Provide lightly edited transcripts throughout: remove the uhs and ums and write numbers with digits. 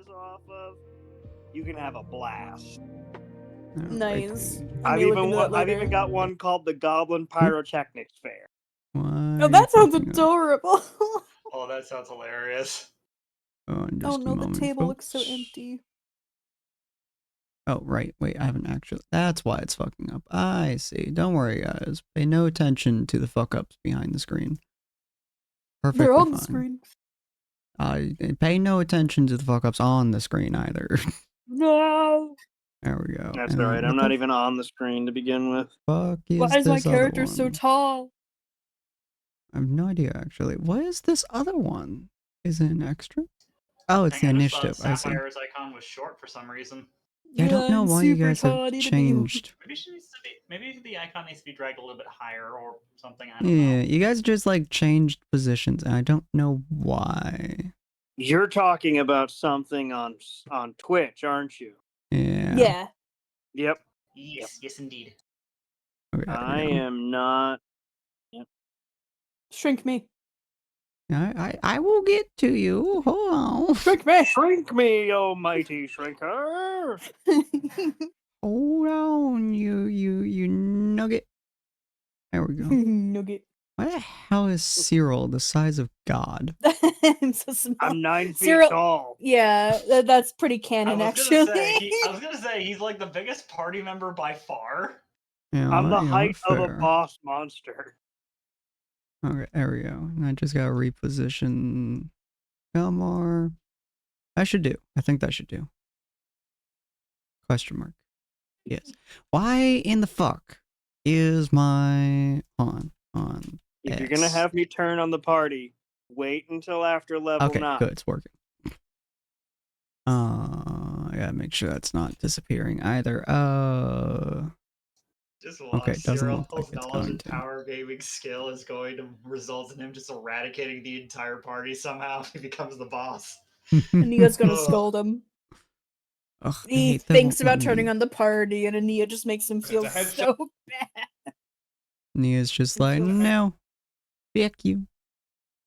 images off of, you can have a blast. Nice. I've even got one called the Goblin Pyrotechnics Fair. Oh, that sounds adorable. Oh, that sounds hilarious. Oh no, the table looks so empty. Oh, right. Wait, I haven't actually. That's why it's fucking up. I see. Don't worry, guys. Pay no attention to the fuck ups behind the screen. Perfectly They're on fine. the screen. Pay no attention to the fuck ups on the screen either. No. There we go. That's alright. I'm not even on the screen to begin with. Fuck Why is my character so tall? I have no idea, actually. What is this other one? Is it an extra? Oh, it's the initiative. I see. Sapphire's icon was short for some reason. Yeah, I don't know why you guys have changed. Maybe the icon needs to be dragged a little bit higher or something. I don't know. Yeah, you guys just like changed positions, and I don't know why. You're talking about something on Twitch, aren't you? Yeah. Yeah. Yep. Yes, indeed. Okay, I am not. Yep. Shrink me. I will get to you. Hold on. Shrink me, oh mighty shrinker. Hold on, you nugget. There we go. Nugget. Why the hell is Cyril the size of God? I'm so small. I'm 9 feet Cyril- tall. Yeah, that's pretty canon, actually. I was gonna say he's like the biggest party member by far. Yeah, I'm the yeah, height of a fair. boss monster. Okay, there we go. And I just gotta reposition Elmar. I should do. I think that should do. Question mark. Yes. Why in the fuck is my on? If you're gonna have me turn on the party, wait until after level 9. Okay, good. It's working. I gotta make sure that's not disappearing either. Just Okay, it doesn't look like it's knowledge going and to. power gaming skill is going to result in him just eradicating the entire party somehow if he becomes the boss. Ania's gonna scold him. Ugh, He thinks about turning on the party, and Ania just makes him feel so bad. Nia's just like, no. Fuck you.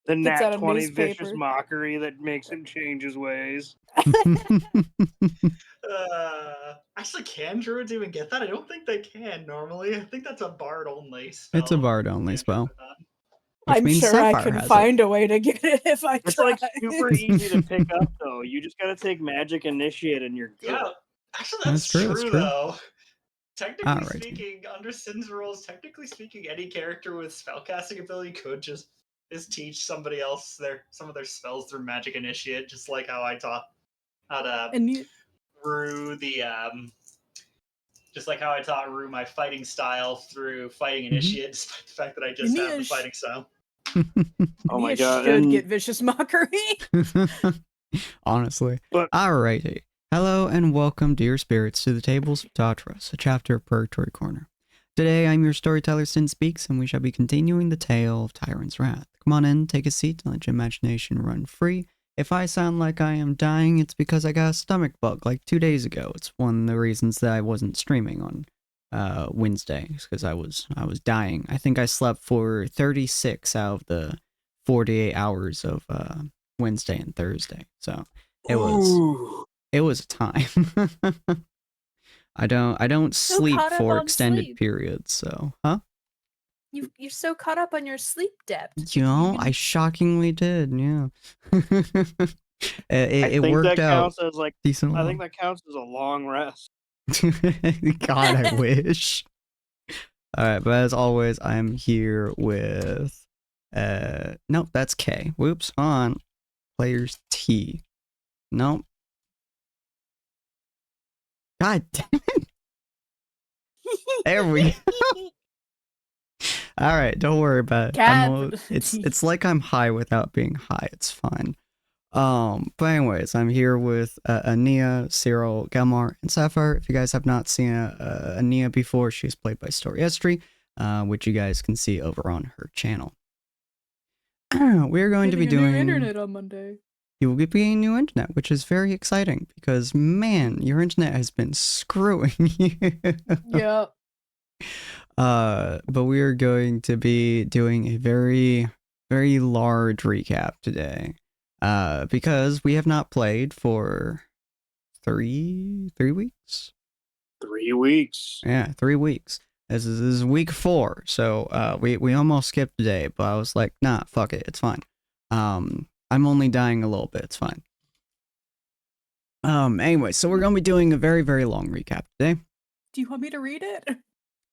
The Gets out nat a 20 newspaper. vicious mockery that makes him change his ways. Actually, can druids even get that? I don't think they can normally. I think that's a bard only spell. It's a bard only spell. I'm means sure I Sapphire can has find a way to get it if I It's try. like super easy to pick up though. You just gotta take Magic Initiate and you're good. Yeah, actually That's true, that's true. though. Technically Alright. speaking, under Sin's rules, technically speaking, any character with spellcasting ability could just teach somebody else some of their spells through Magic Initiate, just like how I taught how to Rue the just like how I taught Rue my fighting style through Fighting Initiate, despite the fact that I just have the fighting style. Oh my Ania god. should and- get vicious mockery. Honestly. But- Alrighty. Hello and welcome, dear spirits, to the Tables of Tartarus, a chapter of Purgatory Corner. Today I'm your storyteller, Sinspeaks, and we shall be continuing the tale of Tyrant's Wrath. Come on in, take a seat, and let your imagination run free. If I sound like I am dying, it's because I got a stomach bug like 2 days ago. It's one of the reasons that I wasn't streaming on Wednesday, because I was dying. I think I slept for 36 out of the 48 hours of Wednesday and Thursday. So it was a time. I don't sleep caught up for on extended sleep. periods, so huh? You're so caught up on your sleep depth. You know, I shockingly did, yeah. I it think worked that out counts as like decently. I think that counts as a long rest. God, I wish. Alright, but as always, I'm here with nope, that's K. Whoops, on. Players T. Nope. God damn it. There we go. Alright, don't worry about it. It's like I'm high without being high. It's fine. But anyways, I'm here with Ania, Cyril, Gelmar, and Sapphire. If you guys have not seen Ania before, she's played by Storyestry, which you guys can see over on her channel. We're going to be Getting a doing new internet on Monday. You will be getting new internet, which is very exciting because man, your internet has been screwing you. Yeah. But we are going to be doing a very, very large recap today. because we have not played for 3 weeks. 3 weeks. Yeah, 3 weeks. This is week 4, so we almost skipped a day, but I was like, nah, fuck it, it's fine. I'm only dying a little bit, it's fine. Anyway, so we're gonna be doing a very, very long recap today. Do you want me to read it?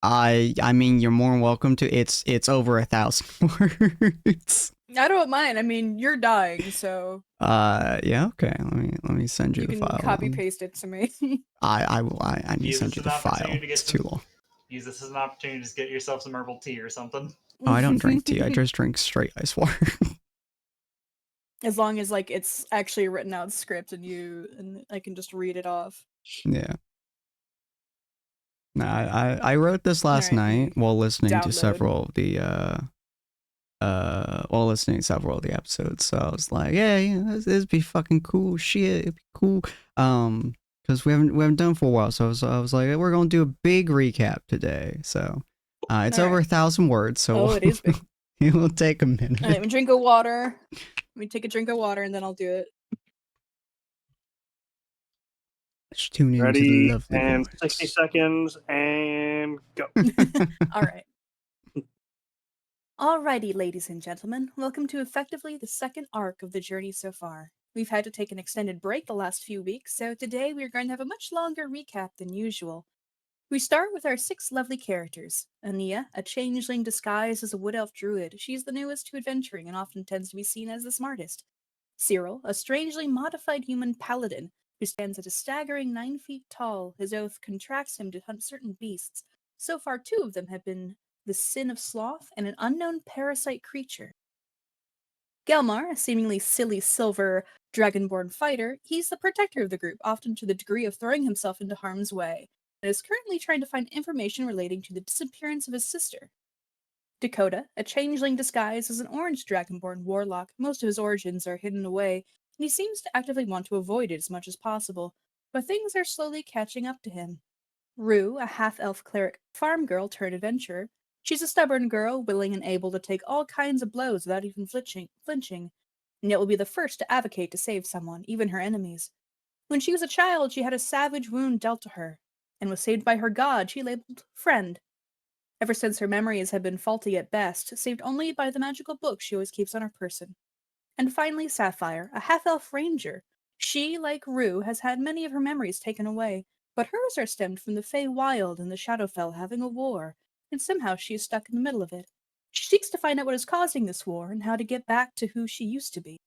I mean, you're more than welcome to. It's over 1,000 words. I don't mind. I mean, you're dying, so yeah, okay. Let me send you, you the can file. copy paste it to me. I need to Use send this you as the an file. opportunity to get It's too some- long. Use this as an opportunity to just get yourself some herbal tea or something. Oh, I don't drink tea. I just drink straight ice water. As long as like it's actually written out script and I can just read it off. Yeah. Nah, I wrote this last Alright, night while listening to download. several of the episodes. So I was like, yeah, this be fucking cool shit. It'd be cool. Because we haven't done it for a while. So I was like, we're gonna do a big recap today. So it's over 1,000 words. So Oh, it is big. it will take a minute. Alright, drink of water. Let me take a drink of water and then I'll do it. Let's tune into the Ready, lovely and voice. 60 seconds, and go. Alright. Alrighty, ladies and gentlemen, welcome to effectively the second arc of the journey so far. We've had to take an extended break the last few weeks, so today we are going to have a much longer recap than usual. We start with our 6 lovely characters. Ania, a changeling disguised as a wood elf druid. She's the newest to adventuring and often tends to be seen as the smartest. Cyril, a strangely modified human paladin who stands at a staggering 9 feet tall. His oath contracts him to hunt certain beasts. So far, 2 of them have been the sin of sloth and an unknown parasite creature. Gelmar, a seemingly silly silver dragonborn fighter, he's the protector of the group, often to the degree of throwing himself into harm's way, and is currently trying to find information relating to the disappearance of his sister. Dakota, a changeling disguised as an orange dragonborn warlock. Most of his origins are hidden away, and he seems to actively want to avoid it as much as possible, but things are slowly catching up to him. Rue, a half-elf cleric farm girl turned adventurer. She's a stubborn girl, willing and able to take all kinds of blows without even flinching, and yet will be the first to advocate to save someone, even her enemies. When she was a child, she had a savage wound dealt to her, and was saved by her god she labeled Friend. Ever since, her memories have been faulty at best, saved only by the magical book she always keeps on her person. And finally, Sapphire, a half-elf ranger. She, like Rue, has had many of her memories taken away, but hers are stemmed from the Fey Wild and the Shadowfell having a war, and somehow she is stuck in the middle of it. She seeks to find out what is causing this war and how to get back to who she used to be.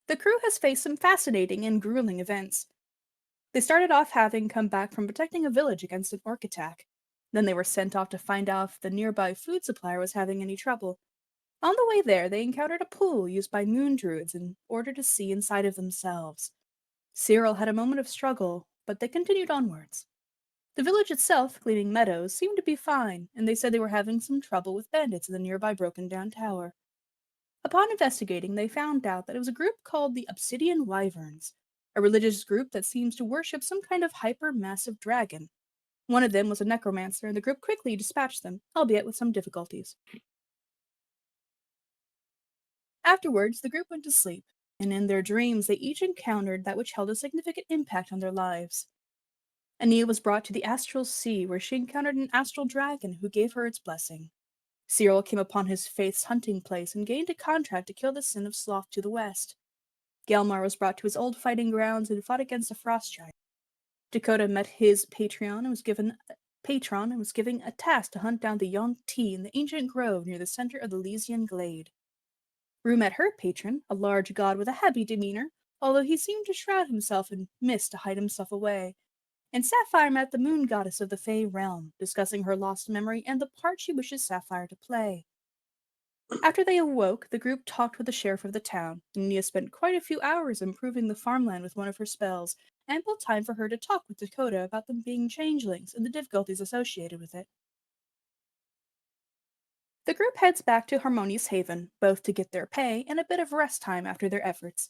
The crew has faced some fascinating and grueling events. They started off having come back from protecting a village against an orc attack. Then they were sent off to find out if the nearby food supplier was having any trouble. On the way there, they encountered a pool used by moon druids in order to see inside of themselves. Cyril had a moment of struggle, but they continued onwards. The village itself, Gleaming Meadows, seemed to be fine, and they said they were having some trouble with bandits in the nearby broken-down tower. Upon investigating, they found out that it was a group called the Obsidian Wyverns, a religious group that seems to worship some kind of hyper-massive dragon. One of them was a necromancer, and the group quickly dispatched them, albeit with some difficulties. Afterwards, the group went to sleep, and in their dreams they each encountered that which held a significant impact on their lives. Ania was brought to the astral sea, where she encountered an astral dragon who gave her its blessing. Cyril came upon his faith's hunting place and gained a contract to kill the sin of sloth to the west. Gelmar was brought to his old fighting grounds and fought against a frost giant. Dakota met his patron and was given a task to hunt down the Yonti in the ancient grove near the center of the Elysian glade. Rue met her patron, a large god with a happy demeanor, although he seemed to shroud himself in mist to hide himself away. And Sapphire met the moon goddess of the Fey realm, discussing her lost memory and the part she wishes Sapphire to play. After they awoke, the group talked with the sheriff of the town, and Nia spent quite a few hours improving the farmland with one of her spells, ample time for her to talk with Dakota about them being changelings and the difficulties associated with it. The group heads back to Harmonious Haven, both to get their pay and a bit of rest time after their efforts.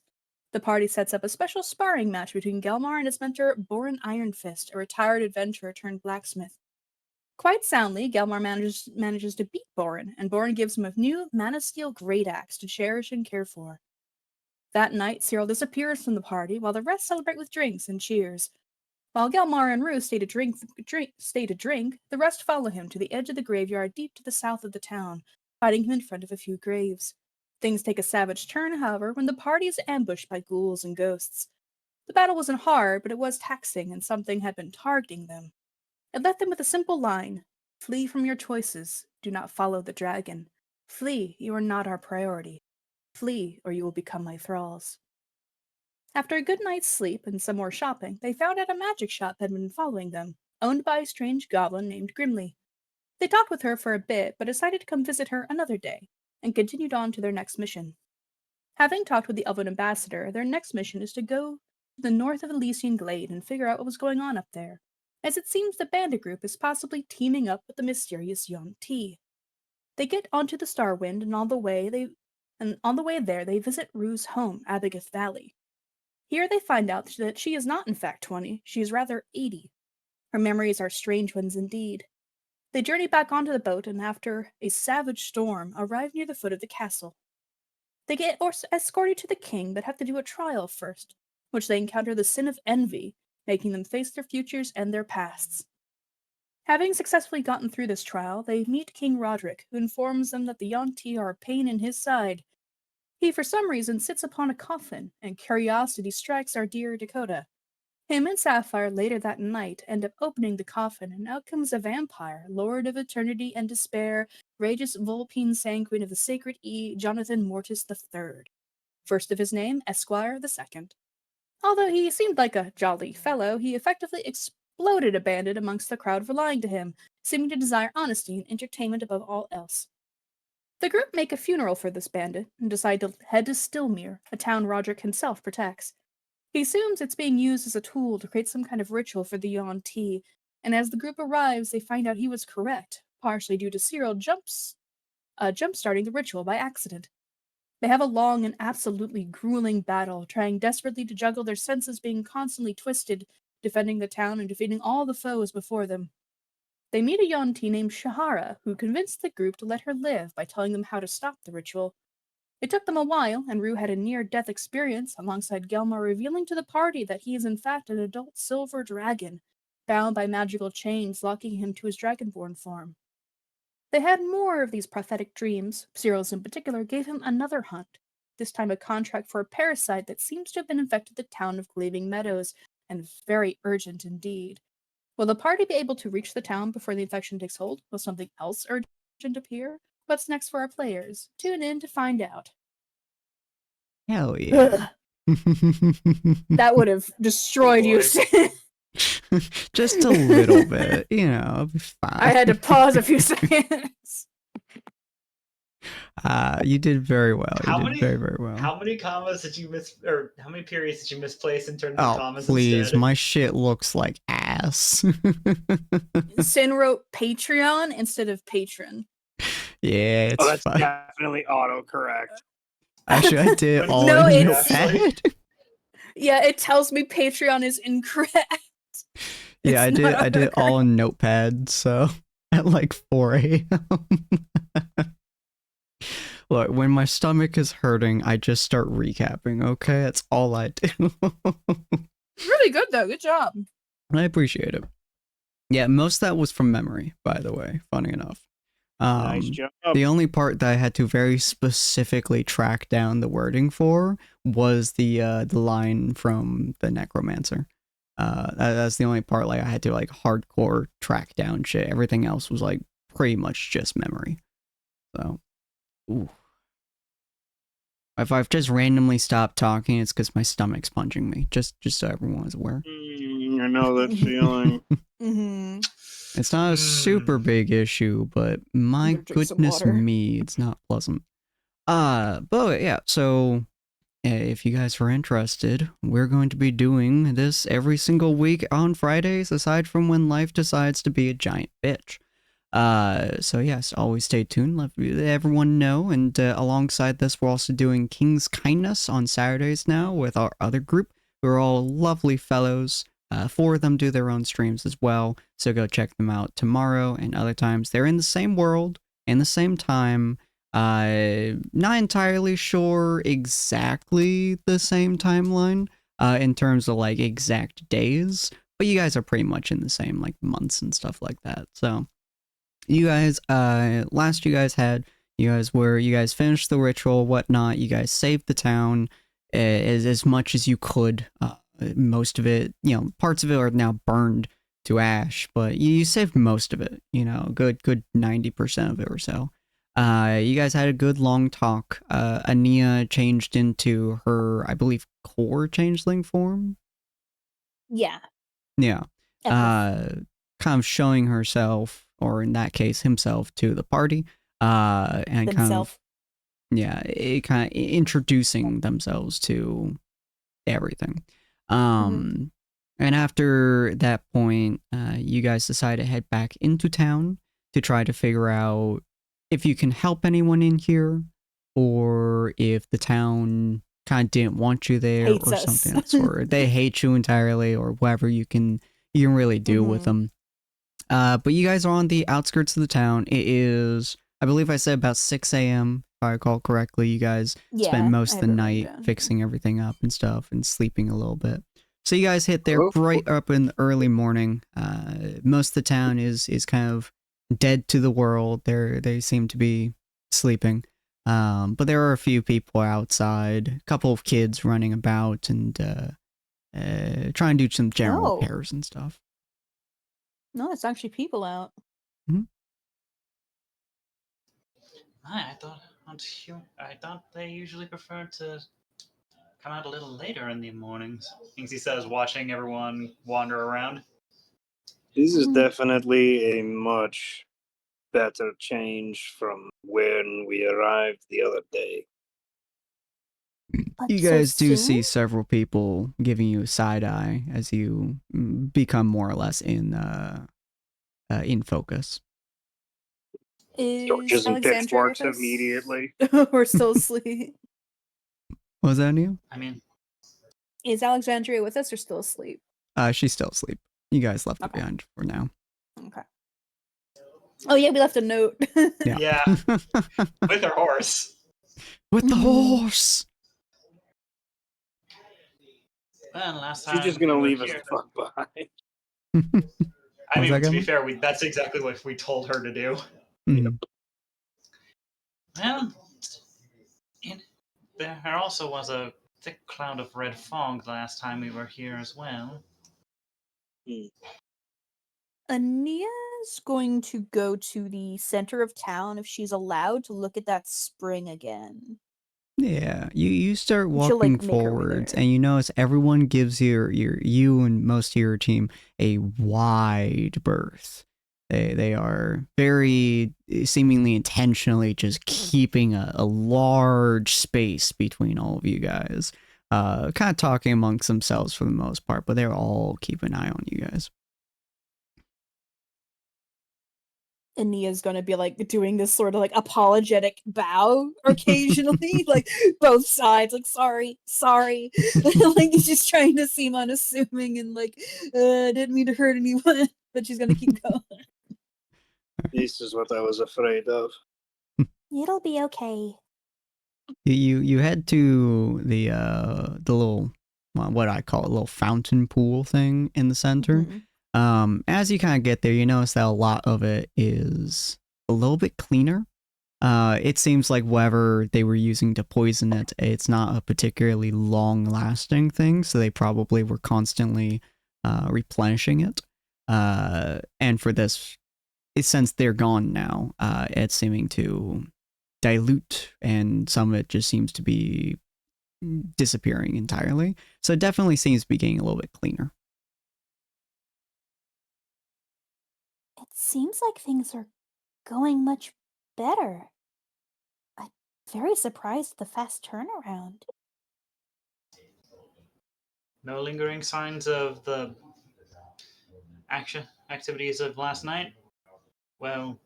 The party sets up a special sparring match between Gelmar and his mentor, Borin Ironfist, a retired adventurer turned blacksmith. Quite soundly, Gelmar manages to beat Borin, and Borin gives him a new Mana Steel Great Axe to cherish and care for. That night, Cyril disappears from the party while the rest celebrate with drinks and cheers. While Gelmar and Rue stay to drink, the rest follow him to the edge of the graveyard deep to the south of the town, fighting him in front of a few graves. Things take a savage turn, however, when the party is ambushed by ghouls and ghosts. The battle wasn't hard, but it was taxing, and something had been targeting them. It left them with a simple line: flee from your choices, do not follow the dragon. Flee, you are not our priority. Flee, or you will become my thralls. After a good night's sleep and some more shopping, they found out a magic shop had been following them, owned by a strange goblin named Grimly. They talked with her for a bit, but decided to come visit her another day, and continued on to their next mission. Having talked with the Elven ambassador, their next mission is to go to the north of Elysian Glade and figure out what was going on up there, as it seems the bandit group is possibly teaming up with the mysterious Yuan-Ti. They get onto the Starwind, and on the way there they visit Rue's home, Abigath Valley. Here they find out that she is not in fact 20, she is rather 80. Her memories are strange ones indeed. They journey back onto the boat and after a savage storm arrive near the foot of the castle. They get escorted to the king but have to do a trial first, which they encounter the sin of envy, making them face their futures and their pasts. Having successfully gotten through this trial, they meet King Roderick, who informs them that the Yuan-Ti are a pain in his side. He, for some reason, sits upon a coffin, and curiosity strikes our dear Dakota. Him and Sapphire later that night end up opening the coffin, and out comes a vampire, Lord of Eternity and Despair, Regis Vulpine Sanguine of the Sacred E, Jonathan Mortis III. First of his name, Esquire II. Although he seemed like a jolly fellow, he effectively exploded a bandit amongst the crowd for lying to him, seeming to desire honesty and entertainment above all else. The group make a funeral for this bandit and decide to head to Stillmere, a town Roderick himself protects. He assumes it's being used as a tool to create some kind of ritual for the Yuan-Ti, and as the group arrives, they find out he was correct, partially due to Cyril jump-starting the ritual by accident. They have a long and absolutely grueling battle, trying desperately to juggle their senses being constantly twisted, defending the town and defeating all the foes before them. They meet a Yuan-Ti named Shahara, who convinced the group to let her live by telling them how to stop the ritual. It took them a while, and Rue had a near-death experience, alongside Gelmar revealing to the party that he is in fact an adult silver dragon, bound by magical chains locking him to his dragonborn form. They had more of these prophetic dreams. Cyril's in particular gave him another hunt, this time a contract for a parasite that seems to have been infected the town of Gleaming Meadows, and very urgent indeed. Will the party be able to reach the town before the infection takes hold? Will something else urgent appear? What's next for our players? Tune in to find out. Hell yeah. That would have destroyed you. Just a little bit, it'll be fine. I had to pause a few seconds. You did very well. Very, very well. How many commas did you miss, or how many periods did you misplace in terms of commas? Please, instead? my shit looks like ass. Sin wrote Patreon instead of patron. Yeah, it's that's fine. Definitely autocorrect. Actually, I did all No, in it's Notepad. Yeah, it tells me Patreon is incorrect. Yeah, I did all in Notepad, so at like 4 a.m. Look, when my stomach is hurting, I just start recapping, okay? That's all I do. Really good, though. Good job. I appreciate it. Yeah, most of that was from memory, by the way, funny enough. Nice job. The only part that I had to very specifically track down the wording for was the line from the Necromancer. That's the only part like I had to like hardcore track down shit. Everything else was like pretty much just memory. So, ooh. If I've just randomly stopped talking, it's because my stomach's punching me. Just so everyone is aware. I know that feeling. Mm-hmm. It's not a super big issue, but my goodness me, it's not pleasant. But yeah, so if you guys are interested, we're going to be doing this every single week on Fridays, aside from when life decides to be a giant bitch. So yes, always stay tuned, let everyone know, and alongside this, we're also doing King's Kindness on Saturdays now with our other group, who are all lovely fellows. 4 of them do their own streams as well, so go check them out tomorrow and other times. They're in the same world, in the same time, Not entirely sure exactly the same timeline in terms of like exact days, but you guys are pretty much in the same like months and stuff like that. So you guys, last you guys finished the ritual, whatnot. You guys saved the town as much as you could. Most of it, parts of it are now burned to ash, but you saved most of it. Good 90% of it or so. You guys had a good long talk. Ania changed into her, I believe, core changeling form. Yeah. Yeah. Kind of showing herself, or in that case, himself, to the party. And Themself. kind of introducing themselves to everything. And after that point, you guys decide to head back into town to try to figure out if you can help anyone in here, or if the town kind of didn't want you there, Hates or us. something else, or they hate you entirely, or whatever you can really do with them. But you guys are on the outskirts of the town. It is, I believe I said about 6 a.m. if I recall correctly. You guys spent most of the night fixing everything up and stuff and sleeping a little bit. So you guys hit there right up in the early morning. Most of the town is kind of dead to the world. They seem to be sleeping. But there are a few people outside, a couple of kids running about and trying to do some general repairs and stuff. No, it's actually people out. I thought they usually prefer to come out a little later in the mornings. Things he says, watching everyone wander around. This is definitely a much better change from when we arrived the other day. But you guys do see several people giving you a side eye as you become more or less in focus. Is Torches and Alexandria pitchforks with us? immediately. We're still asleep. What was that, Neil? I mean, is Alexandria with us or still asleep? She's still asleep. You guys left it behind for now. Okay. Oh yeah, we left a note. Yeah. With her horse. With the horse. Well, last time she's just gonna leave us the fuck behind. I mean, to be fair, that's exactly what we told her to do. Well, there also was a thick cloud of red fog the last time we were here as well. Ania's going to go to the center of town if she's allowed to look at that spring again. Yeah, you start walking forwards, and you notice everyone gives you and most of your team a wide berth. They are very seemingly intentionally just keeping a large space between all of you guys. Kind of talking amongst themselves for the most part, but they're all keeping an eye on you guys. And Nia's gonna be like doing this sort of like apologetic bow occasionally, like both sides, like sorry, like she's trying to seem unassuming and like didn't mean to hurt anyone, but she's gonna keep going. This is what I was afraid of. It'll be okay. You head to the little, what I call a little fountain pool thing in the center. As you kind of get there, you notice that a lot of it is a little bit cleaner. It seems like whatever they were using to poison it, it's not a particularly long-lasting thing, so they probably were constantly replenishing it. And for this, since they're gone now, it's seeming to dilute, and some of it just seems to be disappearing entirely. So it definitely seems to be getting a little bit cleaner. It seems like things are going much better. I'm very surprised at the fast turnaround. No lingering signs of the activities of last night? Well,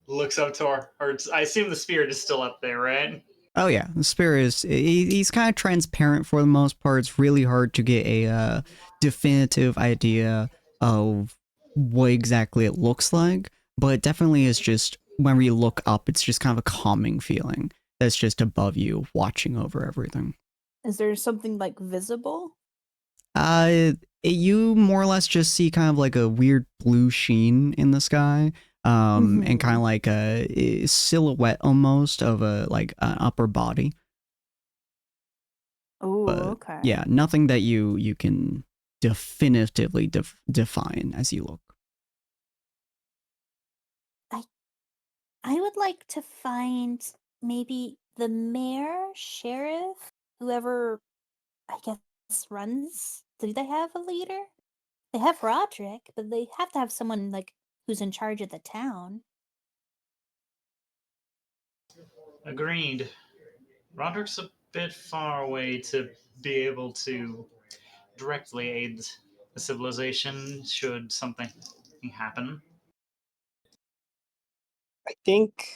looks up to her. Or I assume the spirit is still up there, right? Oh yeah, the spirit is, he's kind of transparent for the most part. It's really hard to get a definitive idea of what exactly it looks like, but it definitely is just whenever you look up, it's just kind of a calming feeling that's just above you, watching over everything. Is there something like visible? You more or less just see kind of like a weird blue sheen in the sky, and kind of like a silhouette almost of a like an upper body. Oh, But okay. yeah, nothing that you can definitively define as you look. I would like to find maybe the mayor, sheriff, whoever I guess runs. Do they have a leader? They have Roderick, but they have to have someone like who's in charge of the town. Agreed. Roderick's a bit far away to be able to directly aid the civilization should something happen. I think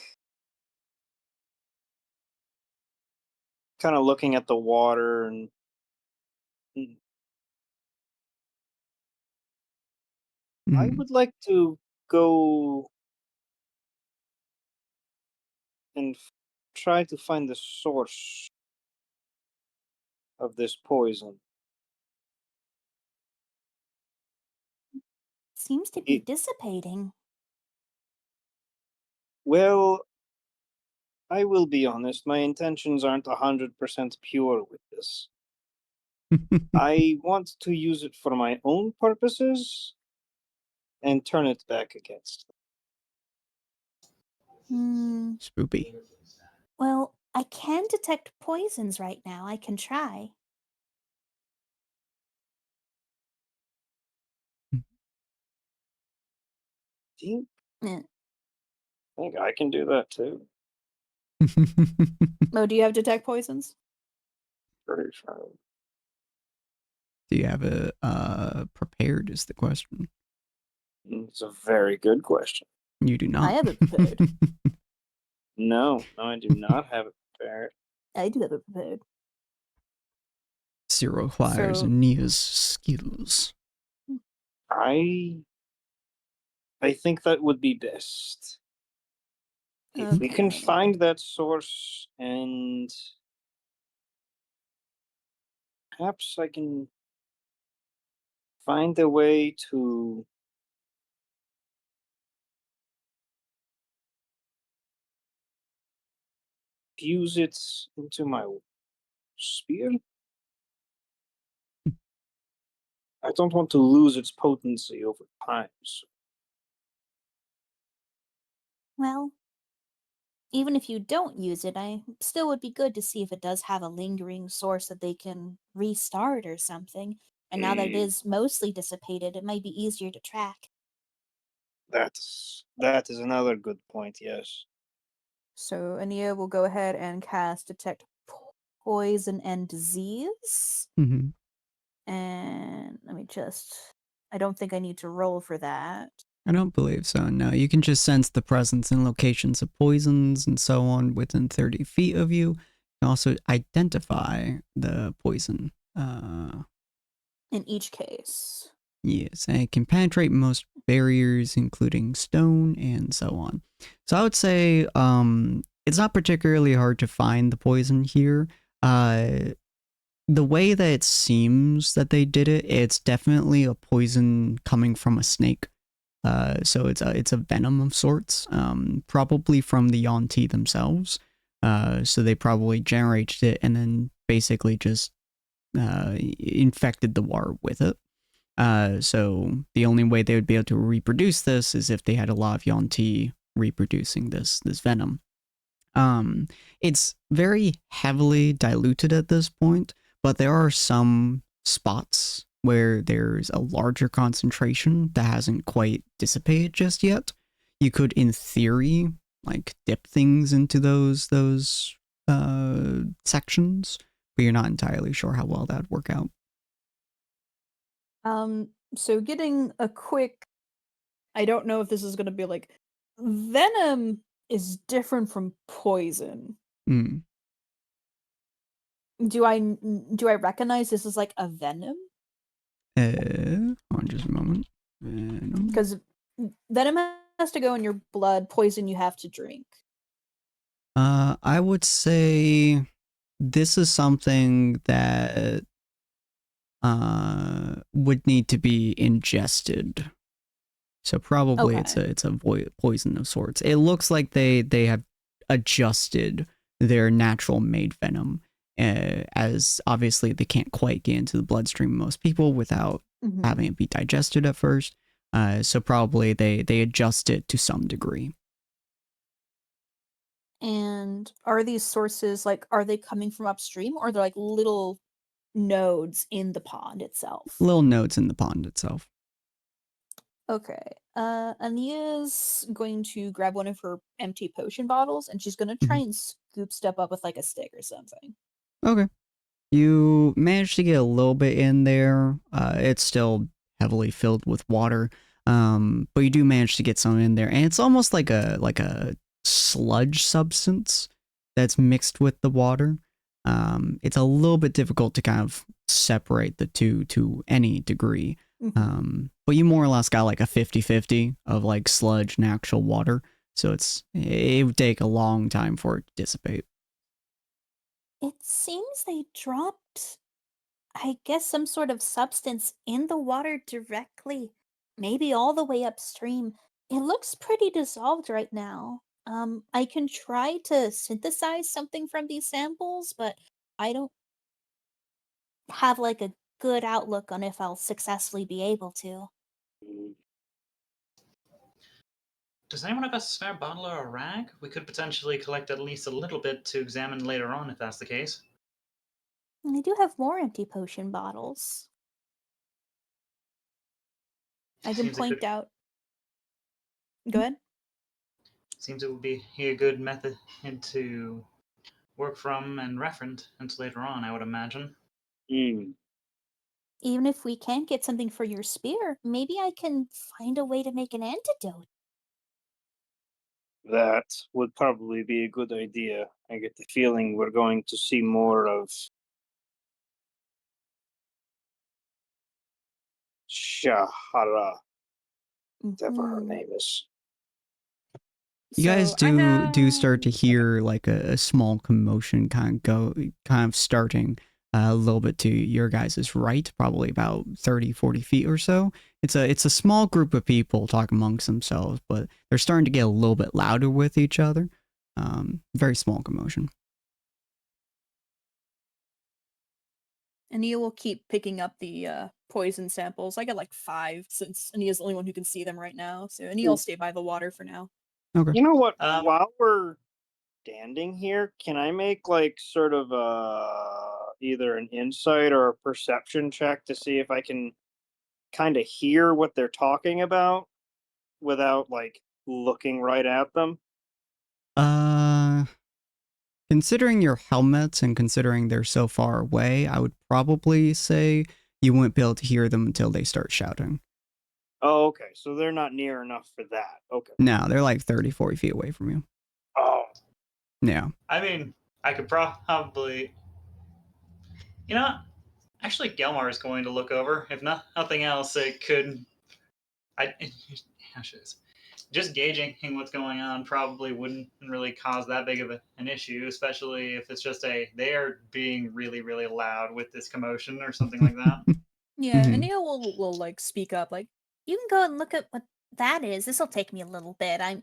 kind of looking at the water and I would like to go and try to find the source of this poison. Seems to be dissipating. Well, I will be honest, my intentions aren't 100% pure with this. I want to use it for my own purposes and turn it back against them. Spoopy. Well, I can detect poisons right now. I can try. I Yeah. think I can do that too. Oh, do you have detect poisons? Pretty sure. Do you have a prepared is the question. It's a very good question. You do not. I have it prepared. No, I do not have it prepared. I do have it prepared. Zero requires So- Nia's skills. I think that would be best. If we can Okay. find that source and perhaps I can find a way to fuse it into my spear. I don't want to lose its potency over time. So Well, even if you don't use it, I still would be good to see if it does have a lingering source that they can restart or something. And now that it is mostly dissipated, it might be easier to track. that is another good point. Yes. So Ania will go ahead and cast detect poison and disease. Mm-hmm. And let me just. I don't think I need to roll for that. I don't believe so, no. You can just sense the presence and locations of poisons and so on within 30 feet of you. You can also identify the poison. In each case. Yes, and it can penetrate most barriers, including stone and so on. So I would say it's not particularly hard to find the poison here. The way that it seems that they did it, it's definitely a poison coming from a snake. So it's a venom of sorts, probably from the Yuan-ti themselves. So they probably generated it and then basically just infected the water with it. So the only way they would be able to reproduce this is if they had a lot of Yuan-ti reproducing this venom. It's very heavily diluted at this point, but there are some spots where there's a larger concentration that hasn't quite dissipated just yet. You could, in theory, like dip things into those sections, but you're not entirely sure how well that'd work out. So getting a quick. I don't know if this is going to be like venom is different from poison. Mm. Do I recognize this as like a venom? On just a moment. Because venom has to go in your blood, poison you have to drink? I would say this is something that would need to be ingested. So probably Okay. it's a poison of sorts. It looks like they have adjusted their natural made venom, as obviously they can't quite get into the bloodstream of most people without Mhm. having it be digested at first. So probably they adjust it to some degree. And are these sources, like, are they coming from upstream, or they're like little nodes in the pond itself? Little nodes in the pond itself. Okay. Ania's going to grab one of her empty potion bottles, and she's gonna try Mhm. and scoop stuff up with like a stick or something. Okay. You managed to get a little bit in there. It's still heavily filled with water, but you do manage to get some in there, and it's almost like a sludge substance that's mixed with the water. It's a little bit difficult to kind of separate the two to any degree, but you more or less got like a 50-50 of like sludge and actual water, so it would take a long time for it to dissipate. It seems they dropped, I guess, some sort of substance in the water directly, maybe all the way upstream. It looks pretty dissolved right now. I can try to synthesize something from these samples, but I don't have like a good outlook on if I'll successfully be able to. Does anyone have a spare bottle or a rag? We could potentially collect at least a little bit to examine later on if that's the case. And I do have more empty potion bottles. I can Seems it point could out. Go ahead. seems it would be a good method to work from and reference until later on, I would imagine. Hmm. Even if we can't get something for your spear, maybe I can find a way to make an antidote. That would probably be a good idea. I get the feeling we're going to see more of Shahara, whatever her Mhm. name is. You guys So I do start to have. Okay. hear like a small commotion kind of starting a little bit to your guys' right, probably about 30-40 feet or so. It's a small group of people talking amongst themselves, but they're starting to get a little bit louder with each other. Very small commotion. Ania will keep picking up the poison samples. I got like 5 since Ania's the only one who can see them right now. So Ania will stay by the water for now. Okay. You know what? Um, While we're standing here, can I make like sort of either an insight or a perception check to see if I can kind of hear what they're talking about without like looking right at them? Uh, Considering your helmets and considering they're so far away, I would probably say you wouldn't be able to hear them until they start shouting. Oh, okay. So they're not near enough for that. Okay. No, they're like 30-40 feet away from you. Oh, Yeah. I mean, I could probably. You know what? Actually, Gelmar is going to look over. If nothing else, it could. I. How should this? Just gauging what's going on probably wouldn't really cause that big of an issue, especially if it's just they are being really, really loud with this commotion or something like that. Yeah, Mhm. Ania will like speak up, like, You can go and look at what that is. This'll take me a little bit. I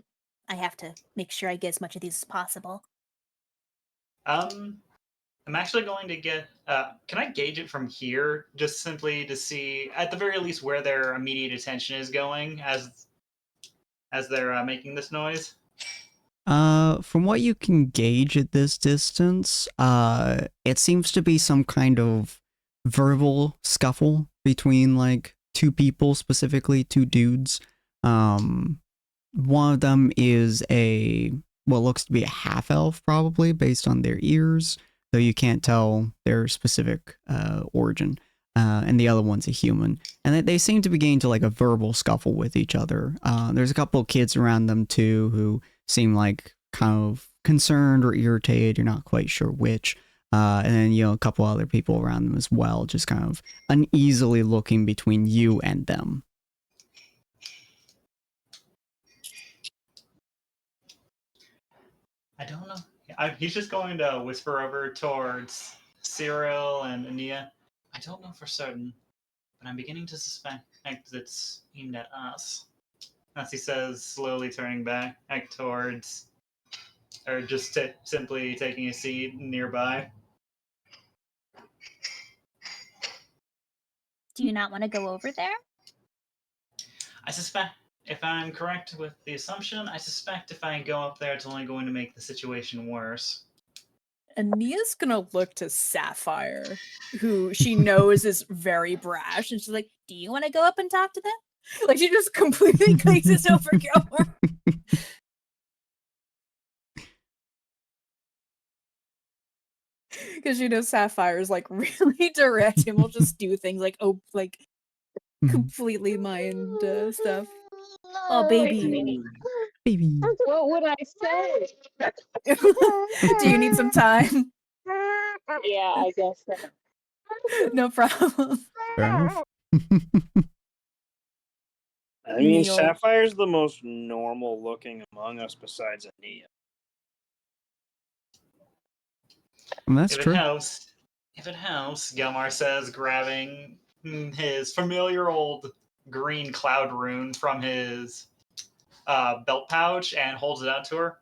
have to make sure I get as much of these as possible. Um, I'm actually going to get. Can I gauge it from here, just simply to see, at the very least, where their immediate attention is going as they're making this noise? From what you can gauge at this distance, it seems to be some kind of verbal scuffle between like two people, specifically two dudes. Um, One of them is what looks to be a half elf, probably based on their ears, though you can't tell their specific origin. And the other one's a human, and they seem to be getting to like a verbal scuffle with each other. There's a couple of kids around them too who seem like kind of concerned or irritated. You're not quite sure which. And then, a couple other people around them as well, just kind of uneasily looking between you and them. I don't know. He's just going to whisper over towards Cyril and Ania. I don't know for certain, but I'm beginning to suspect it's aimed at us. As he says, slowly turning back towards, or just simply taking a seat nearby. Do you not want to go over there? I suspect, if I'm correct with the assumption, I suspect if I go up there, it's only going to make the situation worse. Ania's gonna look to Sapphire, who she knows is very brash, and she's like, "Do you want to go up and talk to them?" Like, she just completely glazes over Gilmore. Because she knows Sapphire's like really direct and will just do things like completely mind stuff. Oh, baby. Baby. What would I say? Do you need some time? Yeah, I guess so. No problem. Fair enough. I mean, Neil. Sapphire's the most normal looking among us besides Ania. And that's If true. it helps, Gelmar says, grabbing his familiar old green cloud rune from his belt pouch and holds it out to her.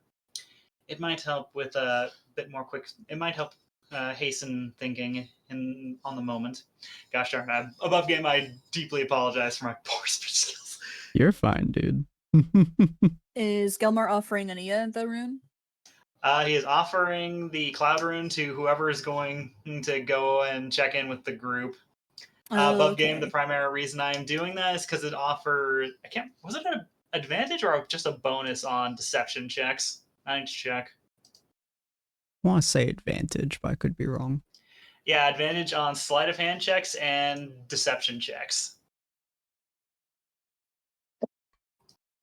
It might help with a bit more quick. It might help hasten thinking on the moment. Gosh darn it! Above game, I deeply apologize for my poor speech skills. You're fine, dude. Is Gelmar offering Ania the rune? He is offering the cloud rune to whoever is going to go and check in with the group. Above game, the primary reason I am doing that is because it offered. Was it an advantage or just a bonus on deception checks? I need to check. I want to say advantage, but I could be wrong. Yeah, advantage on sleight of hand checks and deception checks.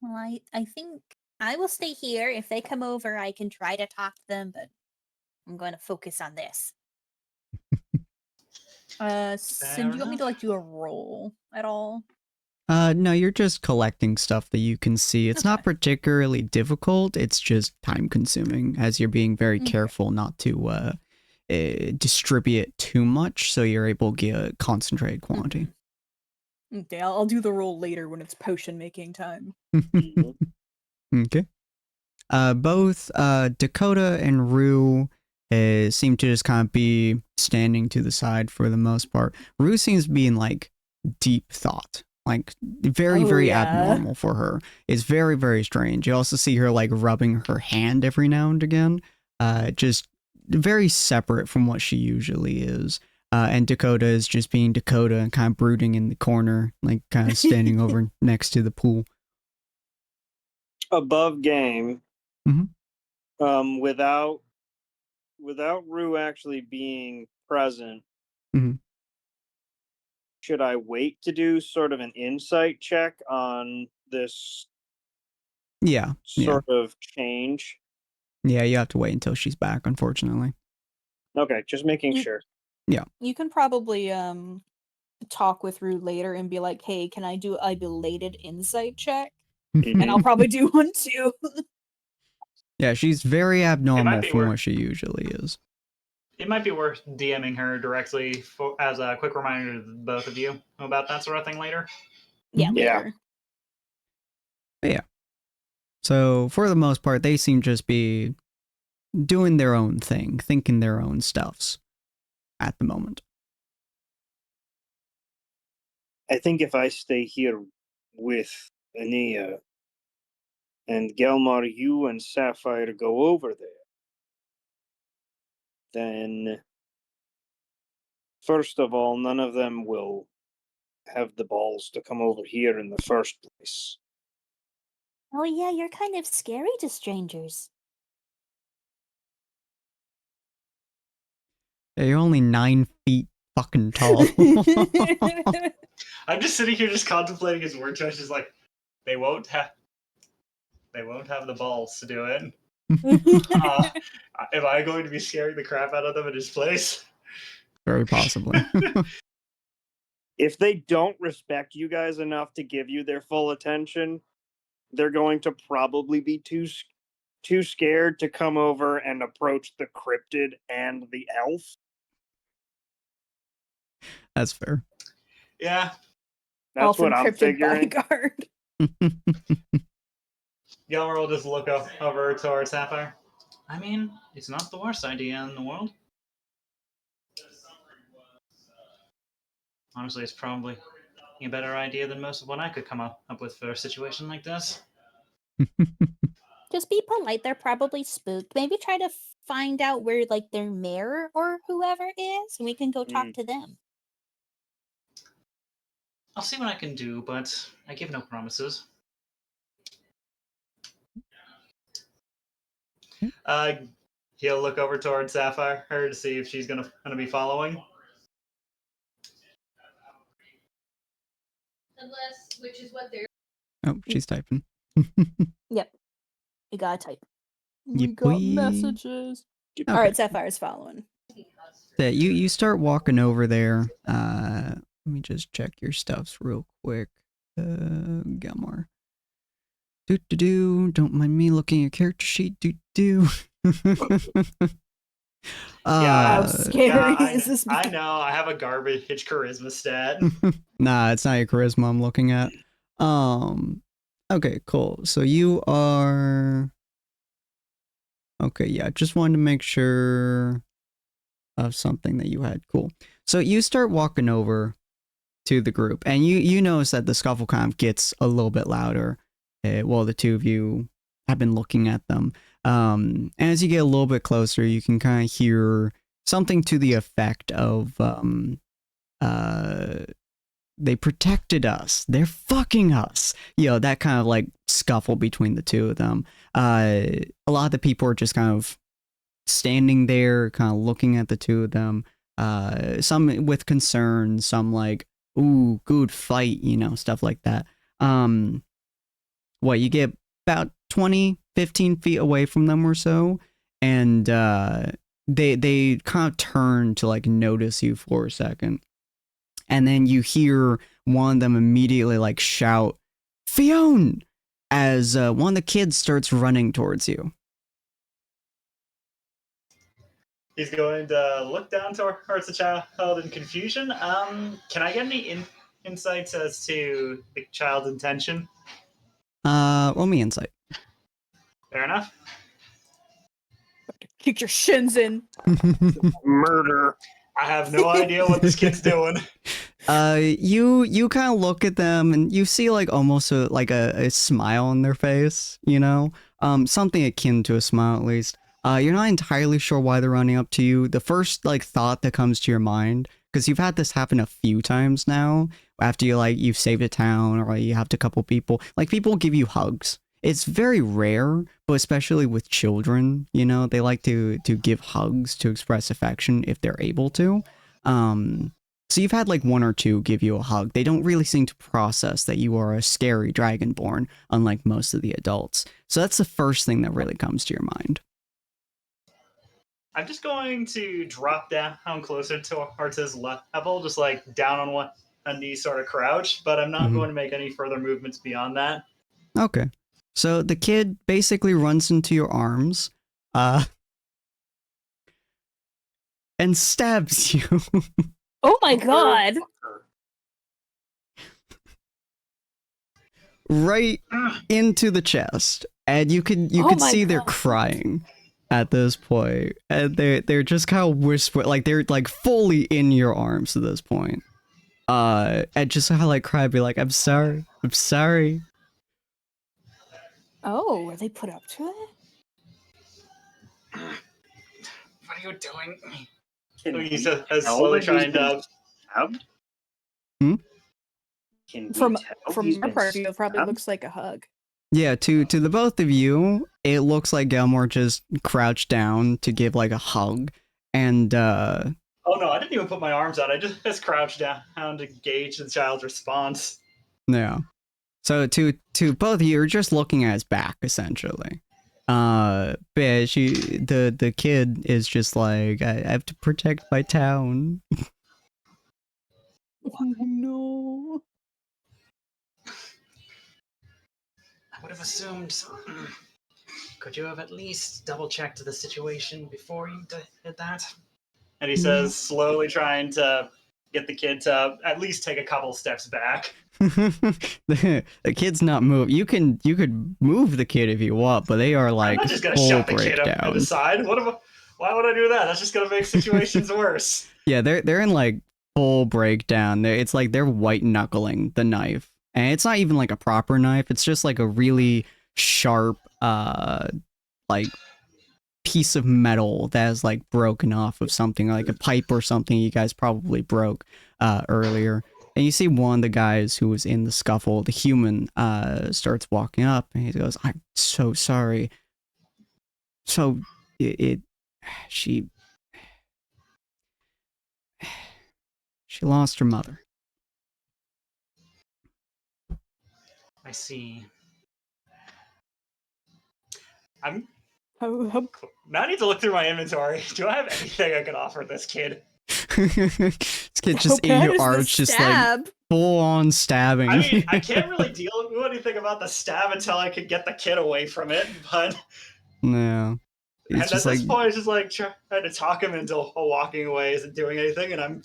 Well, I think I will stay here. If they come over, I can try to talk to them, but I'm going to focus on this. Sin, do you want me to like do a roll at all? No, you're just collecting stuff that you can see. It's not particularly difficult. It's just time consuming as you're being very careful not to distribute too much, so you're able to get a concentrated quantity. Okay, I'll do the roll later when it's potion making time. Okay. Both Dakota and Rue seem to just kind of be standing to the side for the most part. Rue seems to be in like deep thought. Like very abnormal for her. It's very, very strange. You also see her like rubbing her hand every now and again. Just very separate from what she usually is. And Dakota is just being Dakota and kind of brooding in the corner, like kind of standing over next to the pool. Above game, Mhm. without Rue actually being present, Mhm. should I wait to do sort of an insight check on this sort of change? Yeah, you have to wait until she's back, unfortunately. Okay, just making sure. Yeah. You can probably talk with Rue later and be like, "Hey, can I do a belated insight check?" And I'll probably do one too. Yeah, she's very abnormal from what she usually is. It might be worth DMing her directly as a quick reminder to both of you about that sort of thing later. Yeah, later. Yeah. So, for the most part, they seem to just be doing their own thing, thinking their own stuffs at the moment. I think if I stay here with Ania and Gelmar, you and Sapphire go over there, then first of all, none of them will have the balls to come over here in the first place. Oh yeah, you're kind of scary to strangers. Yeah, you're only 9 feet fucking tall. I'm just sitting here just contemplating his word choice. Just like, they won't have the balls to do it. Am I going to be scaring the crap out of them in his place? Very possibly. If they don't respect you guys enough to give you their full attention, they're going to probably be too too scared to come over and approach the cryptid and the elf. That's fair. Yeah. That's Elf what I'm encrypted figuring. bodyguard. Gilmer will just look over towards Sapphire. I mean, it's not the worst idea in the world. Honestly, it's probably a better idea than most of what I could come up with for a situation like this. Just be polite. They're probably spooked. Maybe try to find out where, like, their mayor or whoever is, and we can go talk to them. I'll see what I can do, but I give no promises. He'll look over towards Sapphire, her, to see if she's gonna be following. Unless, which is what they're. Oh, she's typing. Yep. We gotta type. Yep, We got we- messages. Okay. All right, Sapphire's following. Yeah, you start walking over there. Let me just check your stuffs real quick. Gilmore. Don't mind me looking at your character sheet. How scary is this? I know. I have a garbage charisma stat. Nah, it's not your charisma I'm looking at. Okay, cool. So you are. Okay, yeah. Just wanted to make sure of something that you had. Cool. So you start walking over to the group, and you notice that the scuffle kind of gets a little bit louder. While the two of you have been looking at them. And as you get a little bit closer, you can kind of hear something to the effect of, they protected us. They're fucking us. You know, that kind of like scuffle between the two of them. A lot of the people are just kind of standing there, kind of looking at the two of them. Some with concern, some like, ooh, good fight, you know, stuff like that. You get about 20, 15 feet away from them or so, and they kind of turn to like notice you for a second. And then you hear one of them immediately like shout, "Fionn!" as one of the kids starts running towards you. He's going to look down towards the child in confusion. Can I get any insights as to the child's intention? Roll me insight. Fair enough. Kick your shins in. Murder. I have no idea what this kid's doing. You kind of look at them and you see like almost a smile on their face, you know, something akin to a smile at least. You're not entirely sure why they're running up to you. The first like thought that comes to your mind, because you've had this happen a few times now, after you've saved a town or you helped a couple people, like people give you hugs. It's very rare, but especially with children, you know, they like to give hugs to express affection if they're able to. So you've had like one or two give you a hug. They don't really seem to process that you are a scary dragonborn, unlike most of the adults. So that's the first thing that really comes to your mind. I'm just going to drop down closer towards his level, just like down on one knee, sort of crouch, but I'm not going to make any further movements beyond that. Okay. So the kid basically runs into your arms, and stabs you. Oh my god! Right into the chest. And you could see they're crying at this point. And they're just kind of whispering, like they're like fully in your arms at this point. And just kind of like cry, be like, I'm sorry. Oh, were they put up to it? What are you doing? He's slowly trying to. From our part of view, it probably looks like a hug. Yeah, to the both of you, it looks like Gelmore just crouched down to give like a hug, and Oh no, I didn't even put my arms out. I just crouched down to gauge the child's response. yeah. So to both of you, you're just looking at his back essentially. But the kid is just like, I have to protect my town. No. I would have assumed could you have at least double-checked the situation before you did that? And he Yeah. says, slowly trying to get the kid to at least take a couple steps back. The kid's not move. You could move the kid if you want, but they are I'm like not just gonna full shove the kid up to breakdown. the side. Why would I do that? That's just gonna make situations worse. Yeah, they're in like full breakdown. It's like they're white knuckling the knife, and it's not even like a proper knife. It's just like a really sharp, like piece of metal that is like broken off of something, like a pipe or something you guys probably broke earlier. And you see one of the guys who was in the scuffle, the human, starts walking up, and he goes, "I'm so sorry. So she lost her mother." I see. Oh, Now I need to look through my inventory. Do I have anything I can offer this kid? This kid how just in bad your is the arms, just like stab? full on stabbing. I mean, I can't really do anything about the stab until I can get the kid away from it, but... No. And It's at just this like, point, it's just like trying to talk him into walking away isn't doing anything, and I'm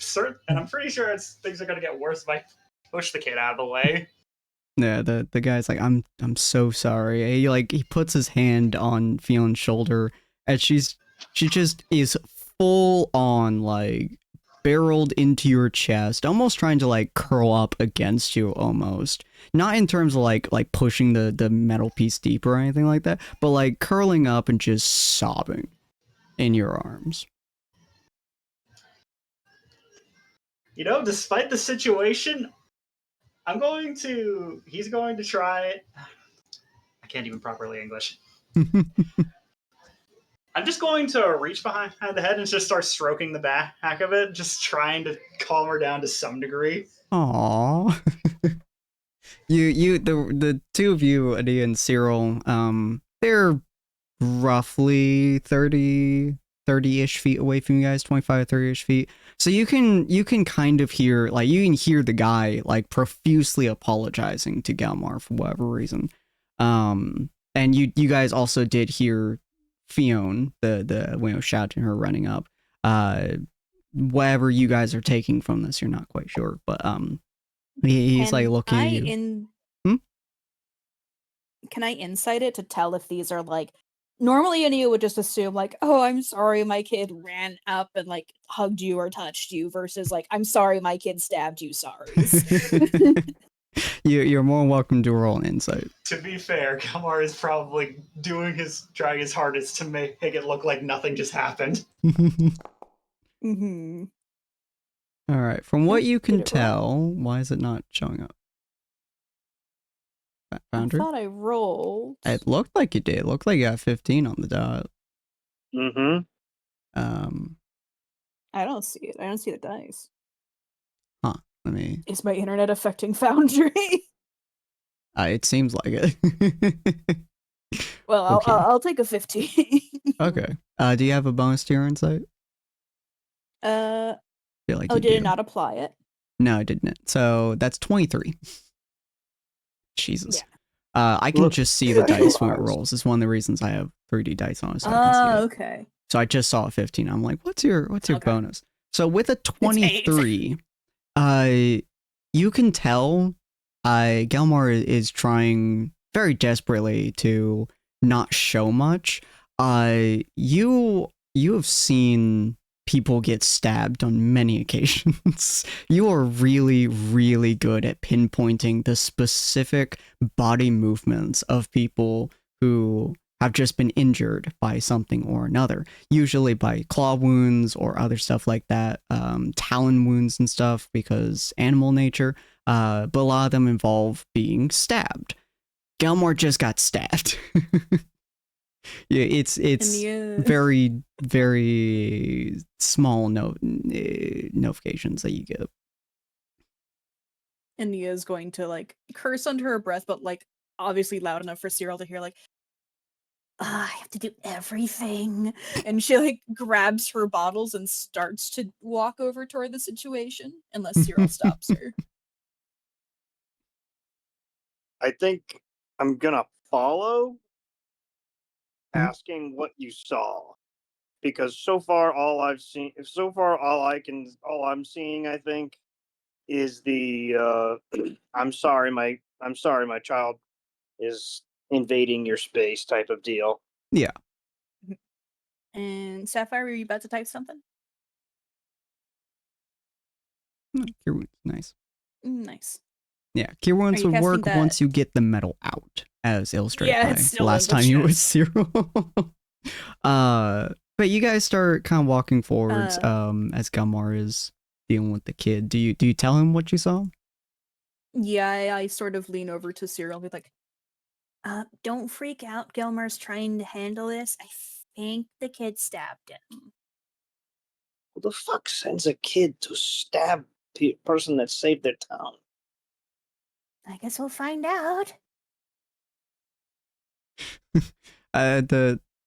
pretty sure things are gonna get worse if I push the kid out of the way. yeah, the guy's like, I'm so sorry. He puts his hand on Fion's shoulder, and she just is full on like barreled into your chest, almost trying to like curl up against you almost. Not in terms of like pushing the metal piece deeper or anything like that, but like curling up and just sobbing in your arms. You know, despite the situation, he's going to try it. I can't even properly English. I'm just going to reach behind the head and just start stroking the back of it, just trying to calm her down to some degree. Aww. The two of you, Adia and Cyril, they're roughly 30-ish feet away from you guys, 25, 30-ish feet. So you can kind of hear, like, you can hear the guy, like, profusely apologizing to Galmar for whatever reason. And you guys also did hear Fion, the shouting her running up. Whatever you guys are taking from this, you're not quite sure, but, he's like looking at you. Can I insight it to tell if these are like, normally Ania would just assume like, oh, I'm sorry my kid ran up and like hugged you or touched you, versus like, I'm sorry my kid stabbed you, sorry. You're more welcome to roll an insight. To be fair, Galmar is probably trying his hardest to make it look like nothing just happened. Mm-hmm. All right. From what you can tell, why is it not showing up? Foundry? I thought I rolled. It looked like you did. It looked like you got 15 on the dot. Mm-hmm. I don't see it. I don't see the dice. Huh. Let me... Is my internet affecting Foundry? It seems like it. Well, Okay. I'll take a 15. Okay. Do you have a bonus to your insight? Feel like you did do. it not apply it? No, it didn't. So that's 23. Jesus. Yeah. I can just see the dice when it rolls. It's one of the reasons I have 3D dice on it, so I can see it. Okay. So I just saw a 15. I'm like, what's your Okay. bonus? So with a 23, you can tell Galmar is trying very desperately to not show much. You have seen people get stabbed on many occasions. You are really, really good at pinpointing the specific body movements of people who have just been injured by something or another, usually by claw wounds or other stuff like that, talon wounds and stuff, because animal nature, but a lot of them involve being stabbed. Galmar just got stabbed. Yeah, it's very, very small notifications that you get. And Nia's going to like curse under her breath, but like obviously loud enough for Cyril to hear, like, I have to do everything. And she like grabs her bottles and starts to walk over toward the situation, unless Cyril stops her. I think I'm gonna follow. asking what you saw, because so far all I'm seeing, I think, is the I'm sorry, my child is invading your space type of deal. Yeah. And Sapphire, were you about to type something? Cure wounds, nice. Nice. Yeah, cure wounds you would casting work that- once you get the metal out, as illustrated Yeah, by it's still last in the time you were with chest. Cyril. But you guys start kind of walking forwards as Gilmar is dealing with the kid. Do you tell him what you saw? Yeah, I sort of lean over to Cyril and be like, don't freak out. Gilmar's trying to handle this. I think the kid stabbed him. Who the fuck sends a kid to stab a person that saved their town? I guess we'll find out.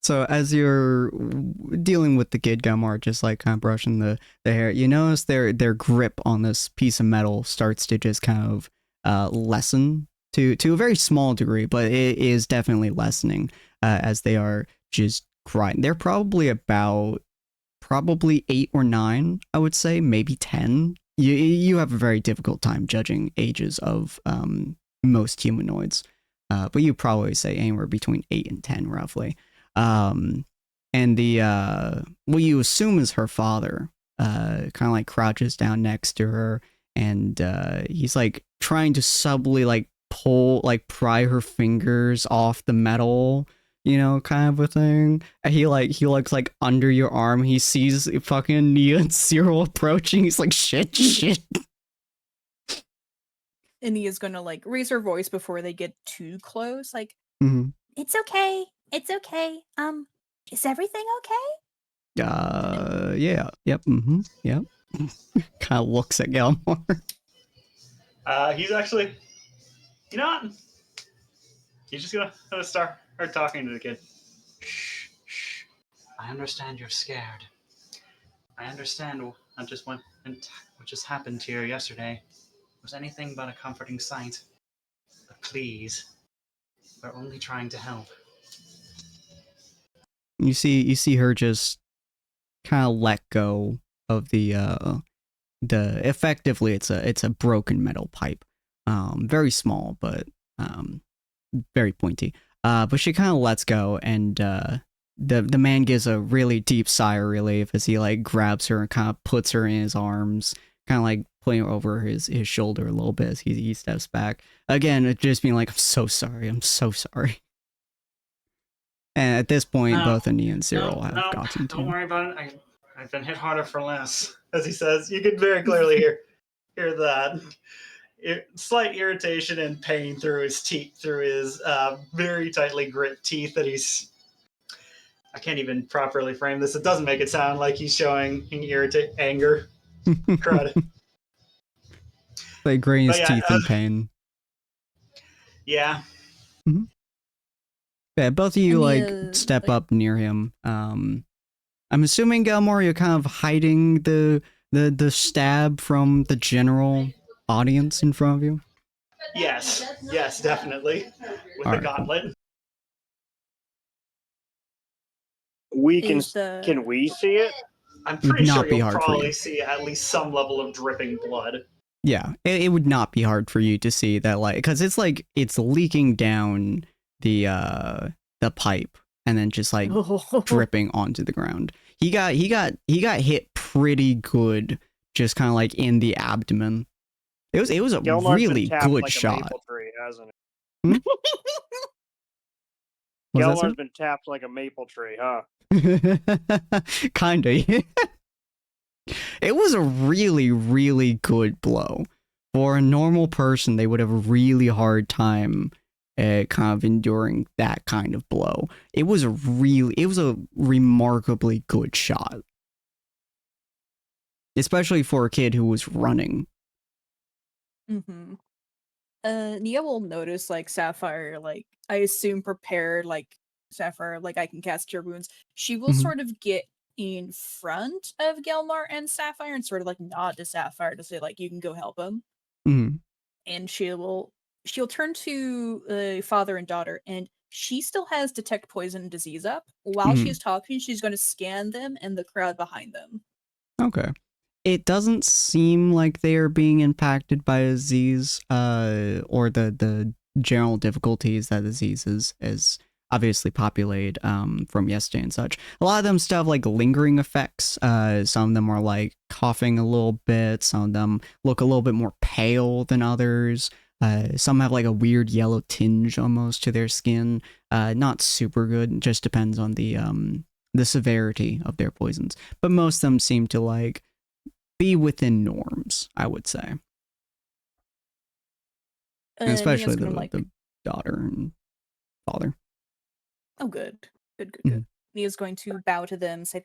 So as you're dealing with the kid, Gilmar, just like kind of brushing the hair, you notice their grip on this piece of metal starts to just kind of lessen to a very small degree, but it is definitely lessening as they are just grinding. They're probably 8 or 9, I would say, maybe 10. You have a very difficult time judging ages of most humanoids, but you probably say anywhere between 8 and 10, roughly. And the what you assume is her father kind of like crouches down next to her, and he's like trying to subtly like pry her fingers off the metal, you know, kind of a thing. And he looks like under your arm. He sees fucking Nia and Cyril approaching. He's like, shit. And Nia's gonna like raise her voice before they get too close. Like, It's okay. It's okay. Is everything okay? Yeah. Yep. Yep. Kind of looks at Gilmar. He's actually, you know what? He's just gonna start talking to the kid. Shh. I understand you're scared. I understand what just happened here yesterday was anything but a comforting sight. But please, we're only trying to help. You see her just kind of let go of the effectively it's a broken metal pipe, very small but very pointy, but she kind of lets go, and the man gives a really deep sigh of relief as he like grabs her and kind of puts her in his arms, kind of like putting her over his shoulder a little bit as he steps back again, just being like, I'm so sorry. And at this point, both Ania and Cyril have gotten to. Don't worry about it. I've been hit harder for less, as he says. You can very clearly hear that slight irritation and pain through his teeth, through his very tightly gripped teeth that he's. I can't even properly frame this. It doesn't make it sound like he's showing anger. Crud. Like gritting his teeth in pain. Yeah. Mm-hmm. Yeah, both of you step up near him. I'm assuming, Gilmar, you're kind of hiding the stab from the general audience in front of you. Yes, definitely. With the gauntlet. Cool. Can we see it? I'm pretty sure you'll probably see at least some level of dripping blood. Yeah, it would not be hard for you to see that, like, because it's leaking down the pipe and then just like dripping onto the ground. He got hit pretty good, just kind of like in the abdomen. It was a really good shot. Maple tree, hasn't it? Gilmar's been tapped like a maple tree, huh? Kinda. It was a really, really good blow. For a normal person, they would have a really hard time kind of enduring that kind of blow. It was a remarkably good shot. Especially for a kid who was running. Mm-hmm. Nia will notice, like, Sapphire, like, I assume prepared, like, Sapphire, like, I can cast Cure Wounds. She will sort of get in front of Gilmar and Sapphire and sort of, like, nod to Sapphire to say, like, you can go help him. Mm-hmm. And she'll turn to father and daughter, and she still has detect poison and disease up. While Mhm. she's talking, she's going to scan them and the crowd behind them. Okay. It doesn't seem like they are being impacted by a disease, or the general difficulties that disease is obviously populated from yesterday and such. A lot of them still have like lingering effects. Some of them are like coughing a little bit. Some of them look a little bit more pale than others. Some have like a weird yellow tinge almost to their skin. Not super good. It just depends on the severity of their poisons. But most of them seem to like be within norms, I would say. And especially Nia's gonna the daughter and father. oh, good. Good. Mhm. Nia's going to bow to them, say,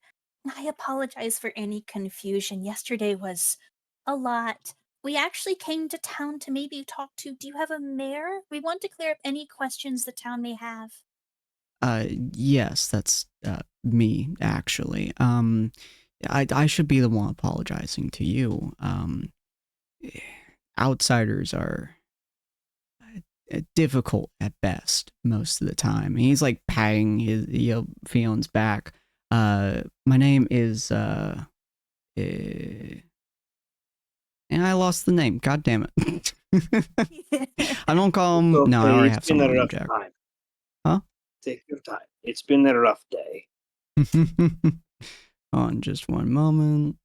I apologize for any confusion. Yesterday was a lot. We actually came to town to maybe talk to. Do you have a mayor? We want to clear up any questions the town may have. Yes, that's me actually. I should be the one apologizing to you. Outsiders are difficult at best most of the time. And he's like patting his Fion's back. My name is and I lost the name. God damn it. I don't call him. Okay, No, I already have it's been someone a named rough Jack. time. Huh? Take your time. It's been a rough day. On just one moment.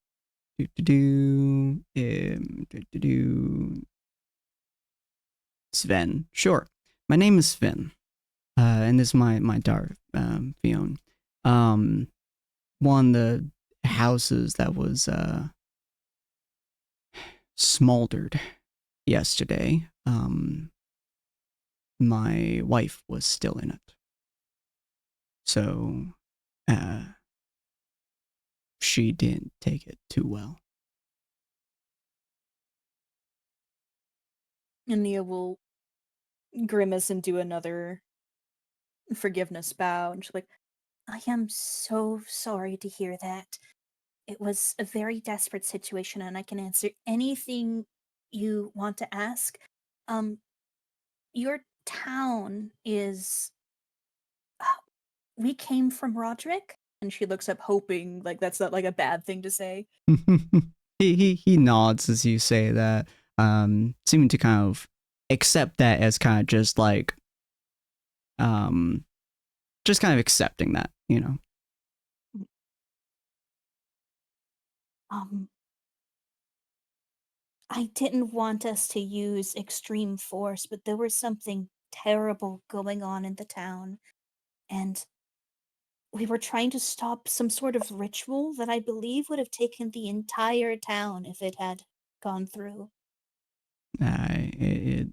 Sven. Sure. My name is Sven. And this is my daughter, Fiona. One of the houses that was smoldered yesterday. My wife was still in it. So she didn't take it too well. and Nia will grimace and do another forgiveness bow, and she's like, I am so sorry to hear that. It was a very desperate situation, and I can answer anything you want to ask. Um, your town is. We came from Roderick. and she looks up, hoping like that's not like a bad thing to say. he nods as you say that, seeming to kind of accept that as kind of just like just kind of accepting that, you know. Um, I didn't want us to use extreme force, but there was something terrible going on in the town, and we were trying to stop some sort of ritual that I believe would have taken the entire town if it had gone through. A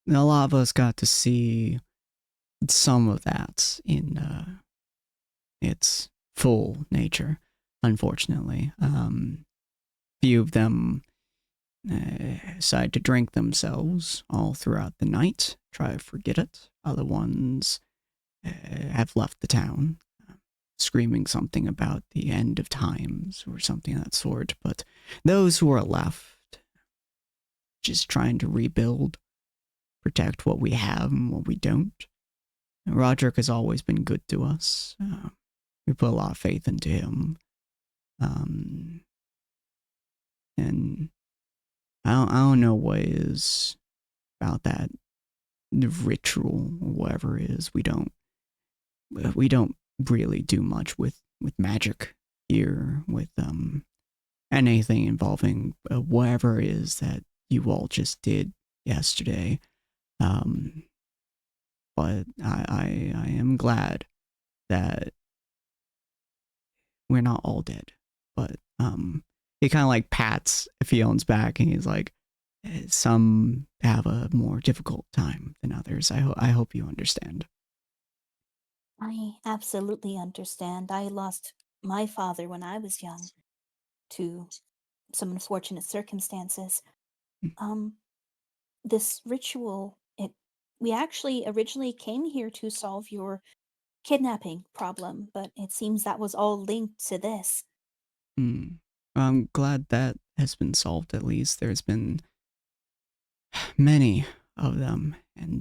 lot of us got to see some of that in its full nature, unfortunately. Few of them decide to drink themselves all throughout the night, try to forget it. Other ones have left the town, screaming something about the end of times or something of that sort. But those who are left, just trying to rebuild, protect what we have and what we don't. Roderick has always been good to us. We put a lot of faith into him. And I don't know what is about that ritual or whatever it is. We don't really do much with magic here, with anything involving whatever it is that you all just did yesterday. But I am glad that we're not all dead. But he kind of like pats Fion's back and he's like, some have a more difficult time than others. I hope you understand. I absolutely understand. I lost my father when I was young to some unfortunate circumstances. Um, this ritual, we actually originally came here to solve your kidnapping problem, but it seems that was all linked to this. I'm glad that has been solved at least. There's been many of them, and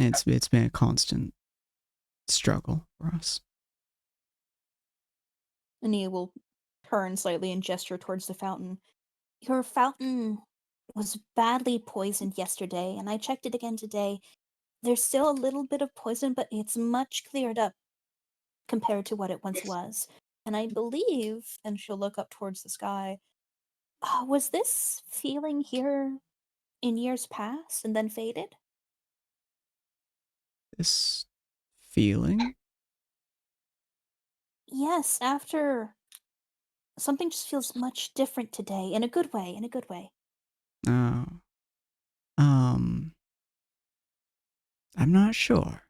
It's been a constant struggle for us. Ania will turn slightly and gesture towards the fountain. Your fountain was badly poisoned yesterday, and I checked it again today. There's still a little bit of poison, but it's much cleared up compared to what it once was. And I believe, and she'll look up towards the sky, was this feeling here in years past and then faded? This feeling? Yes, after something just feels much different today, in a good way, in a good way. Oh. I'm not sure.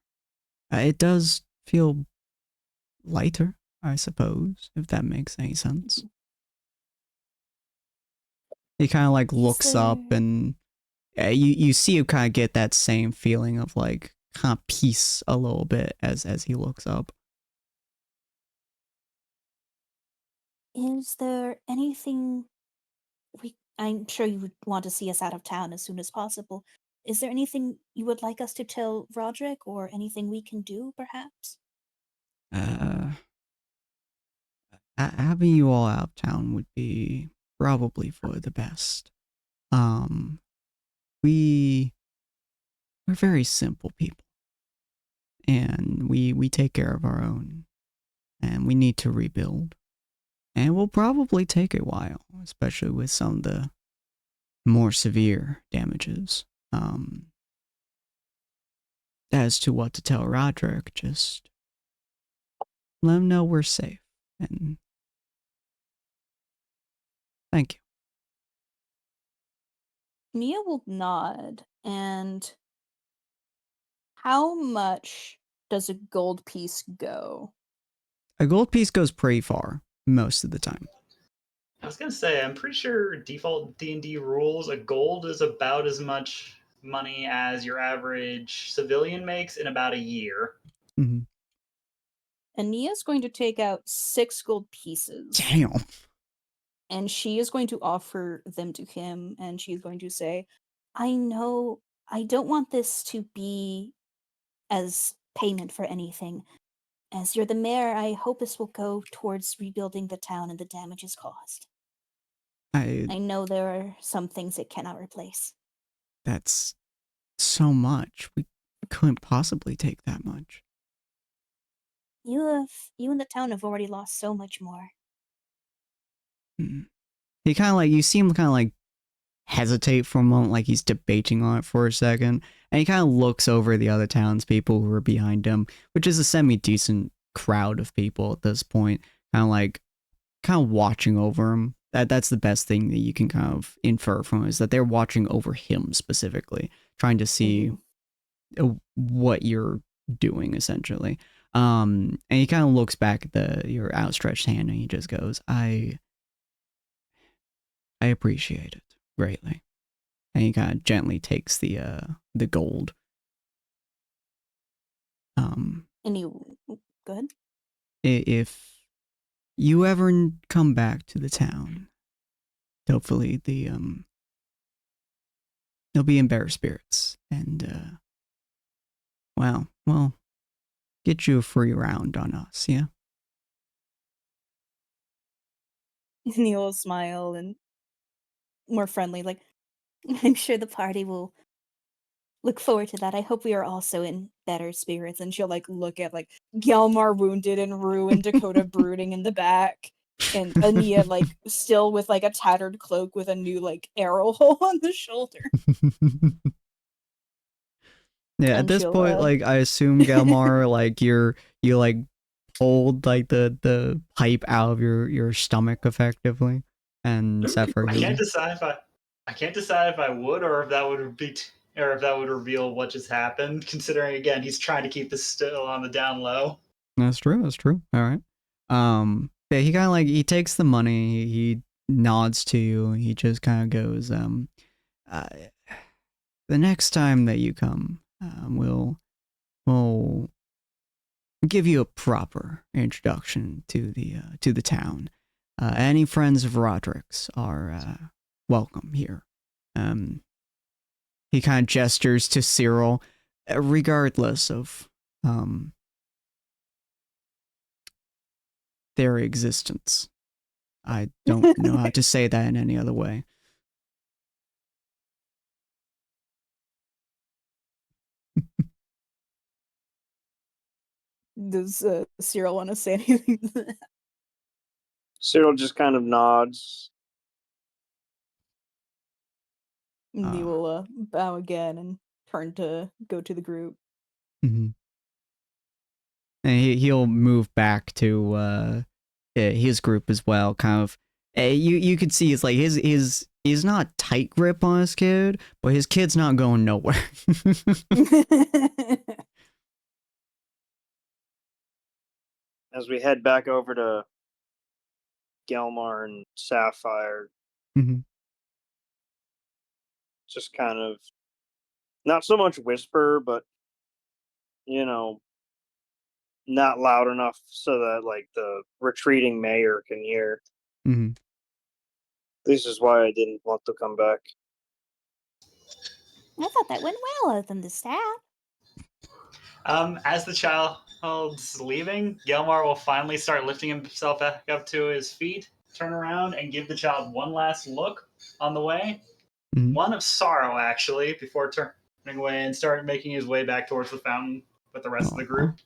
It does feel lighter, I suppose, if that makes any sense. He kind of like looks up and you see him kind of get that same feeling of like kind of peace a little bit as he looks up. Is there anything I'm sure you would want to see us out of town as soon as possible. Is there anything you would like us to tell Roderick or anything we can do, perhaps? Having you all out of town would be probably for the best. We're very simple people, and we take care of our own, and we need to rebuild, and it will probably take a while, especially with some of the more severe damages. As to what to tell Roderick, just let him know we're safe, and thank you. Nia will nod, and how much does a gold piece go? A gold piece goes pretty far most of the time. I was gonna say, I'm pretty sure default D&D rules, a gold is about as much money as your average civilian makes in about a year. Mm-hmm. And Nia's going to take out 6 gold pieces. Damn. And she is going to offer them to him, and she's going to say, I know I don't want this to be as payment for anything. As you're the mayor, I hope this will go towards rebuilding the town and the damages caused. I know there are some things it cannot replace. That's so much. We couldn't possibly take that much. You and the town have already lost so much more. He kind of like, you see him kind of like hesitate for a moment, like he's debating on it for a second, and he kind of looks over the other townspeople who are behind him, which is a semi-decent crowd of people at this point, kind of watching over him. That's the best thing that you can kind of infer from it, is that they're watching over him specifically, trying to see what you're doing essentially. And he kind of looks back at your outstretched hand, and he just goes, I appreciate it greatly. And he kind of gently takes the gold. And you good? If you ever come back to the town, hopefully they'll be in better spirits, and well, get you a free round on us, yeah? Neil will smile and more friendly, like, I'm sure the party will look forward to that. I hope we are also in better spirits. And she'll like look at like Gelmar wounded and ruined, Dakota brooding in the back, and Ania like still with like a tattered cloak with a new like arrow hole on the shoulder. Yeah, at this point, like I assume Gelmar, like you like hold like the pipe out of your stomach effectively, and Zephyr. I can't decide if I would, or if that would be or if that would reveal what just happened, considering again he's trying to keep this still on the down low. That's true. All right. Yeah, he kind of like, he takes the money, he nods to you, he just kind of goes, the next time that you come, we'll give you a proper introduction to the town. Any friends of Roderick's are welcome here. He kind of gestures to Cyril, regardless of their existence. I don't know how to say that in any other way. Does Cyril want to say anything to that? Cyril just kind of nods. And he will bow again and turn to go to the group. Mm-hmm. And he'll move back to his group as well. Kind of, you could see it's like he's not tight grip on his kid, but his kid's not going nowhere. As we head back over to Gelmar and Sapphire, Mm-hmm. just kind of not so much whisper, but not loud enough so that like the retreating mayor can hear. Mm-hmm. This is why I didn't want to come back. I thought that went well, other than the stab. As the child's leaving, Gelmar will finally start lifting himself back up to his feet, turn around, and give the child one last look on the way. Mm-hmm. One of sorrow, actually, before turning away and start making his way back towards the fountain with the rest of the group.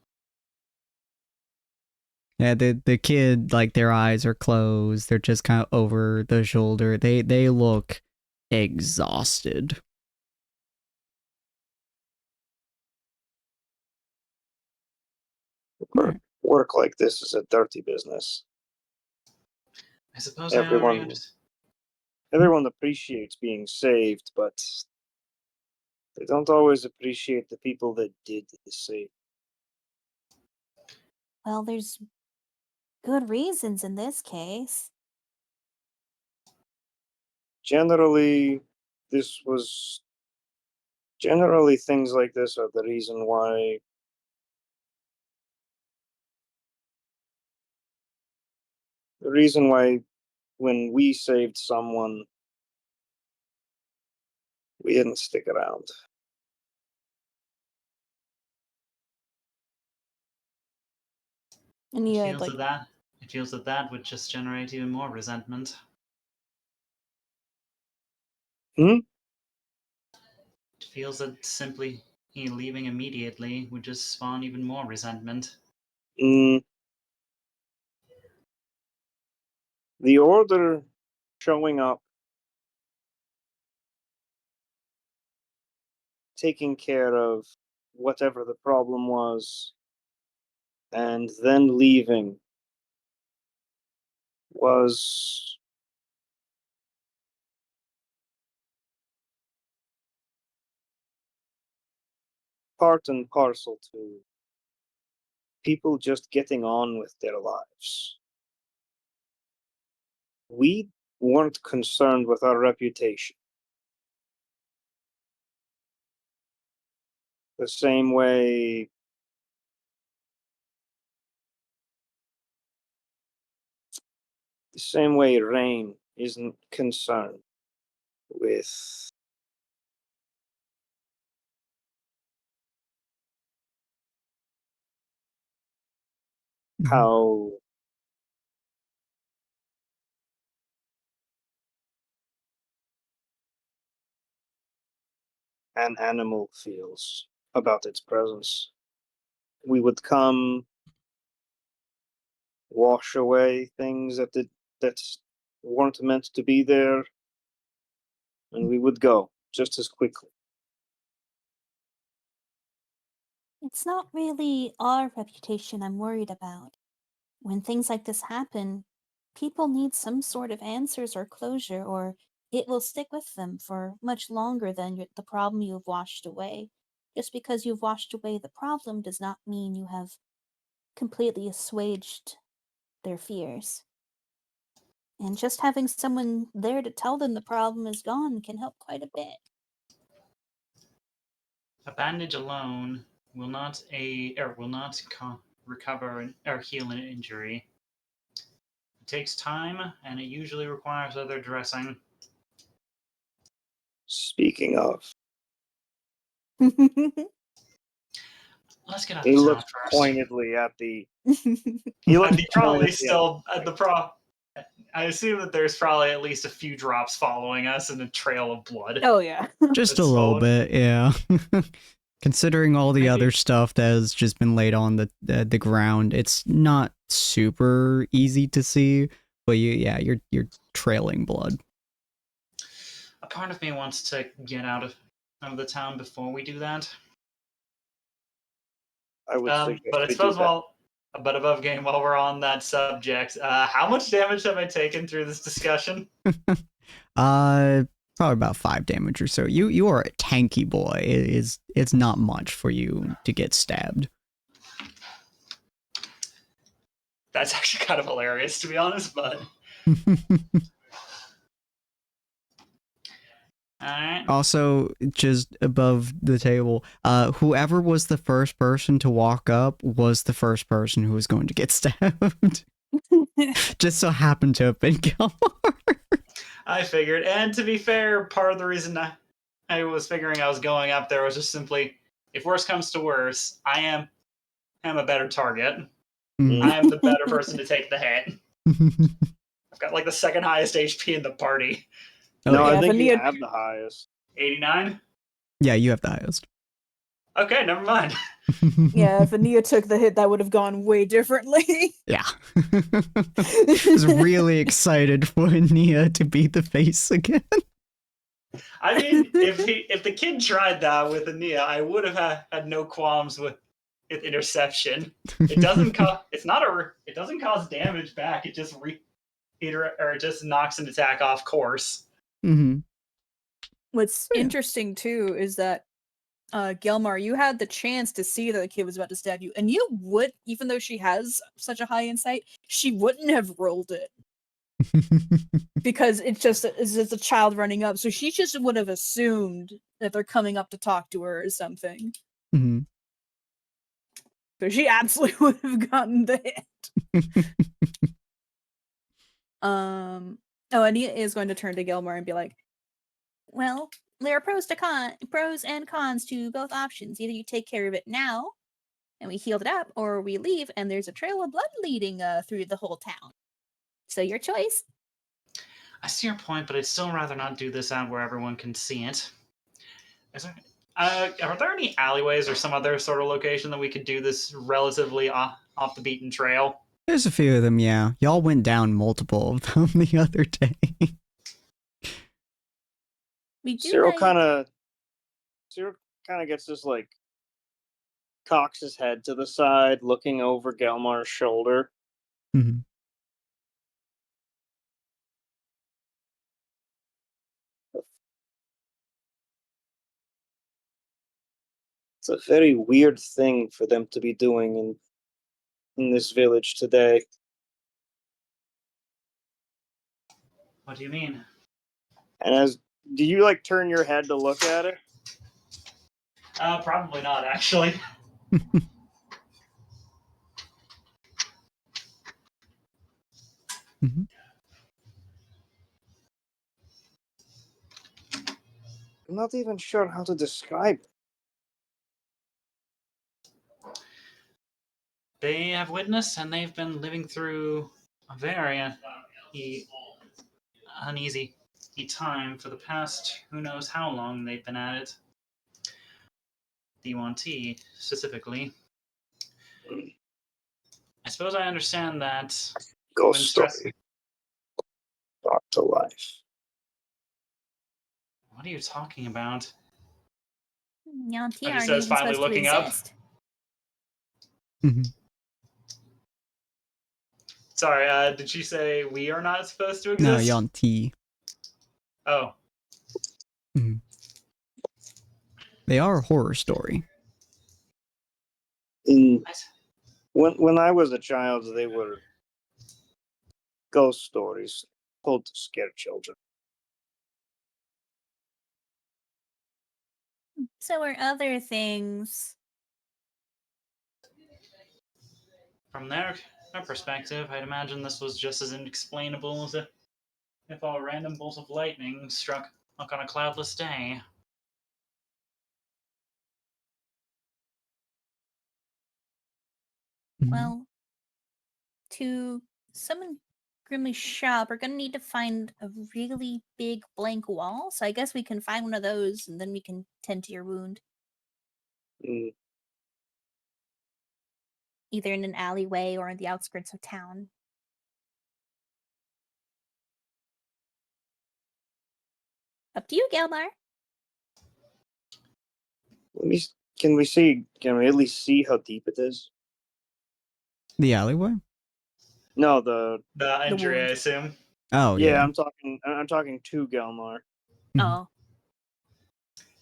Yeah, the kid, like, their eyes are closed. They're just kind of over the shoulder. They look exhausted. Work like this is a dirty business. I suppose everyone appreciates being saved, but they don't always appreciate the people that did the save. Well, there's good reasons in this case. Generally, things like this are the reason why when we saved someone, we didn't stick around. And he It feels that would just generate even more resentment. Hmm? It feels that simply leaving immediately would just spawn even more resentment. The order showing up, taking care of whatever the problem was, and then leaving was part and parcel to people just getting on with their lives. We weren't concerned with our reputation. The same way Rain isn't concerned with how an animal feels about its presence. We would come, wash away things that weren't meant to be there, and we would go just as quickly. It's not really our reputation I'm worried about. When things like this happen, people need some sort of answers or closure, or it will stick with them for much longer than the problem you've washed away. Just because you've washed away the problem does not mean you have completely assuaged their fears. And just having someone there to tell them the problem is gone can help quite a bit. A bandage alone will not recover or heal an injury. It takes time, and it usually requires other dressing. Speaking of, Let's get out He of town looks first. pointedly at the. And he probably pointedly still at the pro. I assume that there's probably at least a few drops following us and a trail of blood. Oh yeah. Just a That's little solid. bit, yeah. Considering all the Maybe. other stuff that has just been laid on the ground, it's not super easy to see. But you're trailing blood. A part of me wants to get out of the town before we do that. I would suggest But I we do suppose that. but above game, while we're on that subject, how much damage have I taken through this discussion? Probably about 5 damage or so. You are a tanky boy. It's not much for you to get stabbed. That's actually kind of hilarious, to be honest, but... Alright. Also, just above the table, whoever was the first person to walk up was the first person who was going to get stabbed. Just so happened to have been Gilmore. I figured, and to be fair, part of the reason I was figuring I was going up there was just simply, if worse comes to worse, I am a better target. I am the better person to take the hit. I've got like the second highest HP in the party. No, yeah. I think you Vanilla- have the highest. 89? Yeah, you have the highest. Okay, never mind. Yeah, if Ania took the hit, that would have gone way differently. Yeah. I was really excited for Nia to be the face again. I mean, if the kid tried that with Ania, I would have had no qualms with interception. It doesn't cause it doesn't cause damage back. It just it just knocks an attack off course. Mm-hmm. What's Yeah. interesting too is that Gelmar, you had the chance to see that the kid was about to stab you, and you would, even though she has such a high insight, she wouldn't have rolled it because it's just a child running up. So she just would have assumed that they're coming up to talk to her or something. Mm-hmm. So she absolutely would have gotten the hit. Oh, Ania is going to turn to Gelmar and be like, "Well, there are pros and cons to both options. Either you take care of it now, and we healed it up, or we leave, and there's a trail of blood leading through the whole town. So your choice." I see your point, but I'd still rather not do this out where everyone can see it. Are there any alleyways or some other sort of location that we could do this relatively off the beaten trail? There's a few of them, yeah. Y'all went down multiple of them the other day. We do Cyril like- kind of gets this like cocks his head to the side, looking over Gelmar's shoulder. Mhm. It's a very weird thing for them to be doing in this village today. What do you mean? And do you like turn your head to look at it? Probably not, actually. Mm-hmm. I'm not even sure how to describe it. They have witnessed, and they've been living through a very uneasy time for the past who knows how long they've been at it. The D1T specifically. I suppose I understand that. Ghost story. Brought to life. What are you talking about? Yanti He aren't says, even finally supposed to looking up. exist. Mm-hmm. Sorry, did she say we are not supposed to exist? No, Yanti. Oh. Mm-hmm. They are a horror story. When I was a child, they were ghost stories told to scare children. So are other things. From their perspective, I'd imagine this was just as inexplainable as if a random bolt of lightning struck on a cloudless day. Well, to summon Grimly's shop, we're gonna need to find a really big blank wall. So I guess we can find one of those, and then we can tend to your wound. Mm, Either in an alleyway or in the outskirts of town. Up to you, Gelmar. Can we at least see how deep it is? The alleyway? No, the The injury, I wound. assume. Oh, yeah, yeah. I'm talking to Gelmar. Oh.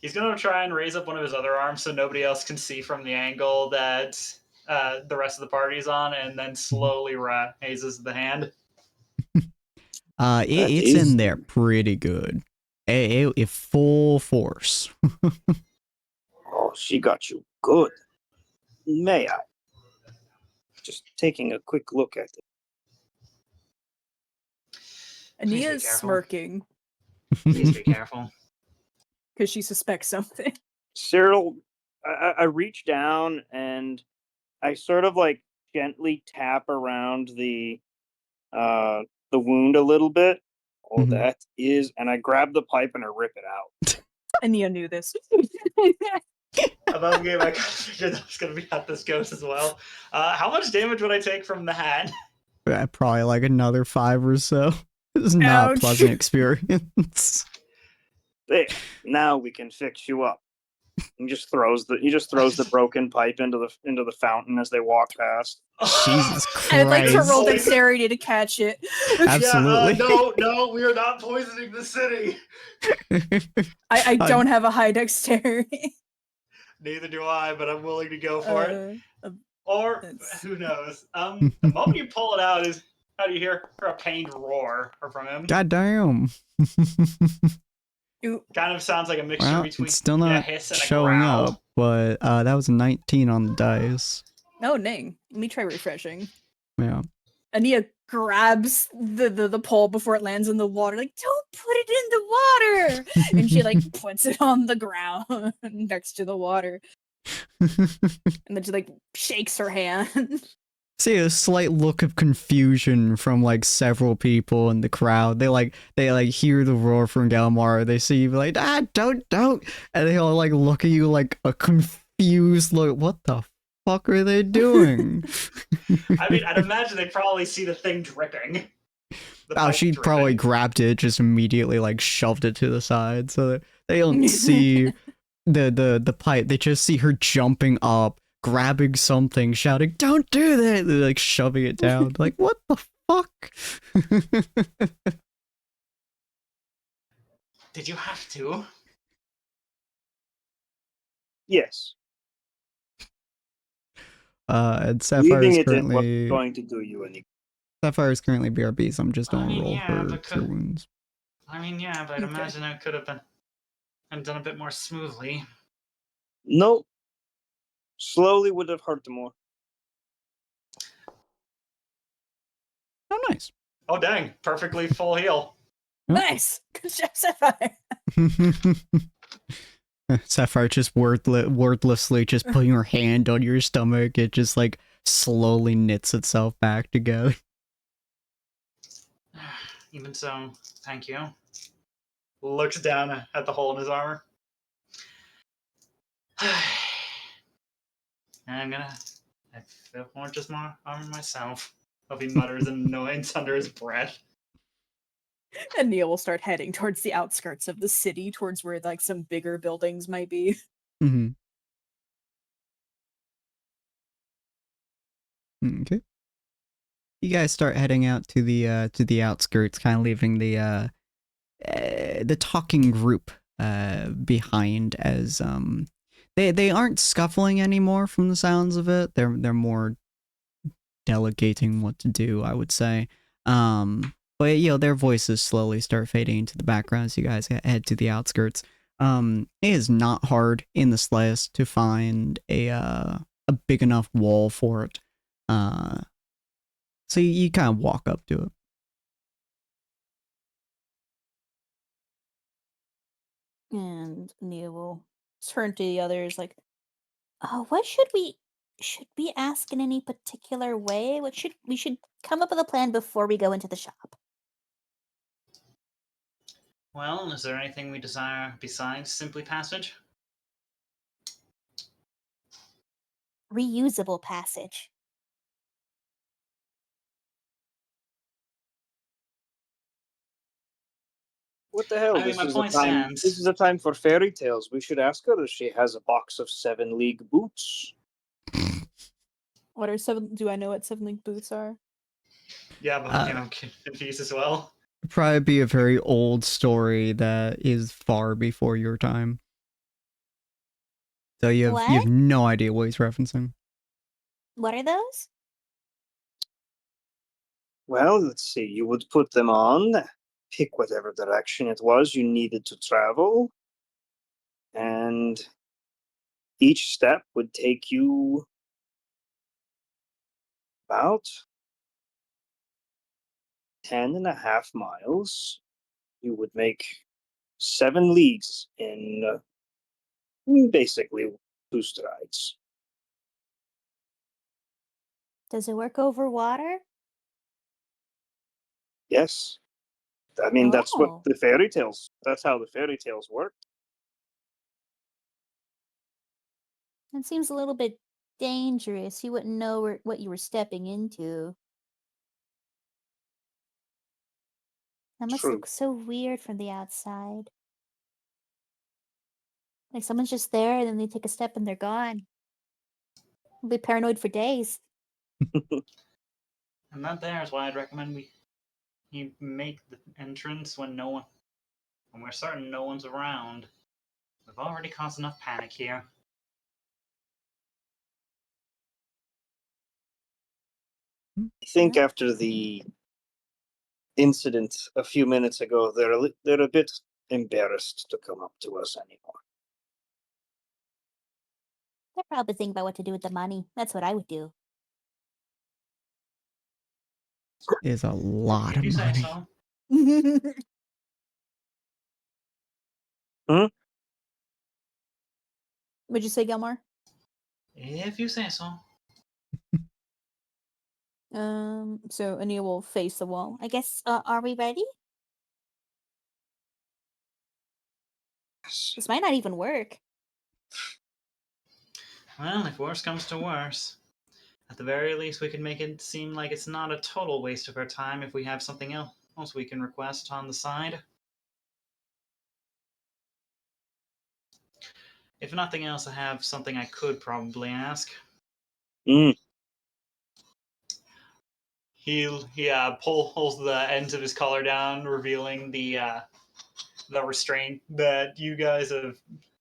He's gonna try and raise up one of his other arms so nobody else can see from the angle that the rest of the party's on, and then slowly raises the hand. It's in there pretty good. It full force. Oh, she got you good. May I? Just taking a quick look at it. Please be Ania's careful. smirking Please be careful. because she suspects something. Cyril, I reach down and I sort of like gently tap around the wound a little bit. Oh, Mhm. that is, and I grab the pipe and I rip it out. Ania knew this. Above game, I kind of figured that was going to be how this goes as well. How much damage would I take from the hat? Probably like another 5 or so. This is not a Ouch. pleasant experience. There, now we can fix you up. He just throws the broken pipe into the fountain as they walk past. Jesus I'd like to Christ. roll dexterity to catch it. Absolutely. Yeah, no, we are not poisoning the city. I don't have a high dexterity. Neither do I, but I'm willing to go for it. Or that's- who knows? The moment you pull it out is how do you hear a pained roar from him? God damn. Kind of sounds like a mixture Well, between it's still a not hiss and a showing growl. up, but that was a 19 on the dice. Oh, dang. Let me try refreshing. Yeah. Ania grabs the pole before it lands in the water, like, don't put it in the water! And she, like, puts it on the ground next to the water. And then she, like, shakes her hand. See a slight look of confusion from like several people in the crowd. They hear the roar from Galmar. They see you like, don't, and they all like look at you like a confused look. What the fuck are they doing? I mean, I'd imagine they probably see the thing dripping. She probably grabbed it, just immediately like shoved it to the side, so that they don't see the pipe. They just see her jumping up, grabbing something, shouting, "Don't do that!" They're like shoving it down. Like, what the fuck? Did you have to? Yes. And Sapphire Leaving is it in wasn't currently going to do you any. Sapphire is currently BRB, so I'm just I gonna mean, roll yeah, her but cure wounds. I mean, yeah, but I'd Okay. imagine it could have been and done a bit more smoothly. No. Slowly would have hurt more. Oh, nice. Oh, dang. Perfectly full heal. Nice! Good job, Sapphire! Sapphire just wordlessly just putting her hand on your stomach. It just like slowly knits itself back together. Even so, thank you. Looks down at the hole in his armor. I feel more just more armor myself. Hope he mutters in annoyance under his breath. And Neil will start heading towards the outskirts of the city, towards where like some bigger buildings might be. Mm-hmm. Okay. You guys start heading out to the outskirts, kind of leaving the talking group behind, as they aren't scuffling anymore from the sounds of it. They're more delegating what to do, I would say. But you know, their voices slowly start fading into the background as you guys head to the outskirts. It is not hard in the slightest to find a big enough wall for it. So you kind of walk up to it. And Nia will turn to the others like, what should we should we ask in any particular way? We should come up with a plan before we go into the shop. Well, is there anything we desire besides simply passage? Reusable passage. What the hell? I mean, my point This stands. is a time for fairy tales. We should ask her if she has a box of 7-league boots. What are do I know what 7-link boots are? Yeah, but I'm confused as well. Probably be a very old story that is far before your time. So you have no idea what he's referencing. What are those? Well, let's see. You would put them on, pick whatever direction it was you needed to travel, and each step would take you about 10.5 miles. You would make 7 leagues in basically 2 strides. Does it work over water? Yes. I mean, that's what Oh. that's how the fairy tales work. It seems a little bit dangerous. You wouldn't know what you were stepping into. That must True. look so weird from the outside. Like someone's just there and then they take a step and they're gone. I'll be paranoid for days. And that there is why I'd recommend you make the entrance when we're certain no one's around. We've already caused enough panic here. I think after the incident a few minutes ago, they're a bit embarrassed to come up to us anymore. They're probably thinking about what to do with the money. That's what I would do. Is a lot If of you say money. so. Would you say, Gilmore? If you say so. So Ania will face the wall. I guess, are we ready? This might not even work. Well, if worse comes to worse, at the very least we can make it seem like it's not a total waste of our time if we have something else we can request on the side. If nothing else, I have something I could probably ask. He pulls the ends of his collar down, revealing the restraint that you guys have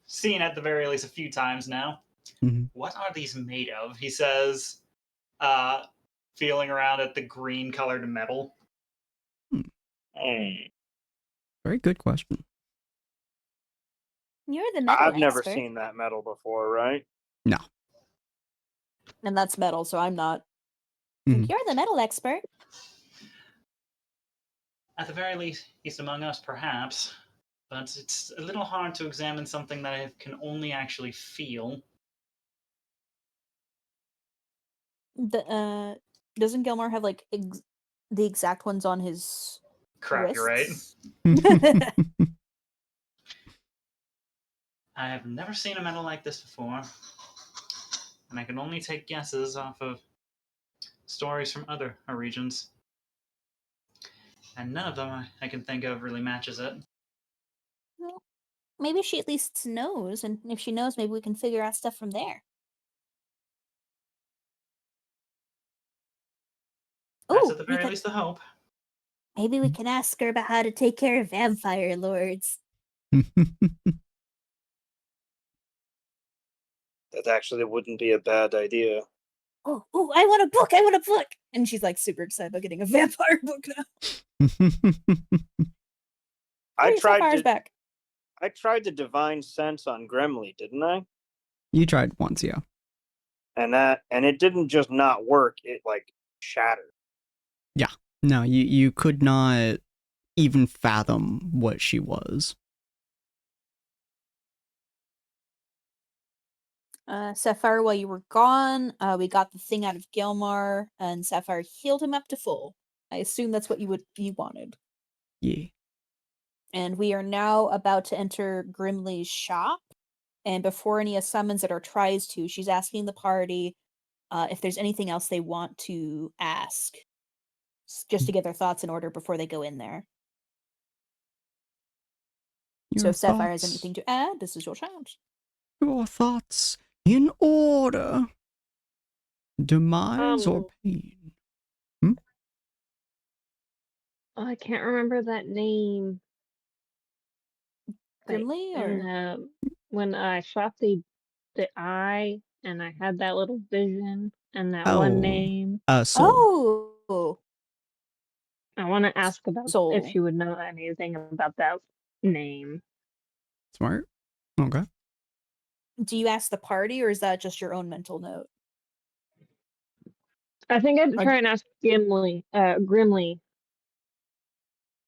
seen at the very least a few times now. Mm-hmm. What are these made of? He says, feeling around at the green-colored metal. Very good question. You're the metal I've never expert. seen that metal before, right? No. And that's metal, so I'm not. Mhm. You're the metal expert. At the very least, he's among us, perhaps. But it's a little hard to examine something that I can only actually feel. Doesn't Gilmore have like the exact ones on his Crap, you're right. wrists? I have never seen a metal like this before. And I can only take guesses off of stories from other regions. And none of them I can think of really matches it. Well, maybe she at least knows, and if she knows, maybe we can figure out stuff from there. That's Oh, at the very least the hope. maybe we can ask her about how to take care of vampire lords. That actually wouldn't be a bad idea. Oh, I want a book! I want a book! And she's like super excited about getting a vampire book now. I tried to to divine sense on Gremley, didn't I? You tried once, yeah. And it didn't just not work, it like shattered. Yeah. No, you could not even fathom what she was. Sapphire, while you were gone, we got the thing out of Gilmar, and Sapphire healed him up to full. I assume that's what you wanted. Yeah. And we are now about to enter Grimley's shop. And before Ania summons it or tries to, she's asking the party if there's anything else they want to ask, just to get their thoughts in order before they go in there. So if Sapphire has anything to add, this is your chance. Your thoughts in order. Demise or pain? I can't remember that name. Grimley, or when I shot the eye and I had that little vision and that Oh, one name. Soul. Oh, I want to ask about Soul. if you would know anything about that name. Smart. Okay. Do you ask the party, or is that just your own mental note? I think I'd try and ask Grimley.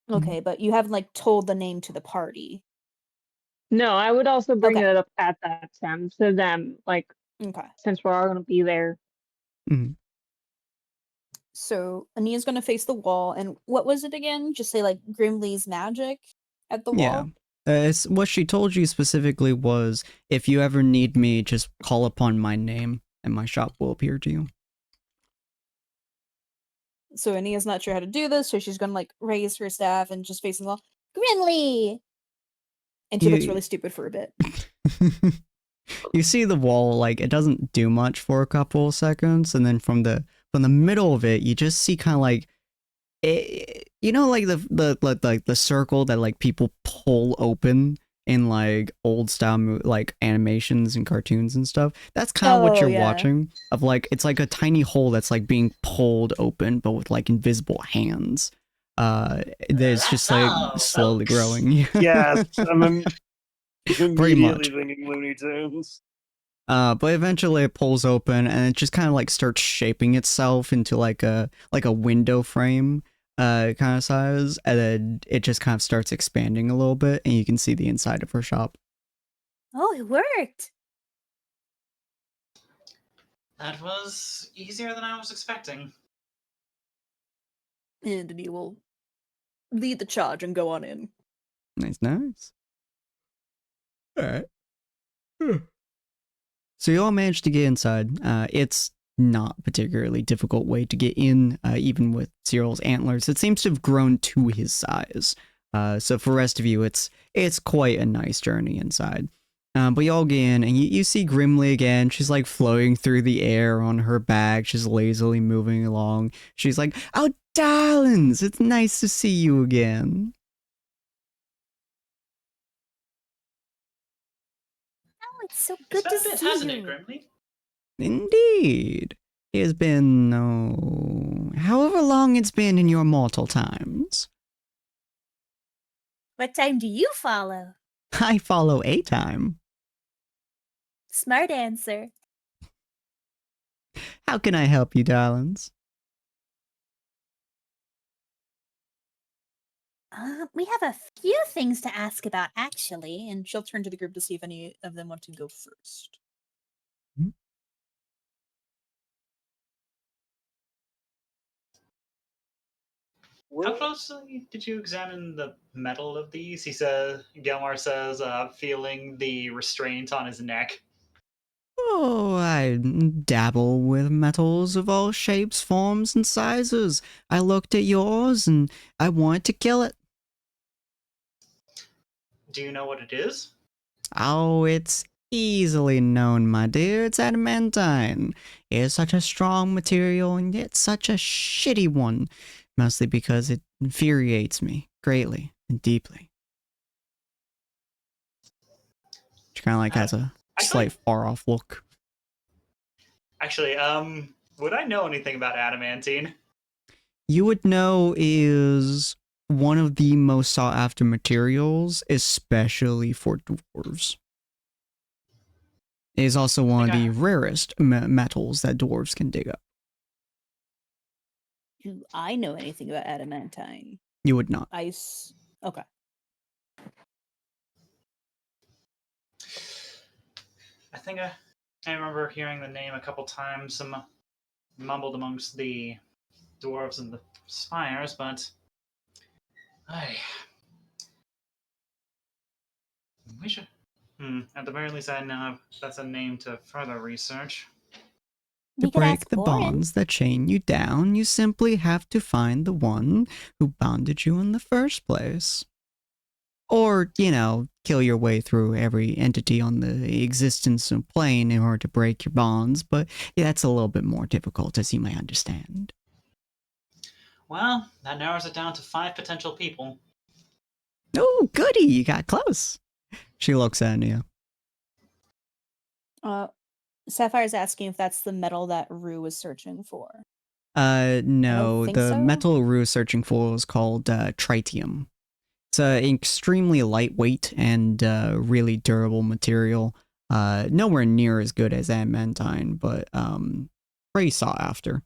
Okay, but you haven't like told the name to the party. No, I would also bring Okay. it up at that time to them, like, Okay. since we're all going to be there. Mm-hmm. So Ania's gonna face the wall, and what was it again? Just say like Grimley's magic at the wall. Yeah. What she told you specifically was, if you ever need me, just call upon my name, and my shop will appear to you. So Ania's not sure how to do this, so she's gonna like raise her staff and just face the wall. Grimley! And she looks really stupid for a bit. You see the wall, like, it doesn't do much for a couple of seconds, and then from the middle of it, you just see kind of like, you know, like the circle that like people pull open in like old style like animations and cartoons and stuff. That's kind of what you're watching. Of like, it's like a tiny hole that's like being pulled open, but with like invisible hands. There's just like slowly growing. Yes, I'm pretty much thinking Looney Tunes. But eventually it pulls open and it just kind of like starts shaping itself into like a window frame kind of size, and then it just kind of starts expanding a little bit, and you can see the inside of her shop. Oh, it worked. That was easier than I was expecting. And he will lead the charge and go on in. Nice. Alright. So you all managed to get inside. It's not a particularly difficult way to get in, even with Cyril's antlers. It seems to have grown to his size. So for the rest of you, it's quite a nice journey inside. But you all get in, and you see Grimley again. She's like floating through the air on her back. She's lazily moving along. She's like, "Oh, darlings, it's nice to see you again." Oh, it's so good to see you. Hasn't it, Grimley? Indeed. It has been, however long it's been in your mortal times. What time do you follow? I follow a time. Smart answer. How can I help you, darlings? We have a few things to ask about, actually. And she'll turn to the group to see if any of them want to go first. How closely did you examine the metal of these? Gelmar says, feeling the restraint on his neck. Oh, I dabble with metals of all shapes, forms, and sizes. I looked at yours, and I wanted to kill it. Do you know what it is? Oh, it's easily known, my dear. It's adamantine. It's such a strong material, and yet such a shitty one. Mostly because it infuriates me greatly and deeply. She kind of like has a slight far-off look. Actually, would I know anything about adamantine? You would know is one of the most sought-after materials, especially for dwarves. It is also one of the rarest metals that dwarves can dig up. Do I know anything about adamantine? You would not. Ice. Okay. I think I I remember hearing the name a couple times, mumbled amongst the dwarves and the spires, but I we should. At the very least, I now have that's a name to further research. To We could break ask the Goran. bonds that chain you down, you simply have to find the one who bonded you in the first place. Or, kill your way through every entity on the existence of plane in order to break your bonds, but that's a little bit more difficult, as you may understand. Well, that narrows it down to 5 potential people. Oh, goody, you got close. She looks at you. Sapphire's asking if that's the metal that Rue was searching for. No, think the so. metal Rue is searching for is called tritium. It's an extremely lightweight and really durable material. Nowhere near as good as adamantine, but pretty sought after.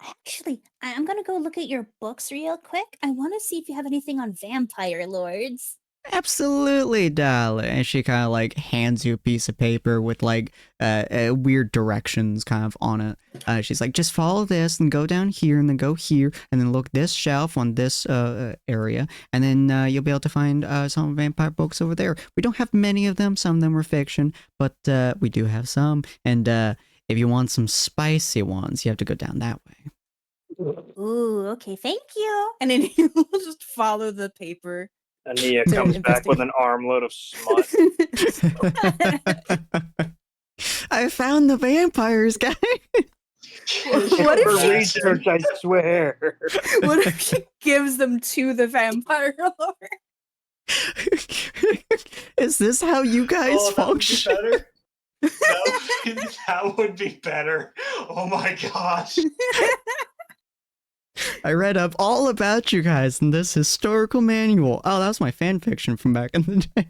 Actually, I'm gonna go look at your books real quick. I want to see if you have anything on vampire lords. Absolutely, darling. And she kind of like hands you a piece of paper with like weird directions kind of on it. She's like, just follow this and go down here and then go here and then look this shelf on this area. And then you'll be able to find some vampire books over there. We don't have many of them. Some of them are fiction, but we do have some. And if you want some spicy ones, you have to go down that way. Ooh, okay, thank you. And then you will just follow the paper. Ania So comes back with investigate. an armload of smut. I found the vampires, guy. What if For she- research, I swear. What if she gives them to the vampire lord? Is this how you guys function? That would be better. Oh my gosh. I read up all about you guys in this historical manual. Oh, that was my fan fiction from back in the day.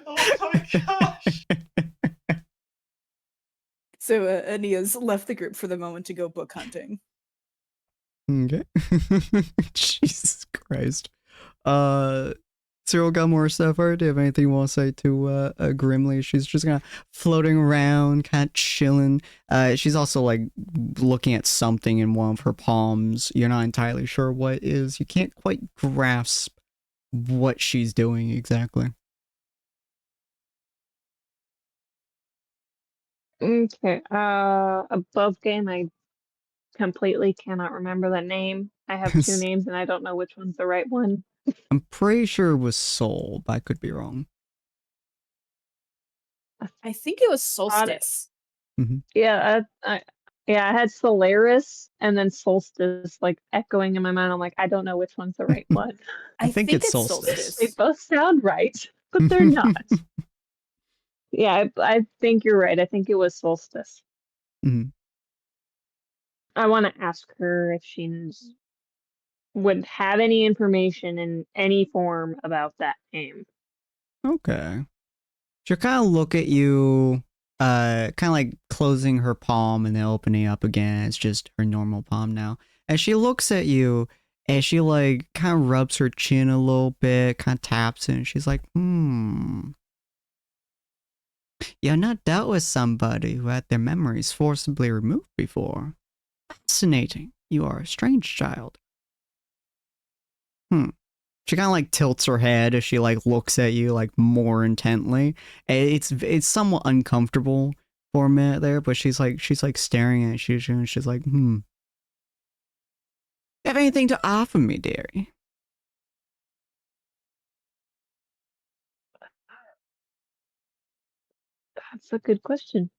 Oh my gosh. So Ania's left the group for the moment to go book hunting. Okay. Jesus Christ. Cyril got more stuff. Or do you have anything you want to say to Grimly? She's just kind of floating around, kind of chilling. She's also like looking at something in one of her palms. You're not entirely sure what it is. You can't quite grasp what she's doing exactly. Okay. Above game, I completely cannot remember the name. I have 2 names and I don't know which one's the right one. I'm pretty sure it was Soul, but I could be wrong. I think it was Solstice. Yeah, I had Solaris and then Solstice like echoing in my mind. I'm like, I don't know which one's the right one. I think it's Solstice. They both sound right, but they're not. Yeah, I think you're right. I think it was Solstice. Mhm. I want to ask her if she would have any information in any form about that name. Okay. She'll kind of look at you, kind of like closing her palm and then opening up again. It's just her normal palm now. And she looks at you and she like kind of rubs her chin a little bit, kind of taps it, and she's like, You're not dealt with somebody who had their memories forcibly removed before. Fascinating. You are a strange child. She kind of like tilts her head as she like looks at you like more intently. It's somewhat uncomfortable for a minute there, but she's like staring at you and she's like, You have anything to offer me, dearie? That's a good question.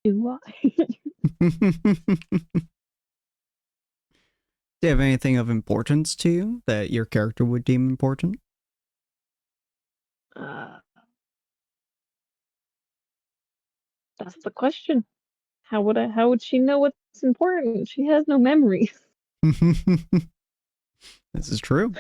Do I? Do you have anything of importance to you that your character would deem important? That's the question. How would she know what's important? She has no memory. This is true.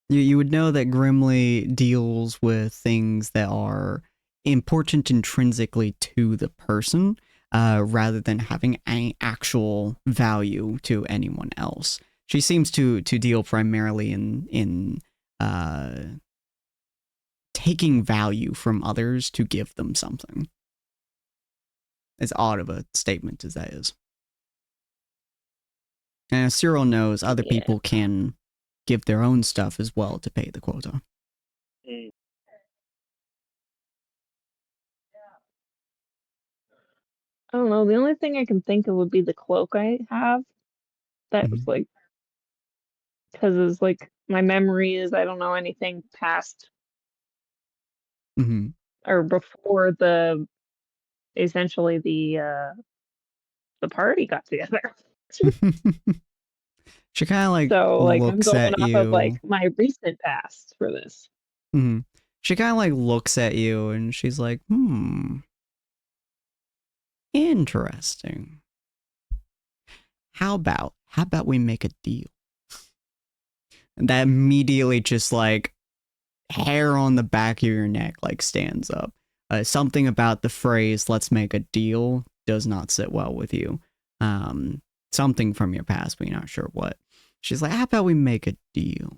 You would know that Grimly deals with things that are important intrinsically to the person. rather than having any actual value to anyone else. She seems to deal primarily in taking value from others to give them something. As odd of a statement as that is. And as Cyril knows, other people can give their own stuff as well to pay the quota. Mm. I don't know. The only thing I can think of would be the cloak I have. That was like, because it's like my memory is I don't know anything past or before essentially the party got together. She kind of like So like I'm looks going at off of like you. my recent past for this. She kind of like looks at you and she's like, interesting. How about we make a deal? And that immediately just like hair on the back of your neck like stands up. Something about the phrase "let's make a deal" does not sit well with you. Something from your past, but you're not sure what. She's like, how about we make a deal?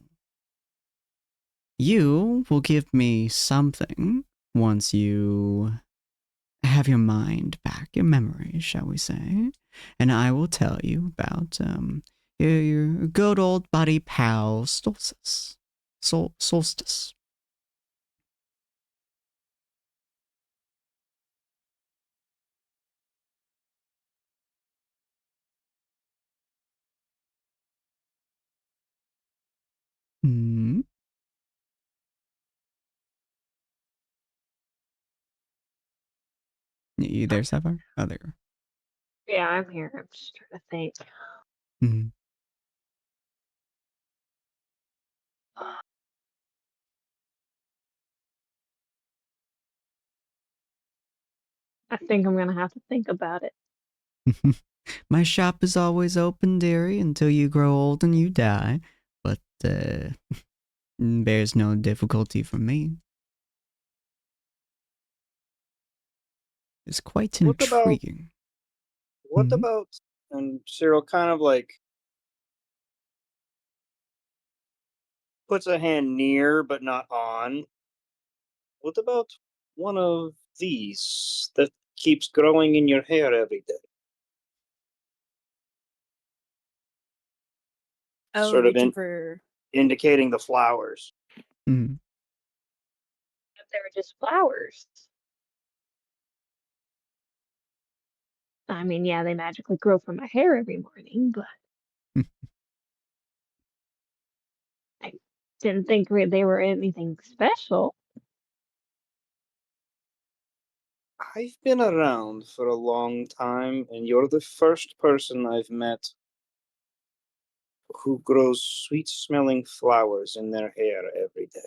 You will give me something once you have your mind back, your memories, shall we say, and I will tell you about your good old buddy pal Solstice. Solstice. You there, Sapphire? Oh, there. Yeah, I'm here. I'm just trying to think. I think I'm gonna have to think about it. My shop is always open, dearie, until you grow old and you die. But there's no difficulty for me. It's quite intriguing. What about, and Cyril kind of like puts a hand near but not on. What about one of these that keeps growing in your hair every day? Oh, Sort of indicating the flowers. If they were just flowers. I mean, yeah, they magically grow from my hair every morning, but I didn't think they were anything special. I've been around for a long time, and you're the first person I've met who grows sweet-smelling flowers in their hair every day.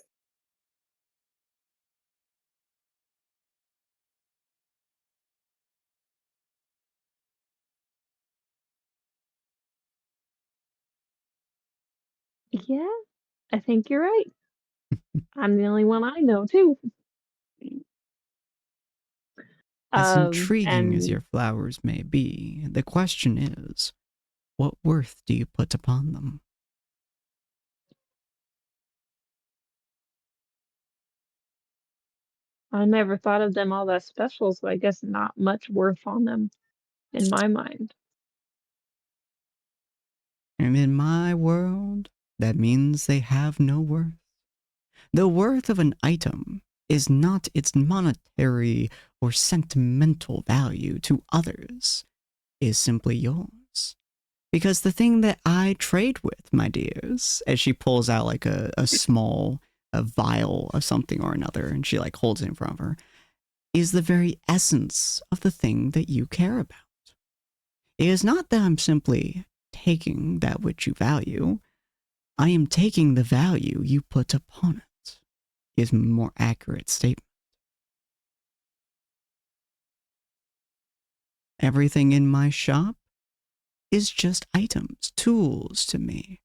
Yeah, I think you're right. I'm the only one I know, too. As intriguing as And your flowers may be, the question is, what worth do you put upon them? I never thought of them all that special, so I guess not much worth on them in my mind. And in my world, that means they have no worth. The worth of an item is not its monetary or sentimental value to others, is simply yours. Because the thing that I trade with, my dears, as she pulls out like a small vial of something or another, and she like holds it in front of her, is the very essence of the thing that you care about. It is not that I'm simply taking that which you value. I am taking the value you put upon it, is a more accurate statement. Everything in my shop is just items, tools to me.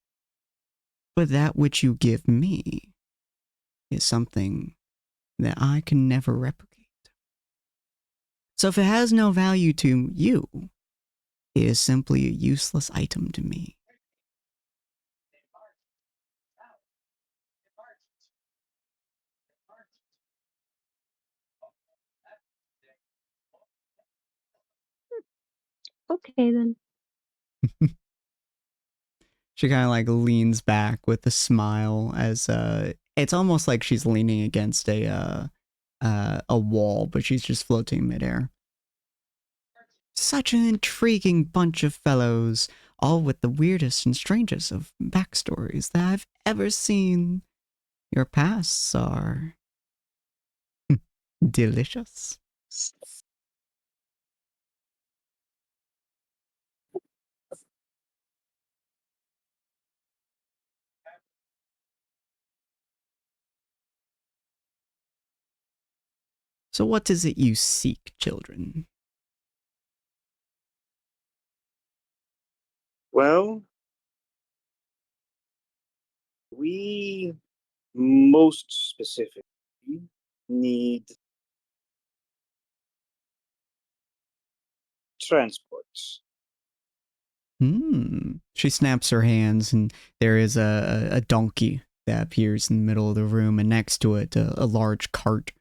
But that which you give me is something that I can never replicate. So if it has no value to you, it is simply a useless item to me. Okay then. She kind of like leans back with a smile as it's almost like she's leaning against a wall, but she's just floating midair. Such an intriguing bunch of fellows, all with the weirdest and strangest of backstories that I've ever seen. Your pasts are delicious. So what is it you seek, children? Well, we most specifically need transports. She snaps her hands, and there is a donkey that appears in the middle of the room, and next to it, a large cart.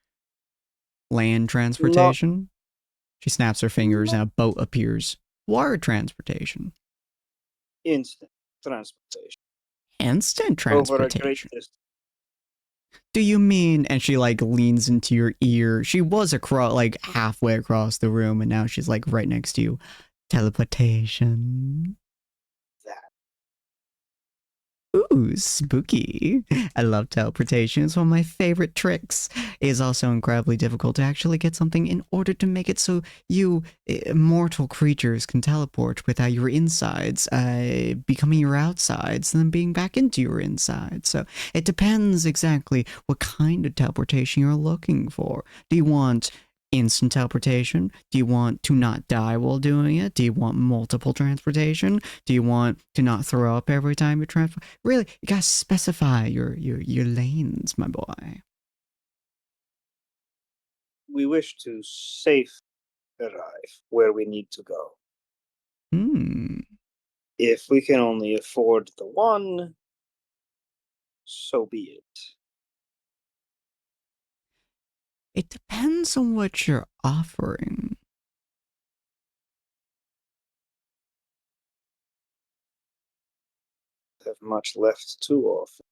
Land transportation. She snaps her fingers, and a boat appears. Water transportation. Instant transportation. Instant Over a great transportation. distance. Do you mean? And she like leans into your ear. She was across, like halfway across the room, and now she's like right next to you. Teleportation. Ooh, spooky. I love teleportation. It's one of my favorite tricks. It is also incredibly difficult to actually get something in order to make it so you mortal creatures can teleport without your insides becoming your outsides and then being back into your insides. So it depends exactly what kind of teleportation you're looking for. Do you want instant teleportation? Do you want to not die while doing it? Do you want multiple transportation? Do you want to not throw up every time you transport? Really, you gotta specify your lanes, my boy. We wish to safe arrive where we need to go. If we can only afford the one, so be it. It depends on what you're offering. Have much left to offer.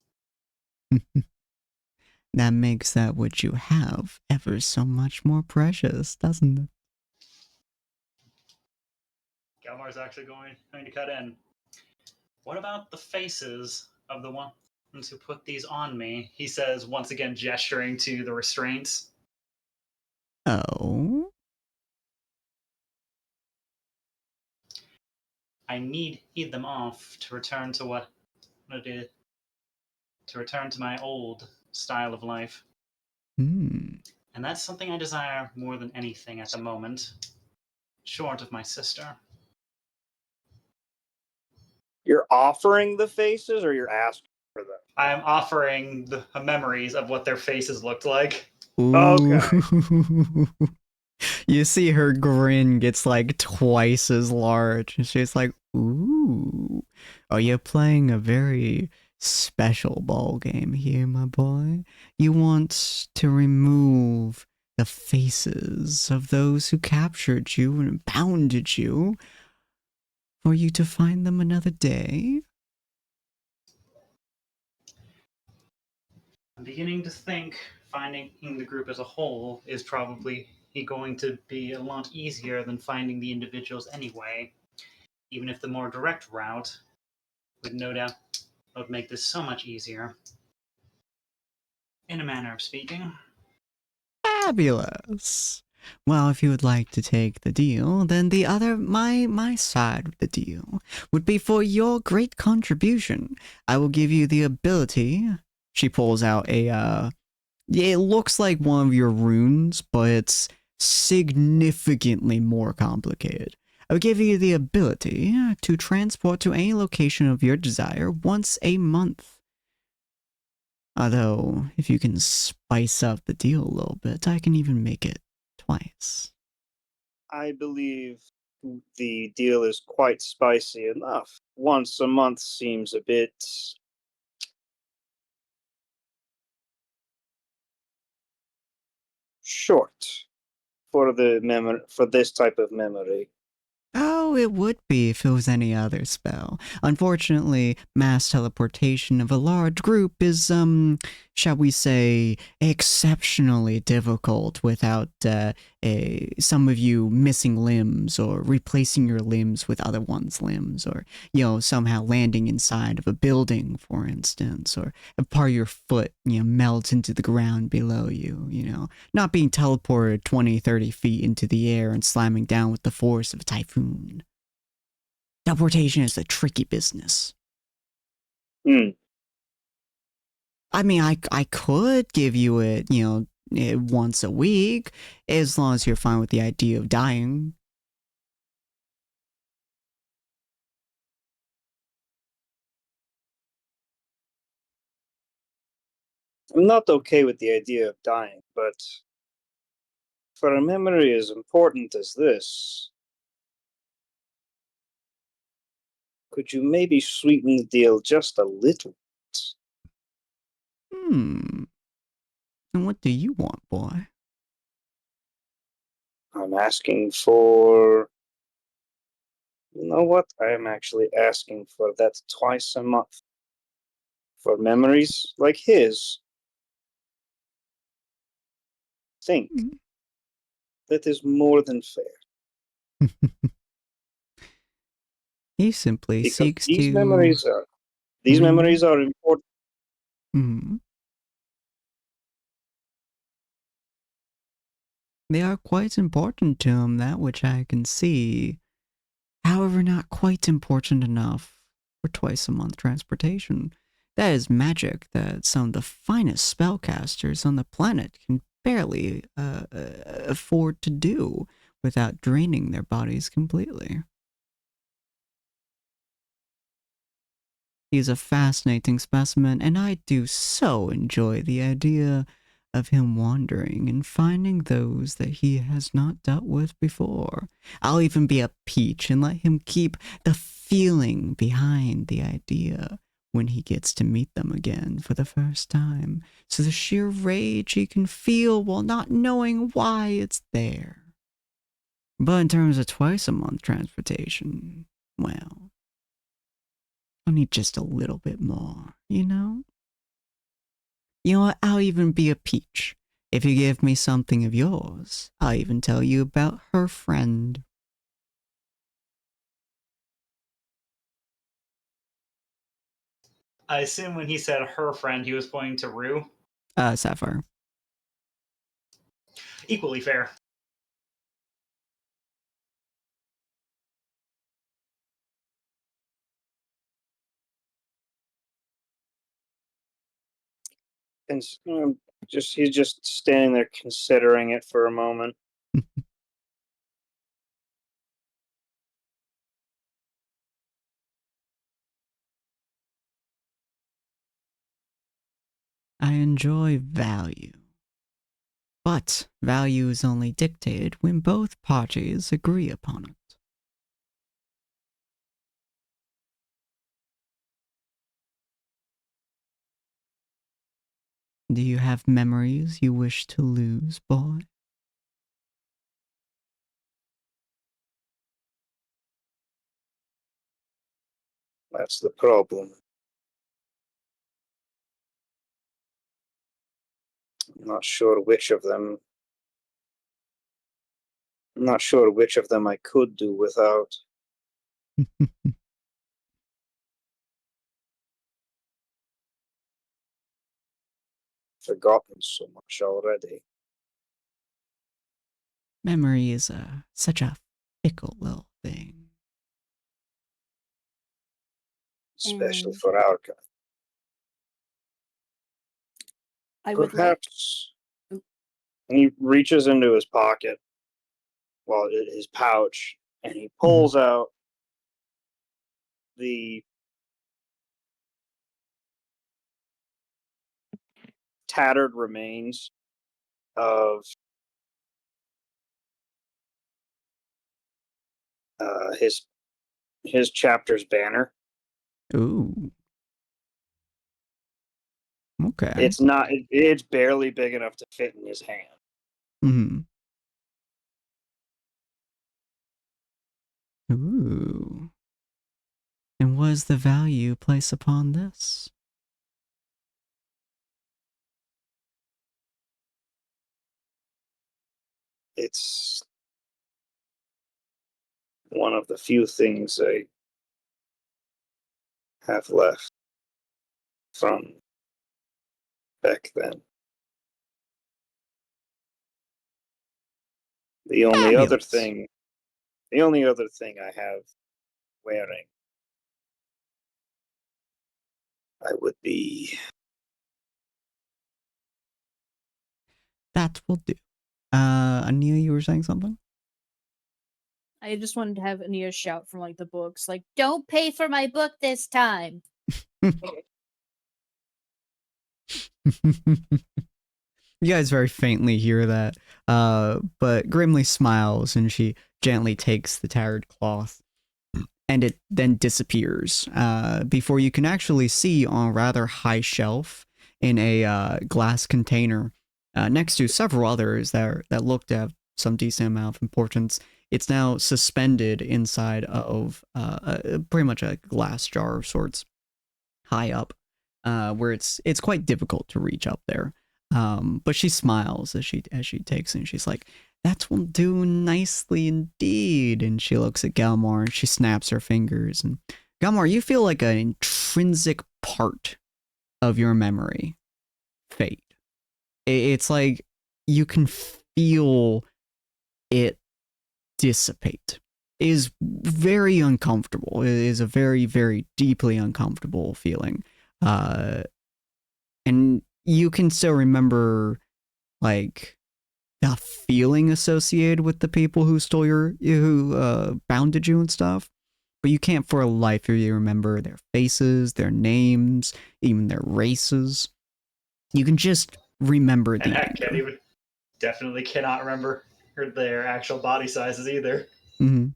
That makes that what you have ever so much more precious, doesn't it? Galmar's actually going to cut in. What about the faces of the ones who put these on me? He says, once again gesturing to the restraints. Oh? I need them off to return to what it is. To return to my old style of life. And that's something I desire more than anything at the moment, short of my sister. You're offering the faces, or you're asking for them? I am offering the memories of what their faces looked like. Ooh. Okay. You see her grin gets like twice as large, and she's like, ooh, are you playing a very special ball game here, my boy? You want to remove the faces of those who captured you and bounded you for you to find them another day? I'm beginning to think finding the group as a whole is probably going to be a lot easier than finding the individuals anyway. Even if the more direct route would no doubt would make this so much easier. In a manner of speaking. Fabulous. Well, if you would like to take the deal, then the other, my side of the deal would be for your great contribution. I will give you the ability. She pulls out a, it looks like one of your runes, but it's significantly more complicated. I will give you the ability to transport to any location of your desire once a month. Although, if you can spice up the deal a little bit, I can even make it twice. I believe the deal is quite spicy enough. Once a month seems a bit short for for this type of memory. Oh, it would be if it was any other spell. Unfortunately, mass teleportation of a large group is, shall we say, exceptionally difficult without some of you missing limbs or replacing your limbs with other one's limbs, or, somehow landing inside of a building, for instance, or a part of your foot, melts into the ground below you, not being teleported 20, 30 feet into the air and slamming down with the force of a typhoon. Teleportation is a tricky business. I mean, I could give you it, once a week, as long as you're fine with the idea of dying. I'm not okay with the idea of dying, but for a memory as important as this, could you maybe sweeten the deal just a little bit? And what do you want, boy? I'm asking for... You know what? I am actually asking for that twice a month. For memories like his. Think. That is more than fair. He simply Because seeks these to... memories are important. They are quite important to him, that which I can see. However, not quite important enough for twice a month transportation. That is magic that some of the finest spellcasters on the planet can barely afford to do without draining their bodies completely. He's a fascinating specimen, and I do so enjoy the idea of him wandering and finding those that he has not dealt with before. I'll even be a peach and let him keep the feeling behind the idea when he gets to meet them again for the first time, so the sheer rage he can feel while not knowing why it's there. But in terms of twice a month transportation, well, I need just a little bit more, You know what? I'll even be a peach. If you give me something of yours, I'll even tell you about her friend. I assume when he said her friend, he was pointing to Rue. Sapphire. Equally fair. And he's just standing there considering it for a moment. I enjoy value. But value is only dictated when both parties agree upon it. Do you have memories you wish to lose, boy? That's the problem. I'm not sure which of them I could do without. Forgotten so much already. Memory is such a fickle little thing. Especially for our kind. I would Perhaps. And he reaches into his pocket, his pouch, and he pulls out the tattered remains of his chapter's banner. Ooh. Okay. It's not. It's barely big enough to fit in his hand. Mm-hmm. Ooh. And what is the value placed upon this? It's one of the few things I have left from back then. The only other thing I have wearing, I would be. That will do. Ania, you were saying something? I just wanted to have Ania shout from like the books, like, "Don't pay for my book this time." You guys very faintly hear that, but Grimly smiles and she gently takes the tattered cloth, and it then disappears before you can actually see on a rather high shelf in a glass container next to several others that look to have some decent amount of importance. It's now suspended inside of pretty much a glass jar of sorts, high up, where it's quite difficult to reach up there. But she smiles as she takes it, and she's like, "That will do nicely indeed." And she looks at Galmar and she snaps her fingers. And Galmar, you feel like an intrinsic part of your memory fade. It's like you can feel it dissipate. It is very uncomfortable. It is a very, very deeply uncomfortable feeling. And you can still remember, like, the feeling associated with the people who stole who bounded you and stuff, but you can't for a life of you remember their faces, their names, even their races. You can just remember the anger. Definitely cannot remember their actual body sizes either. Mm-hmm.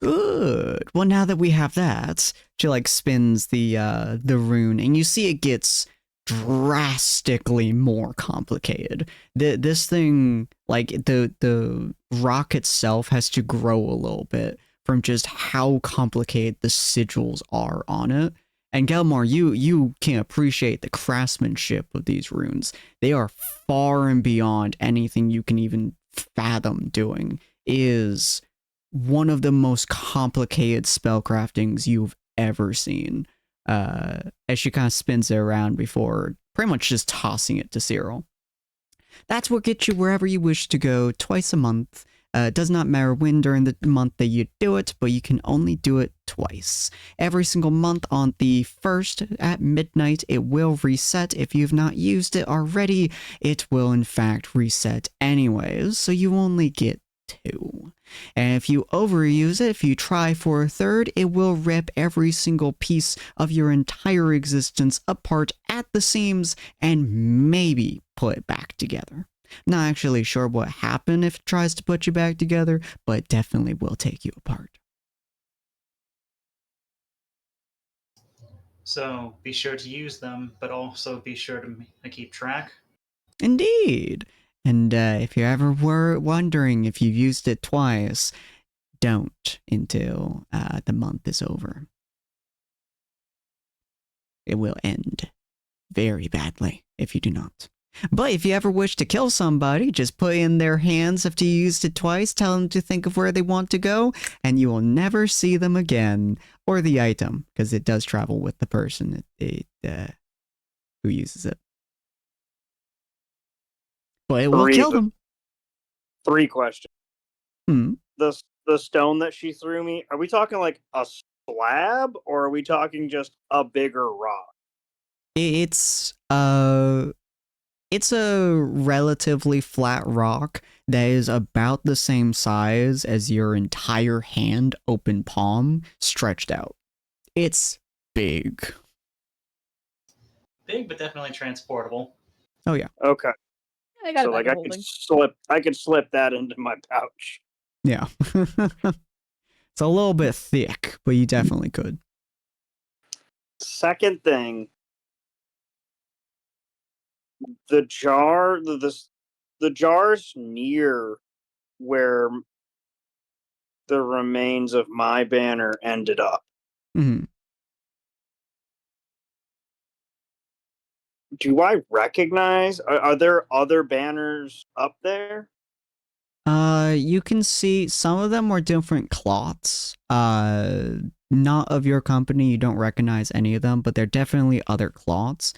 Good. Well, now that we have that, she like spins the rune, and you see it gets drastically more complicated. This thing, like the rock itself, has to grow a little bit from just how complicated the sigils are on it. And Gelmar, you can appreciate the craftsmanship of these runes. They are far and beyond anything you can even fathom doing. Is one of the most complicated spellcraftings you've ever seen. As she kind of spins it around before pretty much just tossing it to Cyril. That's what gets you wherever you wish to go twice a month. It does not matter when during the month that you do it, but you can only do it twice. Every single month on the 1st at midnight, it will reset. If you've not used it already, it will in fact reset anyways, so you only get 2. And if you overuse it, if you try for a 3rd, it will rip every single piece of your entire existence apart at the seams and maybe put it back together. Not actually sure what happened if it tries to put you back together, but it definitely will take you apart. So be sure to use them, but also be sure to keep track. Indeed. And if you're ever wondering if you used it twice, don't until the month is over. It will end very badly if you do not. But if you ever wish to kill somebody, just put in their hands after you used it twice, tell them to think of where they want to go, and you will never see them again. Or the item, because it does travel with the person who uses it. But it will kill them. 3 questions. Hmm. The stone that she threw me, are we talking like a slab, or are we talking just a bigger rock? It's a relatively flat rock that is about the same size as your entire hand, open palm, stretched out. It's big. Big, but definitely transportable. Oh yeah. Okay. I got so it like back holding. I could slip that into my pouch. Yeah. It's a little bit thick, but you definitely could. Second thing, the jar's near where the remains of my banner ended up. Mm-hmm. Do I recognize? Are there other banners up there? You can see some of them are different cloths. Not of your company. You don't recognize any of them, but they're definitely other cloths.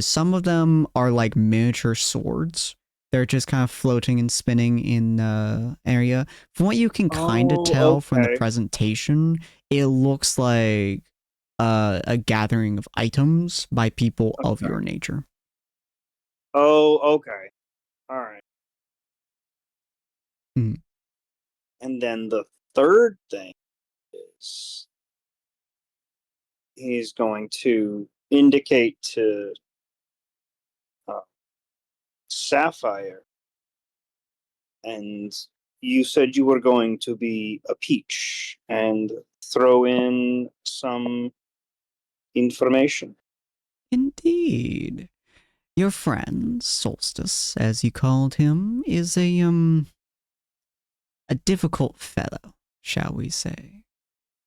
Some of them are like miniature swords. They're just kind of floating and spinning in area. From what you can kind of tell from the presentation, it looks like a gathering of items by people of your nature. Oh, okay. All right. Mm. And then the third thing is he's going to indicate to Sapphire, and you said you were going to be a peach and throw in some information. Indeed. Your friend, Solstice, as you called him, is a difficult fellow, shall we say.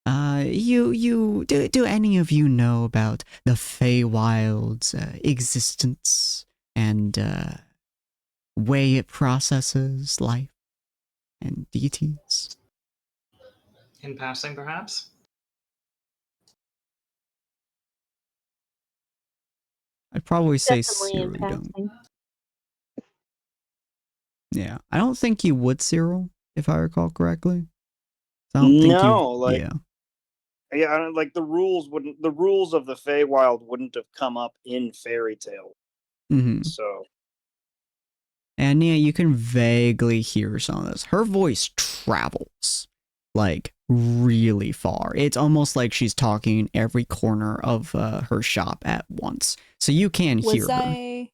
Do any of you know about the Feywild's existence and way it processes life and deities? In passing, perhaps? I'd probably say Definitely in Cyril, you don't. passing. Yeah, I don't think you would, Cyril, if I recall correctly. I don't think yeah. Yeah, I don't, like the rules of the Feywild wouldn't have come up in Fairy Tale. Mm-hmm. So, and yeah, you can vaguely hear some of this. Her voice travels like really far. It's almost like she's talking in every corner of her shop at once. So you can hear her.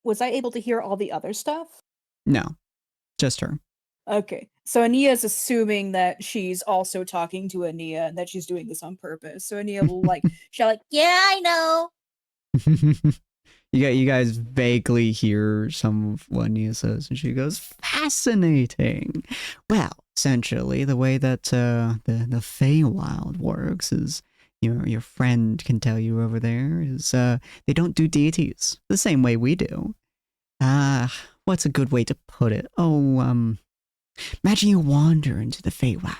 Was I able to hear all the other stuff? No, just her. Okay. So Ania's assuming that she's also talking to Ania and that she's doing this on purpose. So Ania will she'll yeah, I know. You guys vaguely hear some of what Nia says, and she goes, "Fascinating." Well, essentially, the way that the Feywild works is, your friend can tell you over there, is they don't do deities the same way we do. What's a good way to put it? Oh, imagine you wander into the Feywild,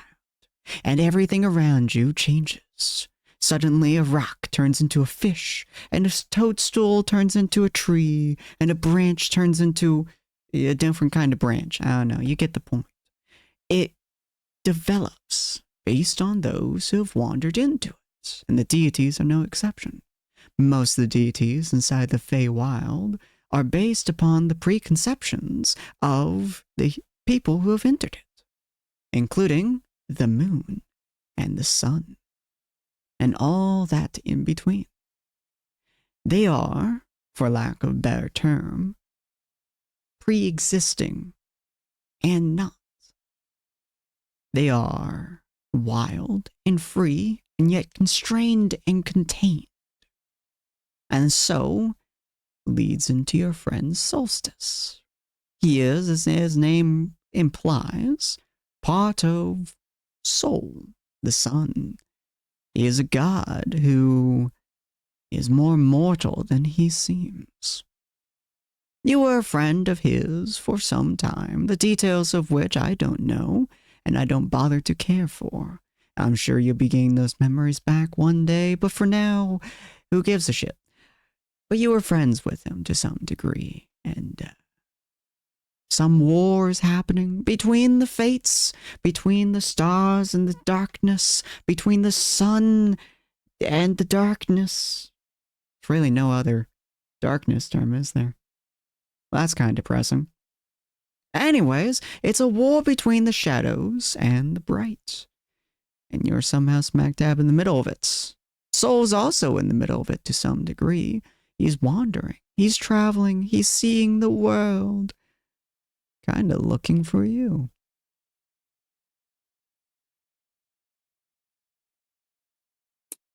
and everything around you changes. Suddenly, a rock turns into a fish, and a toadstool turns into a tree, and a branch turns into a different kind of branch. I don't know, you get the point. It develops based on those who have wandered into it, and the deities are no exception. Most of the deities inside the Feywild are based upon the preconceptions of the people who have entered it, including the moon and the sun, and all that in between. They are, for lack of a better term, pre-existing and not. They are wild and free, and yet constrained and contained. And so leads into your friend Solstice. He is, as his name implies, part of Sol, the sun. He is a god who is more mortal than he seems. You were a friend of his for some time, the details of which I don't know, and I don't bother to care for. I'm sure you'll be getting those memories back one day, but for now, who gives a shit? But you were friends with him to some degree, and some war is happening between the fates, between the stars and the darkness, between the sun and the darkness. There's really no other darkness term, is there? Well, that's kind of depressing. Anyways, it's a war between the shadows and the bright. And you're somehow smack dab in the middle of it. Soul's also in the middle of it to some degree. He's wandering. He's traveling. He's seeing the world. Kind of looking for you.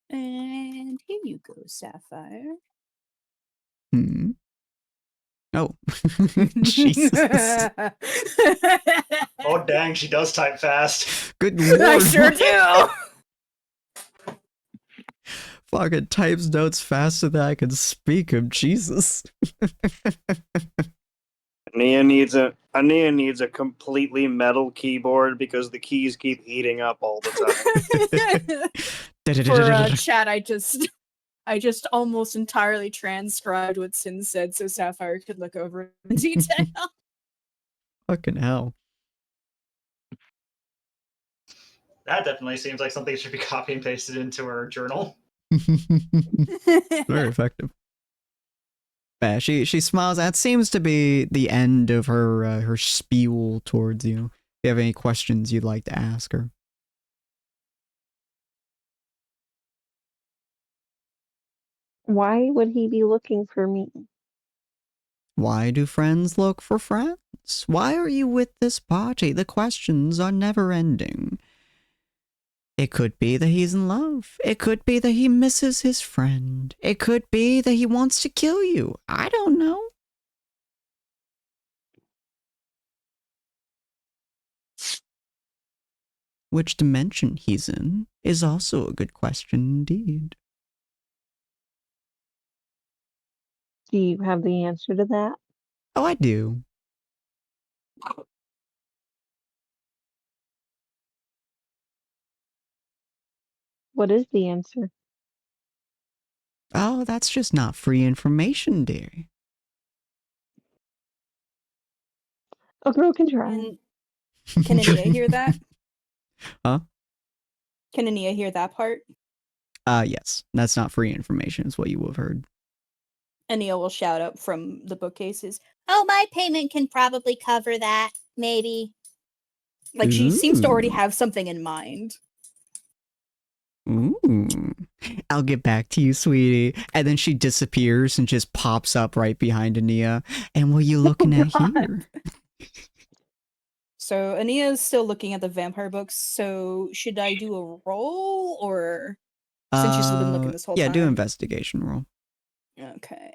And here you go, Sapphire. Hmm. Oh, Jesus. Oh dang, she does type fast. Good lord. I sure do. Fucking types notes faster than I can speak him. Jesus. Ania needs a completely metal keyboard because the keys keep heating up all the time. For chat, I just almost entirely transcribed what Sin said so Sapphire could look over it in detail. Fucking hell. That definitely seems like something that should be copy and pasted into her journal. Very effective. Yeah, she smiles. That seems to be the end of her her spiel towards you. If you have any questions you'd like to ask her. Why would he be looking for me? Why do friends look for friends? Why are you with this party? The questions are never ending. It could be that he's in love. It could be that he misses his friend. It could be that he wants to kill you. I don't know. Which dimension he's in is also a good question indeed. Do you have the answer to that? Oh, I do. What is the answer? Oh, that's just not free information, dear. A girl can try. Can Ania hear that? Huh? Can Ania hear that part? Yes. That's not free information, is what you would have heard. Ania will shout up from the bookcases. Oh, my payment can probably cover that, maybe. Like, she seems to already Ooh. have something in mind. Ooh. I'll get back to you, sweetie. And then she disappears and just pops up right behind Ania. And what are you looking at here? So Ania is still looking at the vampire books. So should I do a roll, or since she's been looking this whole yeah, time? do investigation roll. Okay.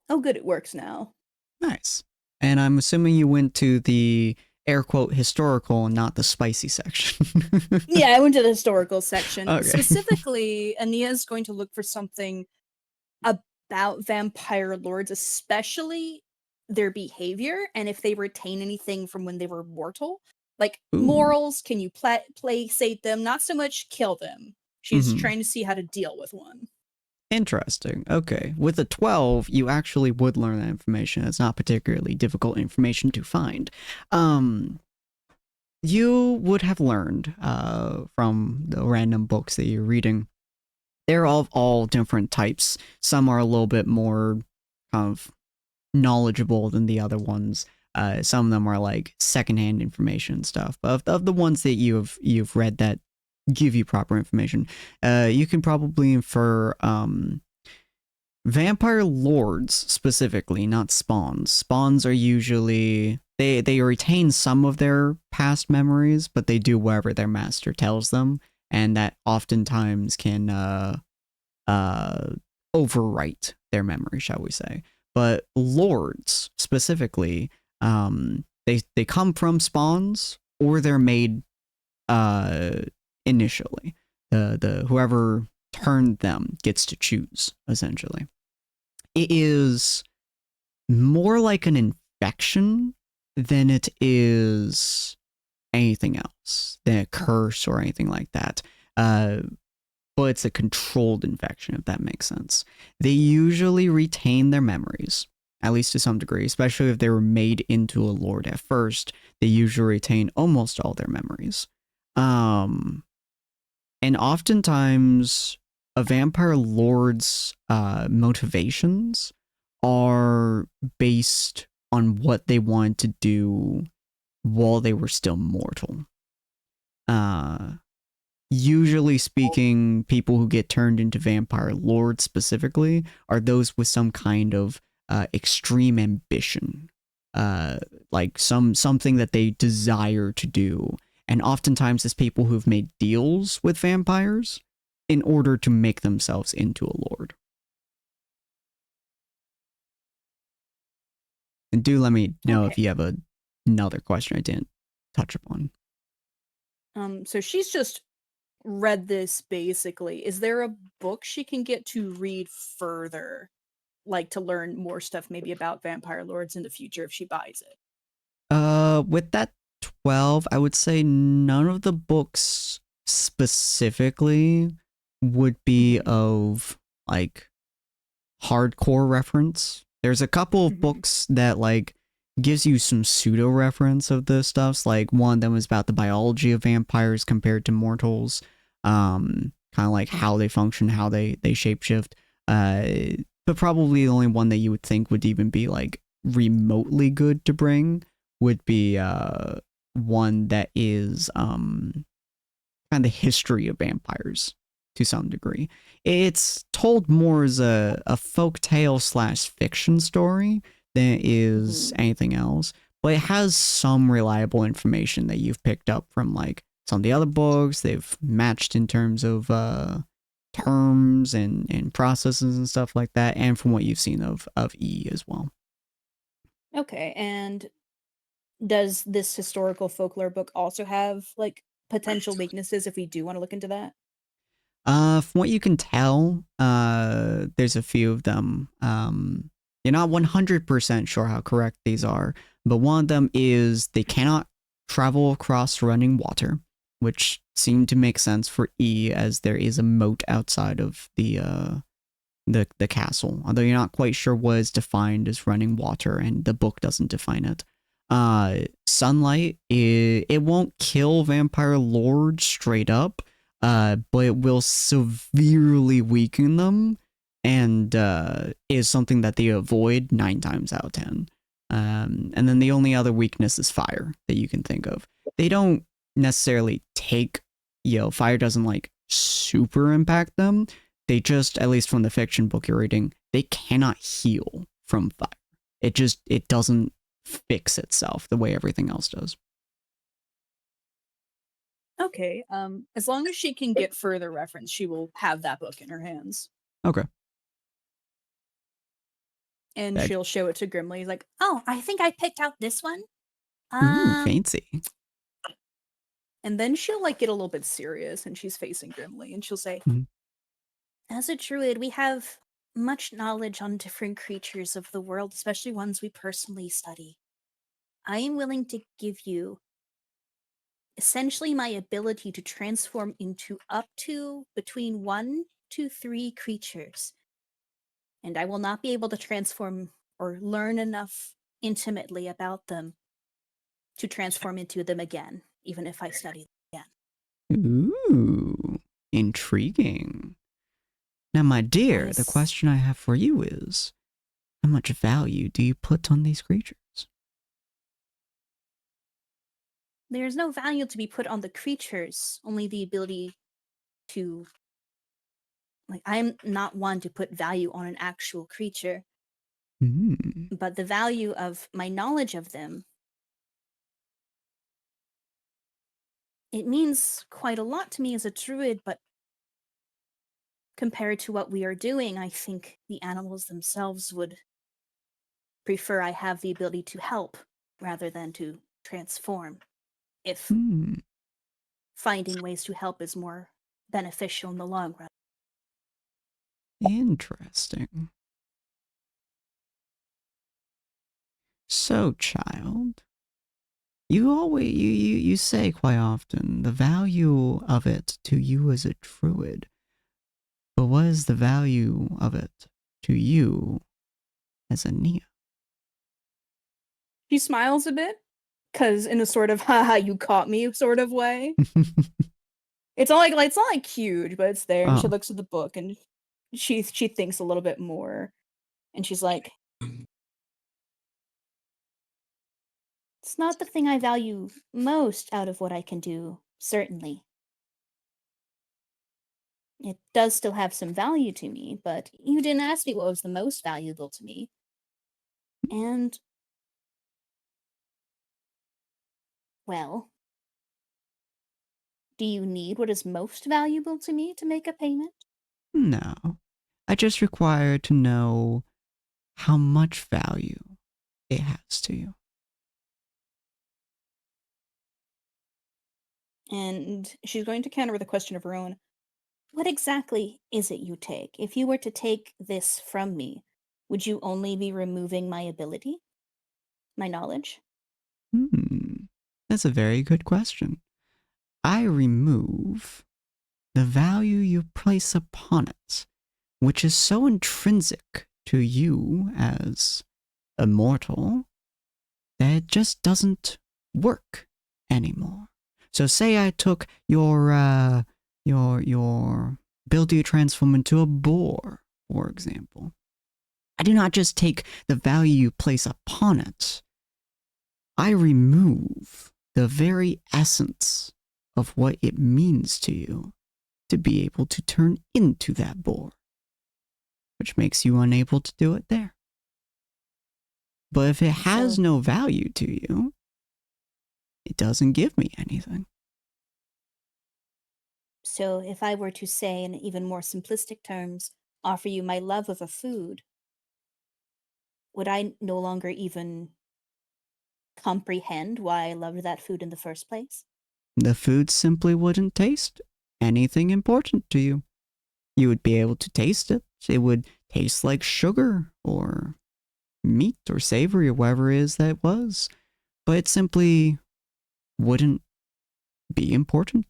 Oh, good, it works now. Nice. And I'm assuming you went to the air quote historical and not the spicy section. Yeah, I went to the historical section. Okay. Specifically, Ania is going to look for something about vampire lords, especially their behavior and if they retain anything from when they were mortal. Like, Ooh. morals, can you placate them? Not so much kill them. She's Mhm. trying to see how to deal with one. Interesting. Okay. With a 12, you actually would learn that information. It's not particularly difficult information to find. You would have learned from the random books that you're reading. They're of all different types. Some are a little bit more kind of knowledgeable than the other ones. Some of them are like secondhand information stuff. But of the ones that you've read that give you proper information, you can probably infer vampire lords specifically, not spawns. Spawns are usually they retain some of their past memories, but they do whatever their master tells them, and that oftentimes can overwrite their memory, shall we say. But lords specifically, they come from spawns or they're made initially. The whoever turned them gets to choose, essentially. It is more like an infection than it is anything else, than a curse or anything like that. But it's a controlled infection, if that makes sense. They usually retain their memories, at least to some degree, especially if they were made into a lord at first. They usually retain almost all their memories. And oftentimes, a vampire lord's motivations are based on what they wanted to do while they were still mortal. Usually speaking, people who get turned into vampire lords specifically are those with some kind of extreme ambition like something that they desire to do. And oftentimes it's people who've made deals with vampires in order to make themselves into a lord. And do let me know if you have another question I didn't touch upon. So she's just read this basically. Is there a book she can get to read further? Like to learn more stuff maybe about vampire lords in the future if she buys it? With that 12, I would say none of the books specifically would be of like hardcore reference. There's a couple of books that like gives you some pseudo reference of the stuffs. Like one of them was about the biology of vampires compared to mortals. Kind of like how they function, how they shapeshift. But probably the only one that you would think would even be like remotely good to bring would be one that is kind of the history of vampires to some degree. It's told more as a folk tale / fiction story than it is anything else, but it has some reliable information that you've picked up from like some of the other books. They've matched in terms of terms and processes and stuff like that, and from what you've seen of E as well. Okay, and does this historical folklore book also have like potential weaknesses if we do want to look into that? From what you can tell, there's a few of them. You're not 100% sure how correct these are, but one of them is they cannot travel across running water, which seemed to make sense for E, as there is a moat outside of the castle. Although you're not quite sure what is defined as running water, and the book doesn't define it. Sunlight, it won't kill vampire lords straight up, but it will severely weaken them, and is something that they avoid 9 times out of 10. And then the only other weakness is fire that you can think of. They don't necessarily take, fire doesn't like super impact them. They just, at least from the fiction book you're reading, they cannot heal from fire. It doesn't fix itself the way everything else does. Okay, as long as she can get further reference, she will have that book in her hands. Okay. And she'll show it to Grimly, like, oh, I think I picked out this one. Ooh, fancy. And then she'll like get a little bit serious, and she's facing Grimly, and she'll say, as a druid, we have much knowledge on different creatures of the world, especially ones we personally study. I am willing to give you essentially my ability to transform into up to between 1 to 3 creatures. And I will not be able to transform or learn enough intimately about them to transform into them again, even if I study them again. Ooh, intriguing. Now, my dear, the question I have for you is, how much value do you put on these creatures? There's no value to be put on the creatures, only the ability to... Like, I'm not one to put value on an actual creature. But the value of my knowledge of them, it means quite a lot to me as a druid, but compared to what we are doing, I think the animals themselves would prefer I have the ability to help rather than to transform, if finding ways to help is more beneficial in the long run. Interesting. So, child, you say quite often the value of it to you as a druid, but what is the value of it to you as a Nia? She smiles a bit, because in a sort of haha, you caught me sort of way. It's not like huge, but it's there. And she looks at the book, and she thinks a little bit more, and she's like, it's not the thing I value most out of what I can do, certainly. It does still have some value to me, but you didn't ask me what was the most valuable to me. And Well, do you need what is most valuable to me to make a payment? No. I just require to know how much value it has to you. And she's going to counter with a question of her own. What exactly is it you take? If you were to take this from me, would you only be removing my ability? My knowledge? That's a very good question. I remove the value you place upon it, which is so intrinsic to you as a mortal that it just doesn't work anymore. So say I took your ability to transform into a boar, for example. I do not just take the value you place upon it. I remove the very essence of what it means to you to be able to turn into that boar, which makes you unable to do it there. But if it has no value to you, it doesn't give me anything. So if I were to say in even more simplistic terms, offer you my love of a food, would I no longer even comprehend why I loved that food in the first place? The food simply wouldn't taste anything important to you. You would be able to taste it. It would taste like sugar or meat or savory or whatever it is that it was. But it simply wouldn't be important.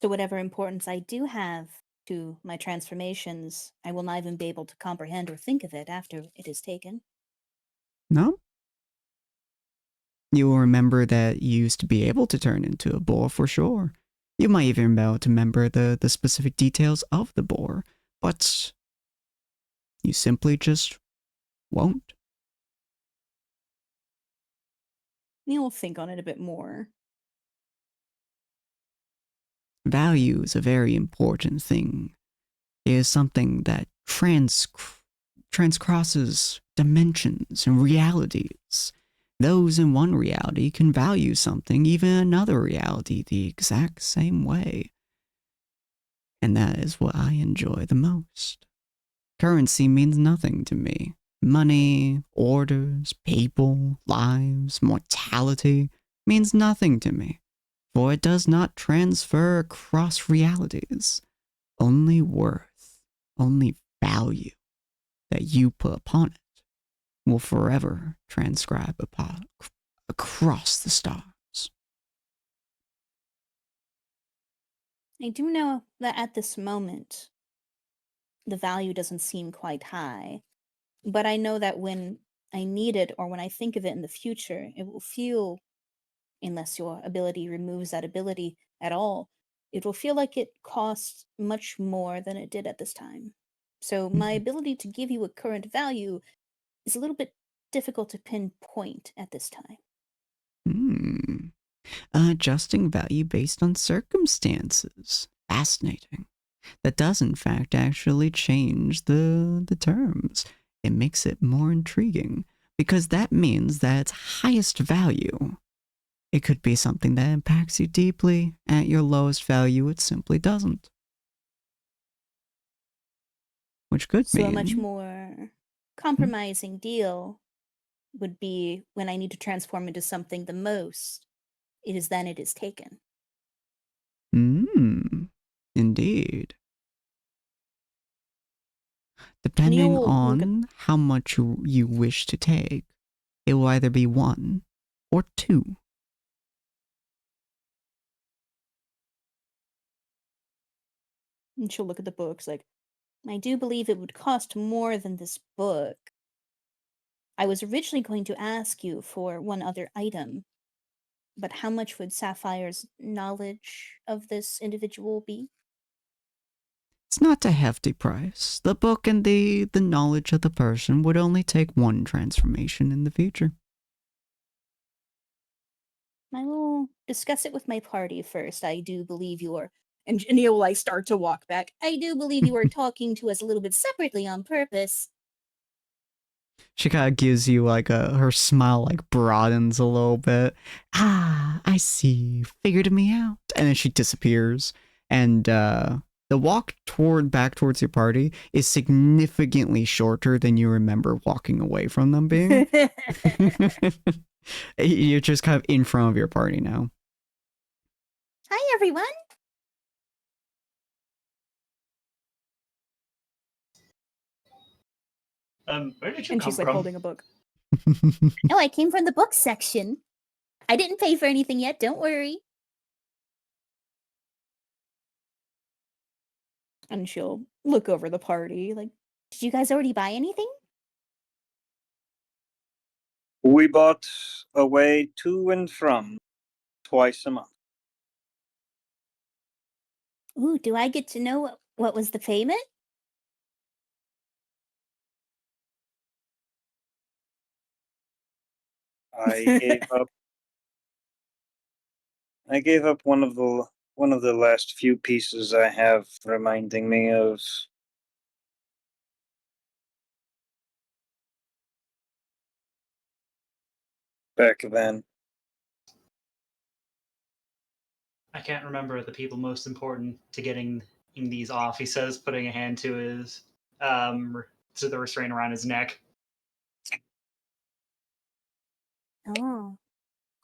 So whatever importance I do have to my transformations, I will not even be able to comprehend or think of it after it is taken. No? You will remember that you used to be able to turn into a boar for sure. You might even be able to remember the specific details of the boar, but you simply just won't. Neil will think on it a bit more. Value is a very important thing. It is something that transcrosses dimensions and realities. Those in one reality can value something, even another reality, the exact same way. And that is what I enjoy the most. Currency means nothing to me. Money, orders, people, lives, mortality means nothing to me, for it does not transfer across realities. Only worth, only value that you put upon it will forever transcribe across the stars. I do know that at this moment, the value doesn't seem quite high, but I know that when I need it or when I think of it in the future, it will feel, unless your ability removes that ability at all, it will feel like it costs much more than it did at this time. So my ability to give you a current value is a little bit difficult to pinpoint at this time. Adjusting value based on circumstances. Fascinating. That does, in fact, actually change the terms. It makes it more intriguing because that means that its highest value, it could be something that impacts you deeply. At your lowest value, it simply doesn't. Which could So mean a much more compromising deal would be when I need to transform into something the most, it is then it is taken. Indeed. Depending on how much you wish to take, it will either be 1 or 2. And she'll look at the books like, I do believe it would cost more than this book. I was originally going to ask you for one other item, but how much would Sapphire's knowledge of this individual be? It's not a hefty price. The book and the knowledge of the person would only take 1 transformation in the future. I will discuss it with my party first. I do believe you are. And Neil will start to walk back. I do believe you are talking to us a little bit separately on purpose. She kind of gives you like her smile like broadens a little bit. Ah, I see. Figured me out. And then she disappears. And the walk back towards your party is significantly shorter than you remember walking away from them being. You're just kind of in front of your party now. Hi, everyone. Where did you And come she's like from? holding a book. Oh, I came from the book section. I didn't pay for anything yet, don't worry. And she'll look over the party, like, Did you guys already buy anything? We bought a way to and from twice a month. Ooh, do I get to know what was the payment? I gave up one of the last few pieces I have, reminding me of back then. I can't remember the people most important to getting these off. He says, putting a hand to his to the restraint around his neck. Oh,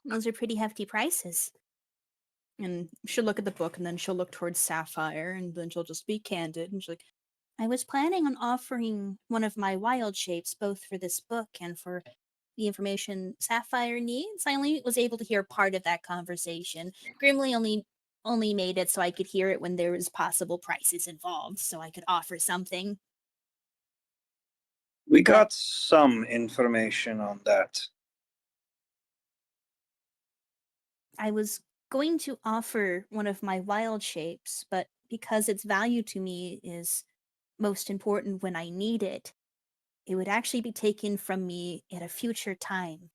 those are pretty hefty prices. and she'll look at the book and then she'll look towards Sapphire and then she'll just be candid and she's like, I was planning on offering one of my wild shapes both for this book and for the information Sapphire needs. I only was able to hear part of that conversation. Grimly only made it so I could hear it when there was possible prices involved, so I could offer something. We got some information on that. I was going to offer one of my wild shapes, but because its value to me is most important when I need it, it would actually be taken from me at a future time.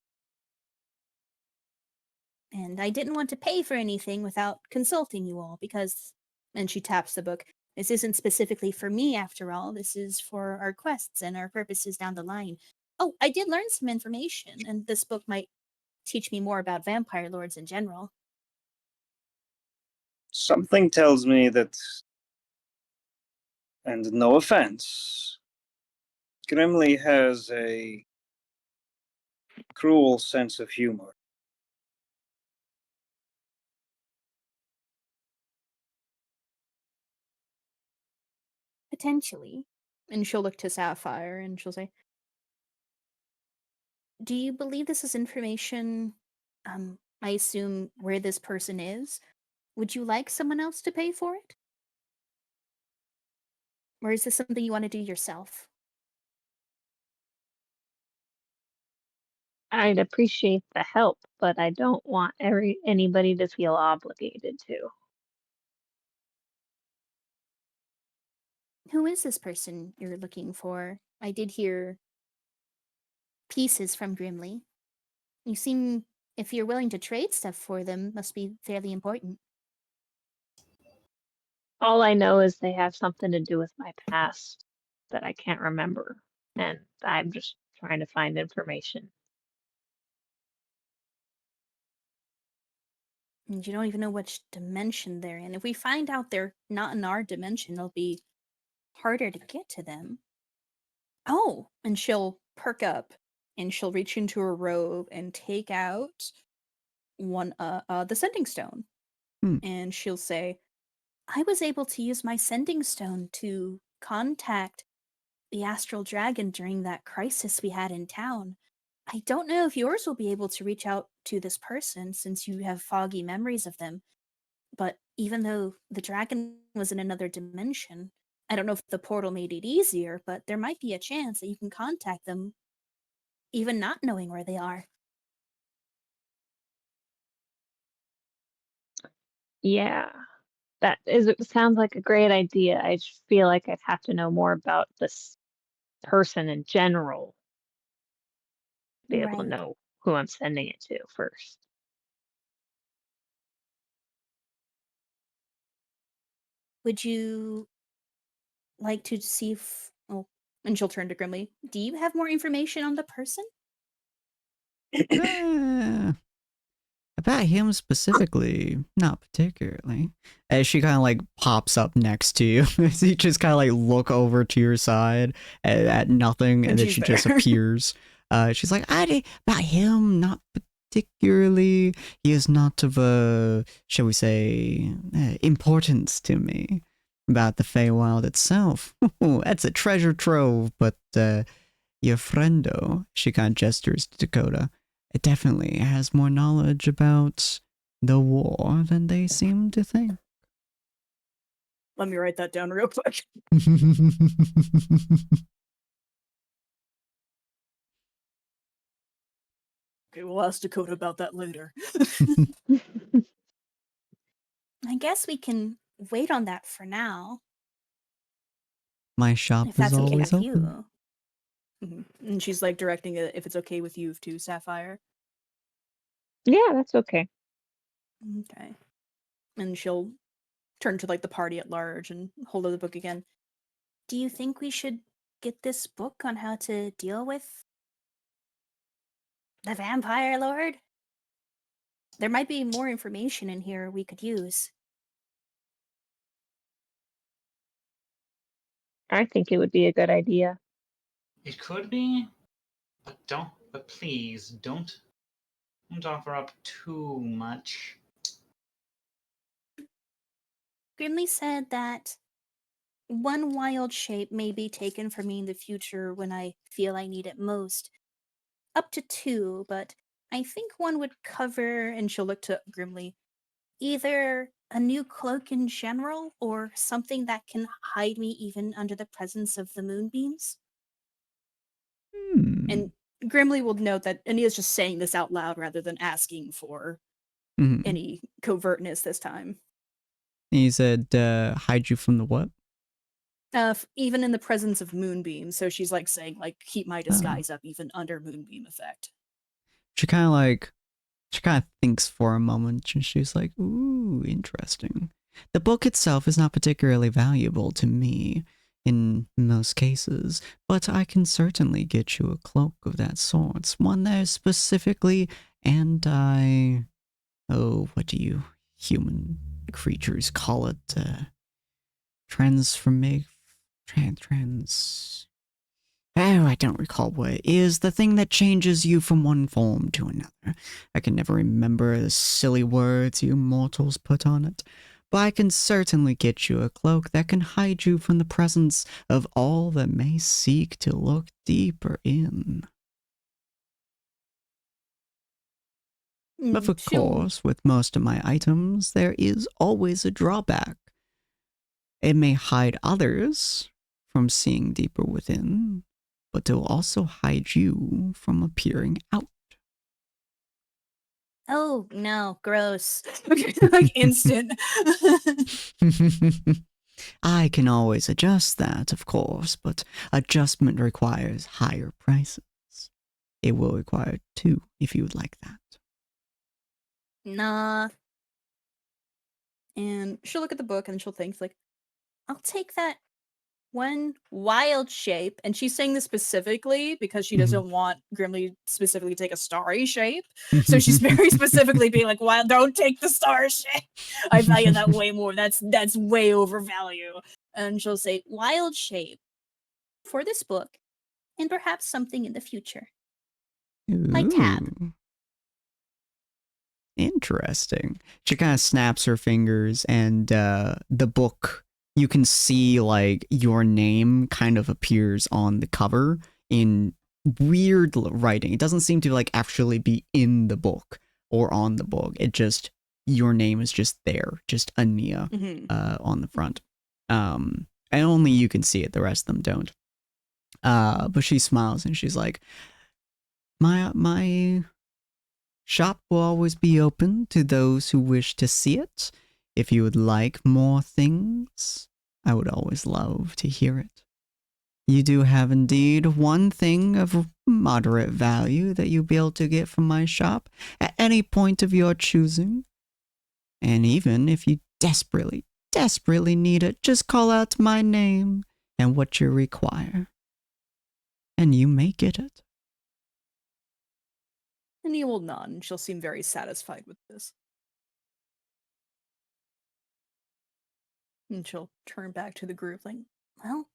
And I didn't want to pay for anything without consulting you all because, and she taps the book. This isn't specifically for me after all. This is for our quests and our purposes down the line. Oh, I did learn some information, and this book might teach me more about vampire lords in general. Something tells me that, and no offense, Grimly has a cruel sense of humor. Potentially. And she'll look to Sapphire and she'll say, Do you believe this is information, I assume where this person is? Would you like someone else to pay for it? Or is this something you want to do yourself? I'd appreciate the help, but I don't want anybody to feel obligated to. Who is this person you're looking for? I did hear pieces from Grimly. You seem, if you're willing to trade stuff for them, must be fairly important. All I know is they have something to do with my past that I can't remember, and I'm just trying to find information. And you don't even know which dimension they're in. If we find out they're not in our dimension, it'll be harder to get to them. oh, and she'll perk up and she'll reach into her robe and take out the sending stone. And she'll say, I was able to use my sending stone to contact the astral dragon during that crisis we had in town. I don't know if yours will be able to reach out to this person since you have foggy memories of them. But even though the dragon was in another dimension, I don't know if the portal made it easier, but there might be a chance that you can contact them even not knowing where they are. Yeah, it sounds like a great idea. I just feel like I'd have to know more about this person in general to be able to Right. know who I'm sending it to first. Would you like to see if, oh, And she'll turn to Grimly. Do you have more information on the person? About him specifically, not particularly. As she kind of like pops up next to you, you just kind of like look over to your side at nothing, and then she just appears. She's like, about him, not particularly. He is not of shall we say, importance to me. About the Feywild itself, that's a treasure trove. But your friendo, she kind of gestures to Dakota. It definitely has more knowledge about the war than they seem to think. Let me write that down real quick. Okay, we'll ask Dakota about that later. I guess we can wait on that for now. My shop If that's is okay always with open. you. And she's like directing it if it's okay with you too, Sapphire. Yeah, that's okay. Okay. And she'll turn to like the party at large and hold up the book again. Do you think we should get this book on how to deal with the Vampire Lord? There might be more information in here we could use. I think it would be a good idea. It could be, but please don't offer up too much. Grimly said that one wild shape may be taken from me in the future when I feel I need it most. Up to 2, but I think one would cover, and she'll look to Grimly, either a new cloak in general or something that can hide me even under the presence of the moonbeams. And Grimly will note that Ania's just saying this out loud rather than asking for any covertness this time. He said, hide you from the what? Even in the presence of moonbeams. So she's like saying, like, keep my disguise up even under moonbeam effect. She kind of thinks for a moment, and she's like, ooh, interesting. The book itself is not particularly valuable to me in most cases, but I can certainly get you a cloak of that sort. One that is specifically what do you human creatures call it? I don't recall what it is. The thing that changes you from one form to another. I can never remember the silly words you mortals put on it. But I can certainly get you a cloak that can hide you from the presence of all that may seek to look deeper in. But of course, with most of my items, there is always a drawback. It may hide others from seeing deeper within, but it will also hide you from appearing out. Oh, no, gross. Like instant. I can always adjust that, of course, but adjustment requires higher prices. It will require 2 if you would like that. Nah. And she'll look at the book and she'll think, like, I'll take that one wild shape. And she's saying this specifically because she doesn't want Grimly specifically to take a starry shape. So she's very specifically being like, well, don't take the star shape. I value that way more. That's way overvalue. And she'll say, wild shape for this book and perhaps something in the future. My tab. Interesting. She kind of snaps her fingers, and the book, you can see like your name kind of appears on the cover in weird writing. It doesn't seem to like actually be in the book or on the book. It just, your name is just there, just Ania on the front. And only you can see it, the rest of them don't. But she smiles and she's like, my shop will always be open to those who wish to see it. If you would like more things, I would always love to hear it. You do have indeed one thing of moderate value that you'll be able to get from my shop at any point of your choosing. And even if you desperately need it, just call out my name and what you require. and you may get it. Ania will nod, and she'll seem very satisfied with this. And she'll turn back to the group like, Well,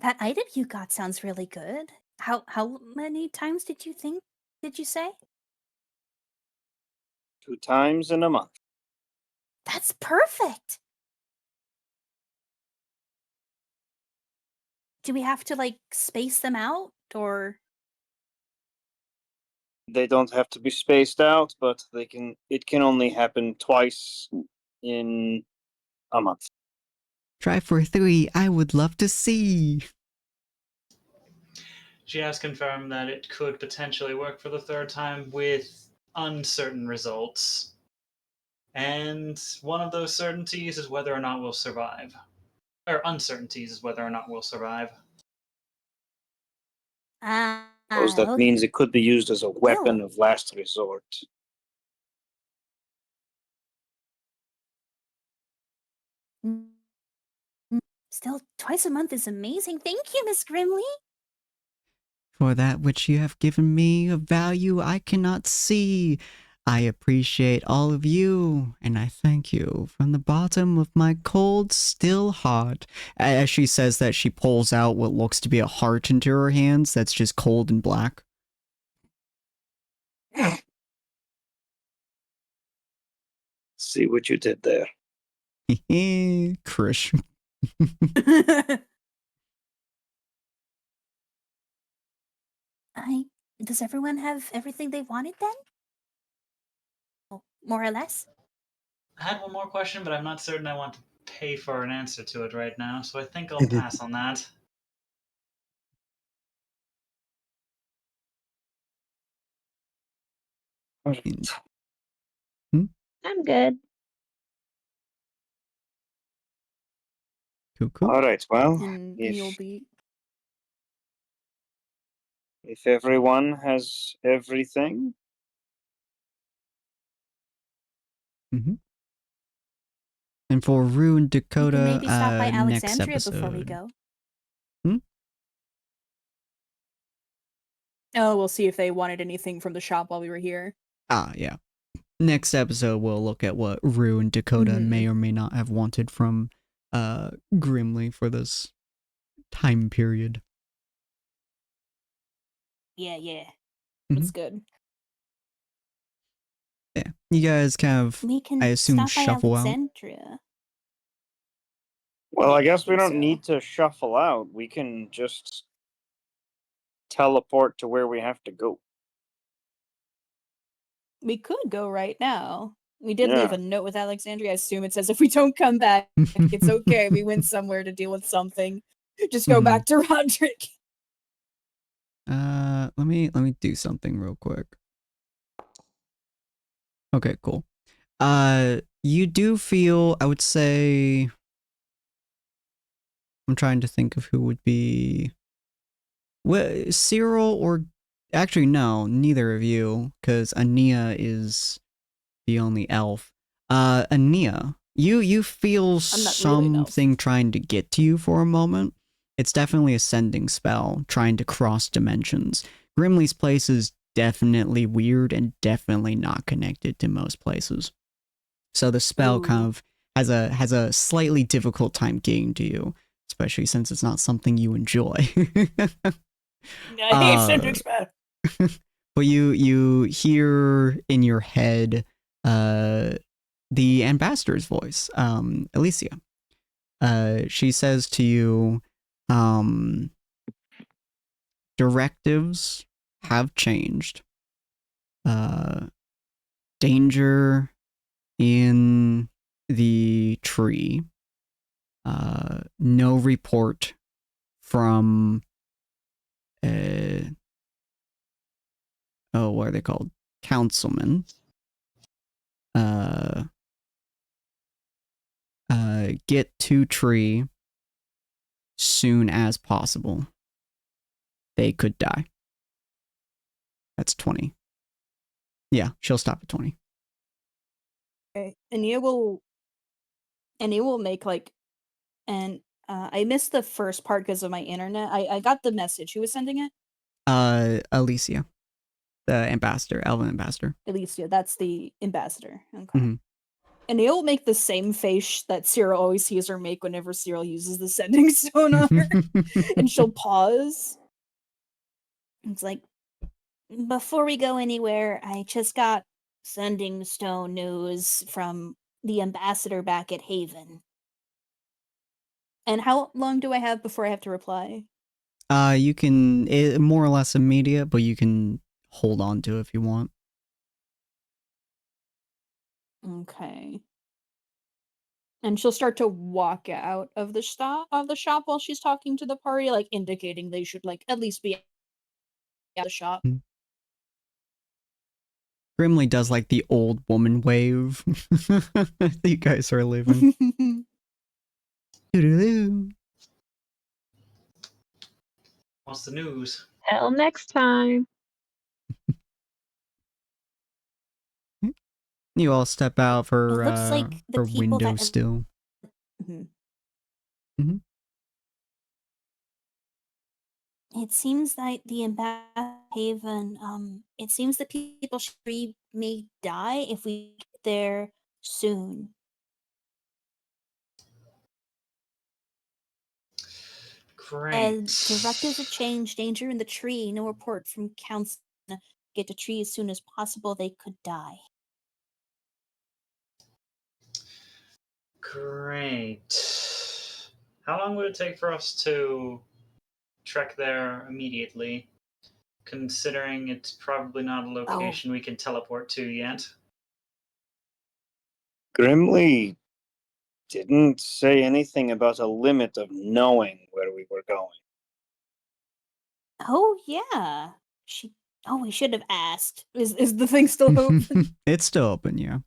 that item you got sounds really good. How many times did you say? 2 times in a month. That's perfect. Do we have to like space them out or They don't have to be spaced out, but it can only happen twice in a month. Try for 3. I would love to see. She has confirmed that it could potentially work for the 3rd time with uncertain results. And one of those certainties is whether or not we'll survive. Or uncertainties is whether or not we'll survive. Suppose that okay. means it could be used as a weapon Still. of last resort. Still, twice a month is amazing. Thank you, Miss Grimley. For that which you have given me a value I cannot see. I appreciate all of you, and I thank you from the bottom of my cold, still heart. As she says that, she pulls out what looks to be a heart into her hands that's just cold and black. See what you did there. Krish. Does everyone have everything they wanted then? Oh, more or less? I had one more question, but I'm not certain I want to pay for an answer to it right now, so I think I'll pass on that. I'm good. Cool. All right, well, and you'll be. if everyone has everything, Mm-hmm. And for Rue and We can Dakota, maybe stop by next Alexandria episode. before we go. Oh, we'll see if they wanted anything from the shop while we were here. Yeah. Next episode, we'll look at what Rue and Dakota may or may not have wanted from Grimly for this time period. Yeah. That's good. Yeah. You guys kind of, We can I assume, stop by shuffle out. Alexandria. well, I Yeah, guess I we think don't so. need to shuffle out. We can just teleport to where we have to go. We could go right now. We did Yeah. leave a note with Alexandria. I assume it says if we don't come back, it's okay. We went somewhere to deal with something. Just go back to Roderick. Let me do something real quick. Okay, cool. You do feel, I would say, I'm trying to think of who would be, Cyril or, actually no, neither of you, because Ania is the only elf. Ania, you feel not really an elf. something trying to get to you for a moment. It's definitely a sending spell, trying to cross dimensions. Grimly's place is definitely weird and definitely not connected to most places. So the spell kind of has a slightly difficult time getting to you, especially since it's not something you enjoy. I hate sending spell. But you hear in your head the ambassador's voice, Alicia. She says to you, directives have changed. Danger in the tree. No report from what are they called? Councilmen. Get to tree soon as possible. They could die. That's 20. Yeah, she'll stop at 20. Okay. Ania will make like an I missed the first part because of my internet. I got the message. Who was sending it? Alicia, the ambassador, Elven ambassador. Alicia, that's the ambassador. Okay. Mhm. And they'll make the same face that Cyril always sees her make whenever Cyril uses the sending stone on her. And she'll pause. It's like, before we go anywhere, I just got sending stone news from the ambassador back at Haven. And how long do I have before I have to reply? You can more or less immediate, but you can hold on to it if you want. Okay. And she'll start to walk out of the shop while she's talking to the party, like indicating they should like at least be at the shop. Grimly does like the old woman wave. You guys are leaving. What's the news? Till next time. You all step out for It looks like the for people window that- still. It seems like the ambassador Haven, it seems that people may die if we get there soon. Great. Directives have changed. Danger in the tree. No report from council. Get to tree as soon as possible. They could die. Great. How long would it take for us to trek there immediately? Considering it's probably not a location we can teleport to yet. Grimly didn't say anything about a limit of knowing where we were going. Oh yeah. We should have asked. Is the thing still open? It's still open, yeah.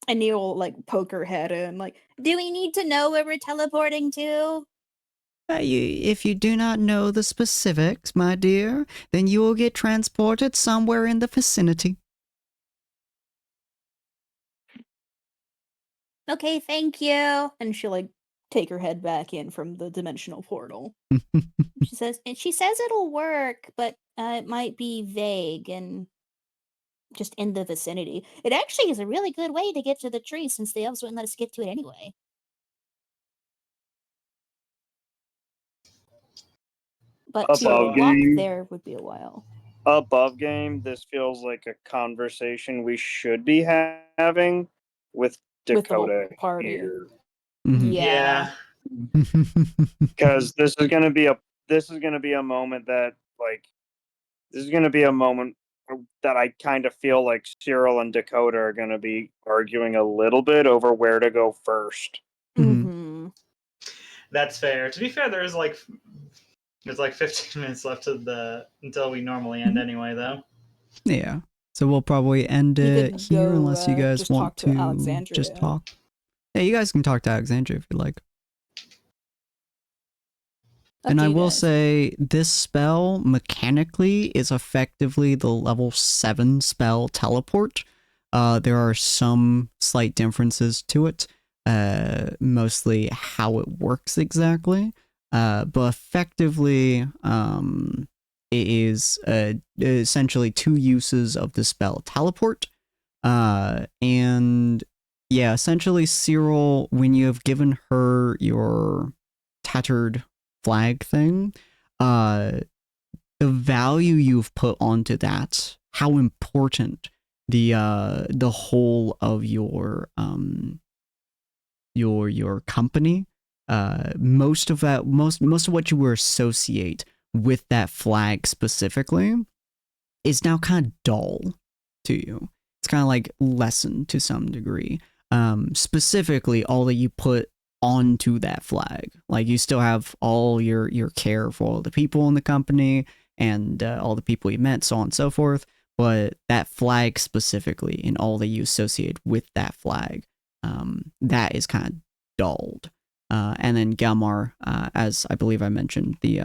And you'll like poke her head in, like, do we need to know where we're teleporting to? If you do not know the specifics, my dear, then you will get transported somewhere in the vicinity. Okay, thank you. And she'll like take her head back in from the dimensional portal. She says it'll work, but it might be vague and just in the vicinity. It actually is a really good way to get to the tree since the elves wouldn't let us get to it anyway. But to Above walk game. there would be a while. Above game, this feels like a conversation we should be having with With the whole Dakota party. here. Yeah. Because this is gonna be a moment that that I kind of feel like Cyril and Dakota are gonna be arguing a little bit over where to go first. That's fair. To be fair, there's like 15 minutes left until we normally end anyway, though. Yeah. So we'll probably end it here unless you guys just want talk to to Alexandria. just talk. Yeah, you guys can talk to Alexandria if you like. And I will say, this spell, mechanically, is effectively the level 7 spell teleport. There are some slight differences to it, mostly how it works exactly. But effectively, it is essentially 2 uses of the spell teleport. And yeah, essentially, Cyril, when you have given her your tattered flag thing, the value you've put onto that, how important the whole of your company, most of what you were associate with that flag specifically is now kind of dull to you. It's kind of like lessened to some degree. Specifically, all that you put onto that flag, like you still have all your care for all the people in the company and all the people you met, so on and so forth, but that flag specifically and all that you associate with that flag, that is kind of dulled. And then Galmar, as I believe I mentioned, the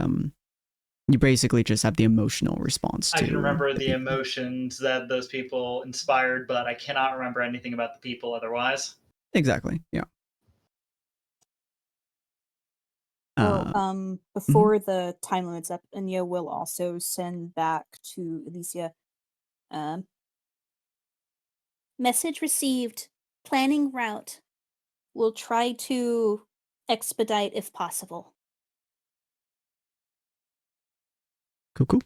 you basically just have the emotional response to I can remember the people. emotions that those people inspired, but I cannot remember anything about the people otherwise. Exactly, yeah. Before the time limit's up, Anya will also send back to Alicia. Message received. Planning route. We'll try to expedite if possible. Cool.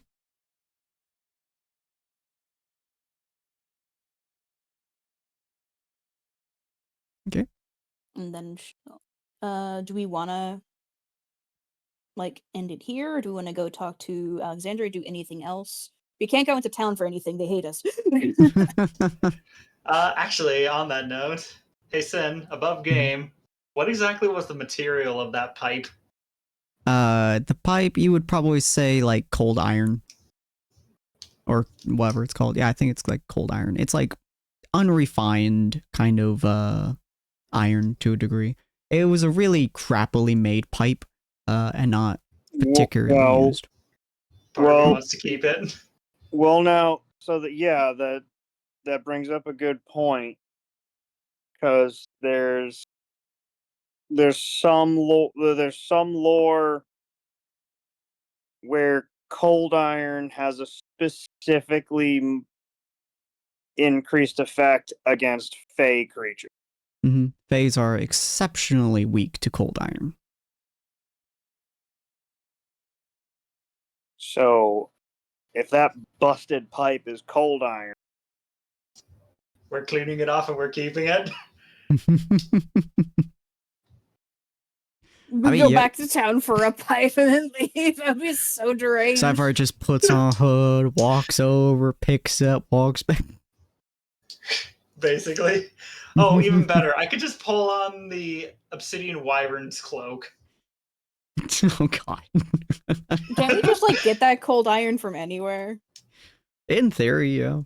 Okay. And then, do we want to end it here, or do we want to go talk to Alexandria? Do anything else? We can't go into town for anything. They hate us. Actually, on that note, hey Sin, above game, what exactly was the material of that pipe? The pipe, you would probably say like cold iron. Or whatever it's called. Yeah, I think it's like cold iron. It's like unrefined kind of iron to a degree. It was a really crappily made pipe, and not particularly used. Party wants to keep it. Well, now, so that brings up a good point, because there's some lore where cold iron has a specifically increased effect against fey creatures. Fays are exceptionally weak to cold iron. So, if that busted pipe is cold iron, we're cleaning it off and we're keeping it. We go back to town for a pipe and then leave. That'd be so deranged. Sapphire just puts on a hood, walks over, picks up, walks back. Basically. Oh, even better. I could just pull on the Obsidian Wyvern's cloak. Oh, God. Can't we just, get that cold iron from anywhere? In theory, yeah.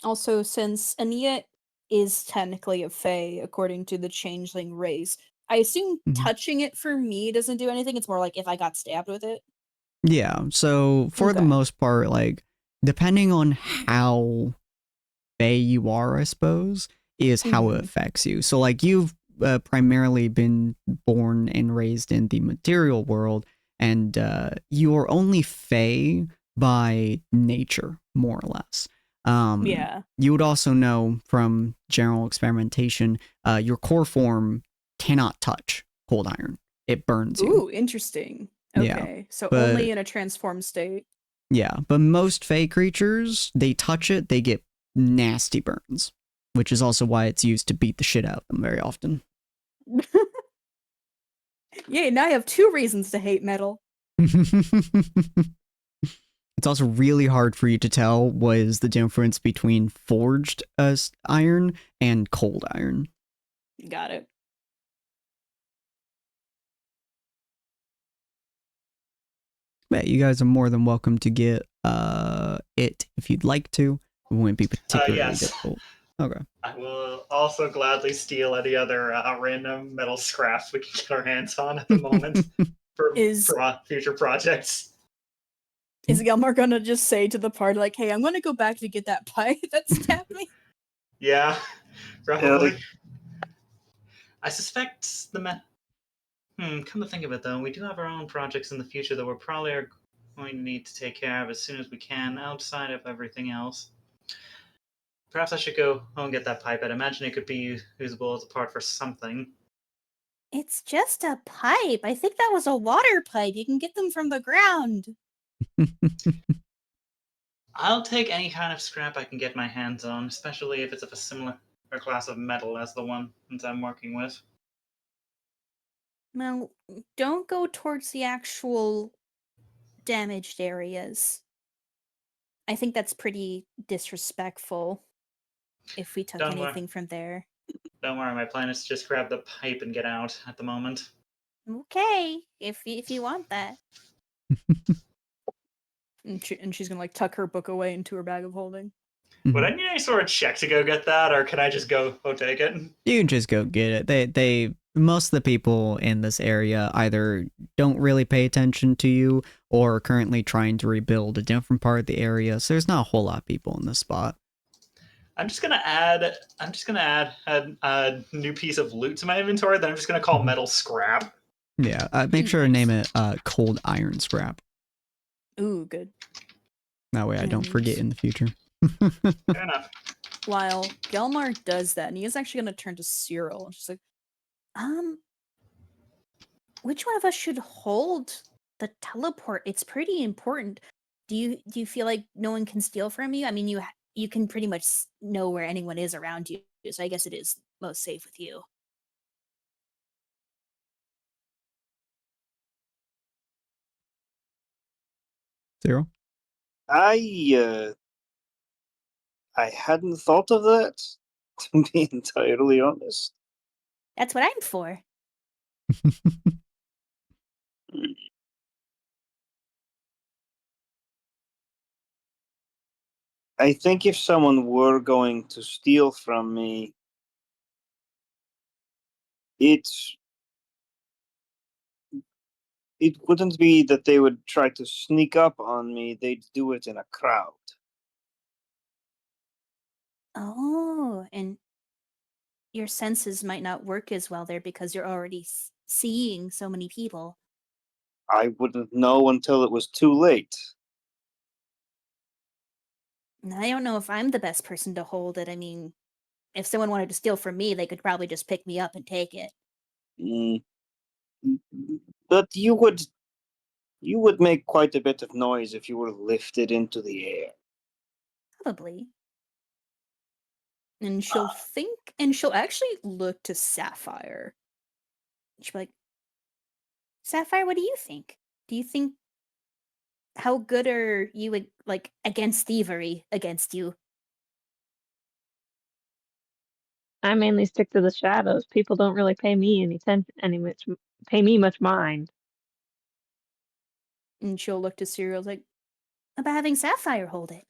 Also, since Ania is technically a fae, according to the changeling race, I assume touching it for me doesn't do anything. It's more like if I got stabbed with it. Yeah, so for the most part, depending on how fae you are, I suppose, is how it affects you. So, you've primarily been born and raised in the material world, and you are only fae by nature, more or less. Yeah. You would also know from general experimentation, your core form cannot touch cold iron. It burns you. Ooh, interesting. Okay, yeah, so only in a transformed state. Yeah, but most fae creatures, they touch it, they get nasty burns, which is also why it's used to beat the shit out of them very often. Yay, now I have 2 reasons to hate metal. It's also really hard for you to tell what is the difference between forged iron and cold iron. Got it. But you guys are more than welcome to get it if you'd like to. It wouldn't be particularly difficult. Okay. I will also gladly steal any other random metal scraps we can get our hands on at the moment for future projects. Is Gelmar gonna just say to the party, hey, I'm gonna go back to get that pipe that stabbed me? Yeah, probably. I suspect come to think of it, though, we do have our own projects in the future that we're probably going to need to take care of as soon as we can, outside of everything else. Perhaps I should go and get that pipe. I'd imagine it could be usable as a part for something. It's just a pipe. I think that was a water pipe. You can get them from the ground. I'll take any kind of scrap I can get my hands on, especially if it's of a similar class of metal as the one I'm working with. Now, don't go towards the actual damaged areas. I think that's pretty disrespectful if we took anything from there. Don't worry, my plan is to just grab the pipe and get out at the moment. Okay, if you want that. And she's gonna tuck her book away into her bag of holding. Would I need any sort of check to go get that, or can I just go take it? You can just go get it. They most of the people in this area either don't really pay attention to you or are currently trying to rebuild a different part of the area. So there's not a whole lot of people in this spot. I'm just gonna add a new piece of loot to my inventory that I'm just gonna call metal scrap. Yeah, make sure to name it Cold Iron Scrap. Ooh, good. That way I don't forget in the future. Fair enough. While Gelmar does that, and he is actually going to turn to Cyril. She's like, which one of us should hold the teleport? It's pretty important. Do you feel like no one can steal from you? I mean, you can pretty much know where anyone is around you, so I guess it is most safe with you. Cyril? I hadn't thought of that, to be entirely honest. That's what I'm for. I think if someone were going to steal from me, it wouldn't be that they would try to sneak up on me. They'd do it in a crowd. Oh, and your senses might not work as well there because you're already seeing so many people. I wouldn't know until it was too late. I don't know if I'm the best person to hold it. I mean, if someone wanted to steal from me, they could probably just pick me up and take it. But you would make quite a bit of noise if you were lifted into the air. Probably. And she'll think, and she'll actually look to Sapphire. She'll be like, Sapphire, what do you think? Do you think, how good are you, like, against thievery against you? I mainly stick to the shadows. People don't really pay me pay me much mind. And she'll look to Cyril like, About having Sapphire hold it.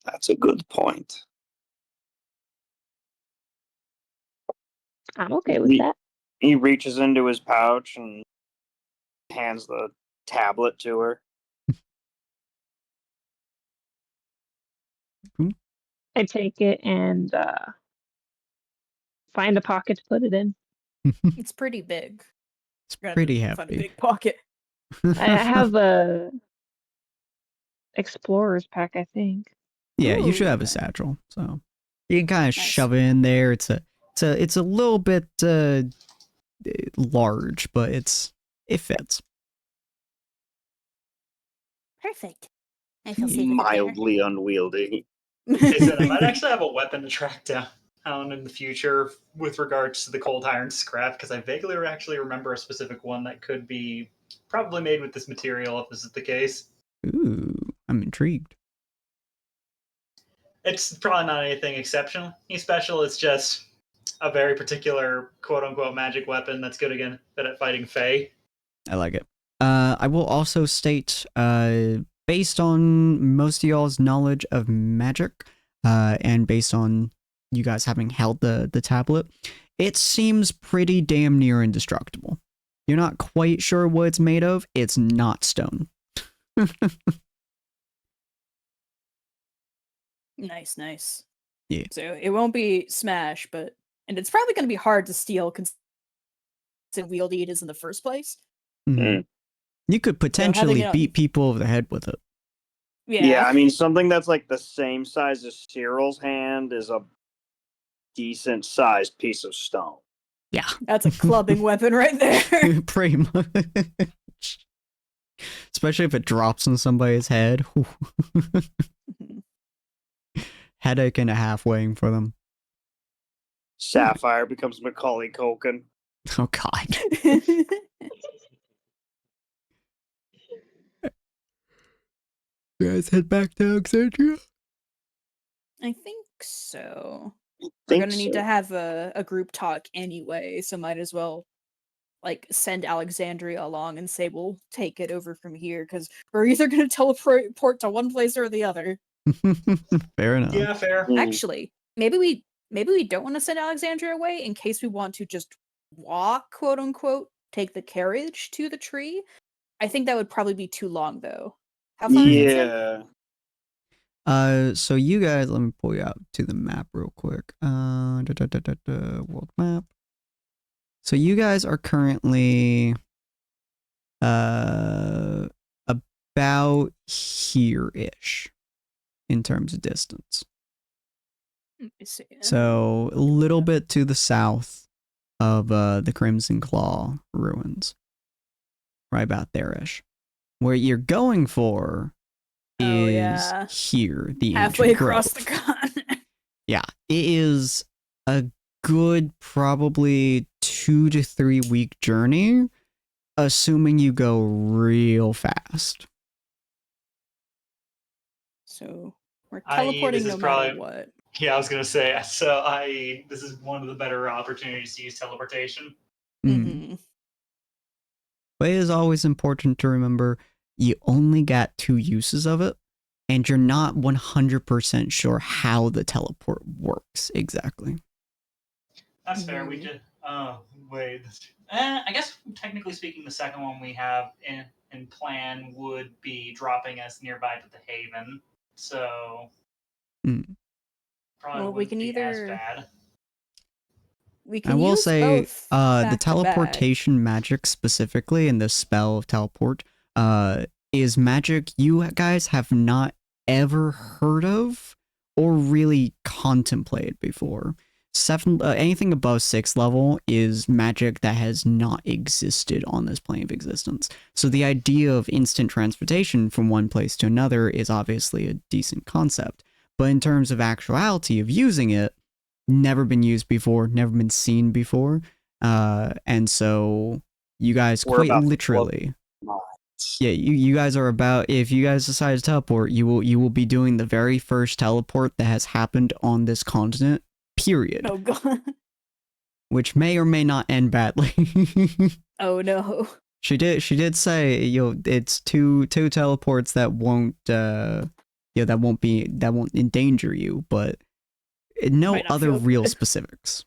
That's a good point. I'm okay with that. He reaches into his pouch and hands the tablet to her. I take it and find a pocket to put it in. it's pretty big. It's pretty Find a hefty. big pocket. I have a explorer's pack, I think. Yeah, you should Ooh, have a okay. satchel, so you can kind of Nice. shove it in there. It's a little bit large, but it fits. Perfect. I feel safe with it there. Mildly unwieldy. They said I might actually have a weapon to track down in the future with regards to the cold iron scrap, because I vaguely actually remember a specific one that could be probably made with this material if this is the case. Ooh, I'm intrigued. It's probably not anything exceptional. Special. It's just a very particular quote-unquote magic weapon that's good at fighting Fae. I like it. I will also state, based on most of y'all's knowledge of magic, and based on you guys having held the tablet, it seems pretty damn near indestructible. You're not quite sure what it's made of. It's not stone. Nice. Yeah. So it won't be smash, and it's probably going to be hard to steal considering how wieldy it is in the first place. Mm-hmm. You could potentially beat people over the head with it. Yeah, I mean, something that's like the same size as Cyril's hand is a decent sized piece of stone. Yeah. That's a clubbing weapon right there. Pretty much. Especially if it drops on somebody's head. Headache and a half waiting for them. Sapphire becomes Macaulay Culkin. Oh, God. You guys head back to Alexandria? I think so. We're going to need to have a group talk anyway, so might as well send Alexandria along and say we'll take it over from here, because we're either going to teleport to one place or the other. Fair enough. Yeah, fair. Actually, maybe we don't want to send Alexandria away in case we want to just walk, quote unquote, take the carriage to the tree. I think that would probably be too long, though. How far is it? So you guys, let me pull you out to the map real quick. World map. So you guys are currently About here-ish in terms of distance. Let me see. So a little bit to the south of the Crimson Claw ruins. Right about there-ish. Where you're going for is here, the halfway ancient across grove. the continent. Yeah, it is a good probably 2 to 3 week journey, assuming you go real fast. So we're teleporting no matter what. Yeah, I was gonna say. So this is one of the better opportunities to use teleportation. Mm-hmm. But it is always important to remember you only got 2 uses of it, and you're not 100% sure how the teleport works exactly. That's fair. We did. Wait. I guess technically speaking, the second one we have in plan would be dropping us nearby to the Haven. So probably Well, we can be as either. bad. We can I will use say both the teleportation magic specifically and the spell of teleport is magic you guys have not ever heard of or really contemplated before. Anything above 6th level is magic that has not existed on this plane of existence. So the idea of instant transportation from one place to another is obviously a decent concept. But in terms of actuality of using it, never been used before, never been seen before. And so you guys quite literally, yeah, you guys are about, if you guys decide to teleport, you will be doing the very first teleport that has happened on this continent, period. Oh god. Which may or may not end badly. Oh no. She did say, it's two teleports that won't that won't endanger you, but no other real specifics.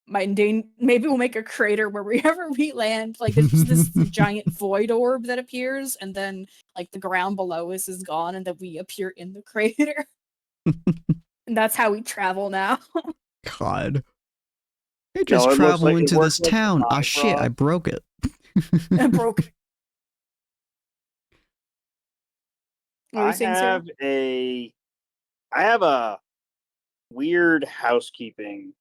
Maybe we'll make a crater where wherever we land, like there's just this giant void orb that appears, and then like the ground below us is gone, and then we appear in the crater. And that's how we travel now. God. I just travel into this town. Ah, shit, I broke it. I broke it. I have a weird housekeeping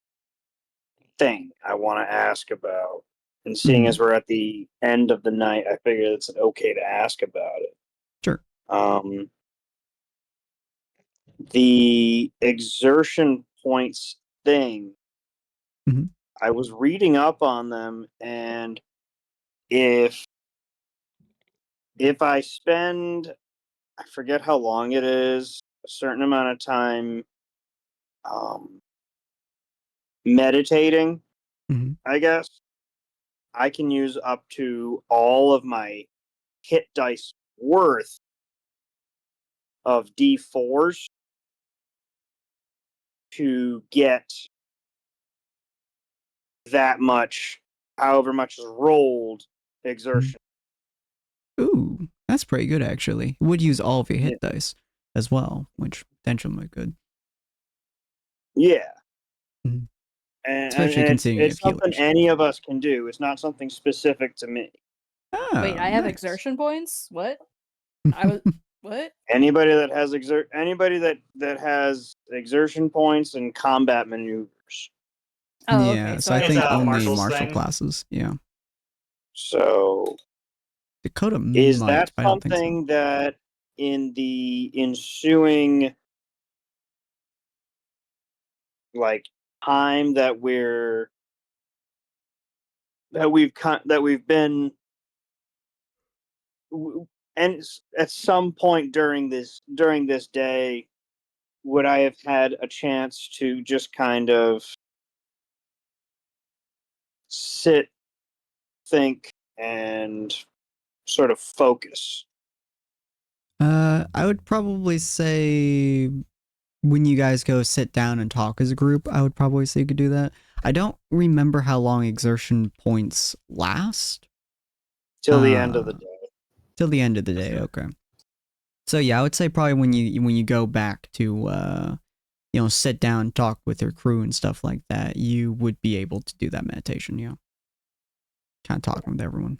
thing I want to ask about. And seeing as we're at the end of the night, I figure it's okay to ask about it. Sure. The exertion points thing, I was reading up on them, and if I spend, I forget how long it is, a certain amount of time meditating, I guess, I can use up to all of my hit dice worth of D4s to get that much, however much is rolled, exertion. Ooh, that's pretty good actually. Would use all of your hit dice as well, which potentially might be good. Yeah. And especially considering it's something any of us can do. It's not something specific to me. Oh, wait, I have exertion points? What? I was what? Anybody that has that has exertion points and combat maneuvers. Oh, yeah, okay. So I think only martial thing. classes. Yeah. So Dakota is might, that I don't think so. something that in the ensuing like time that we've been, and at some point during this day, would I have had a chance to just kind of sit, think, and sort of focus? I would probably say when you guys go sit down and talk as a group, I would probably say you could do that. I don't remember how long exertion points last. Till the end of the day. Till the end of the day, okay. So yeah, I would say probably when you go back to sit down, talk with your crew and stuff like that, you would be able to do that meditation, kind of talking with everyone.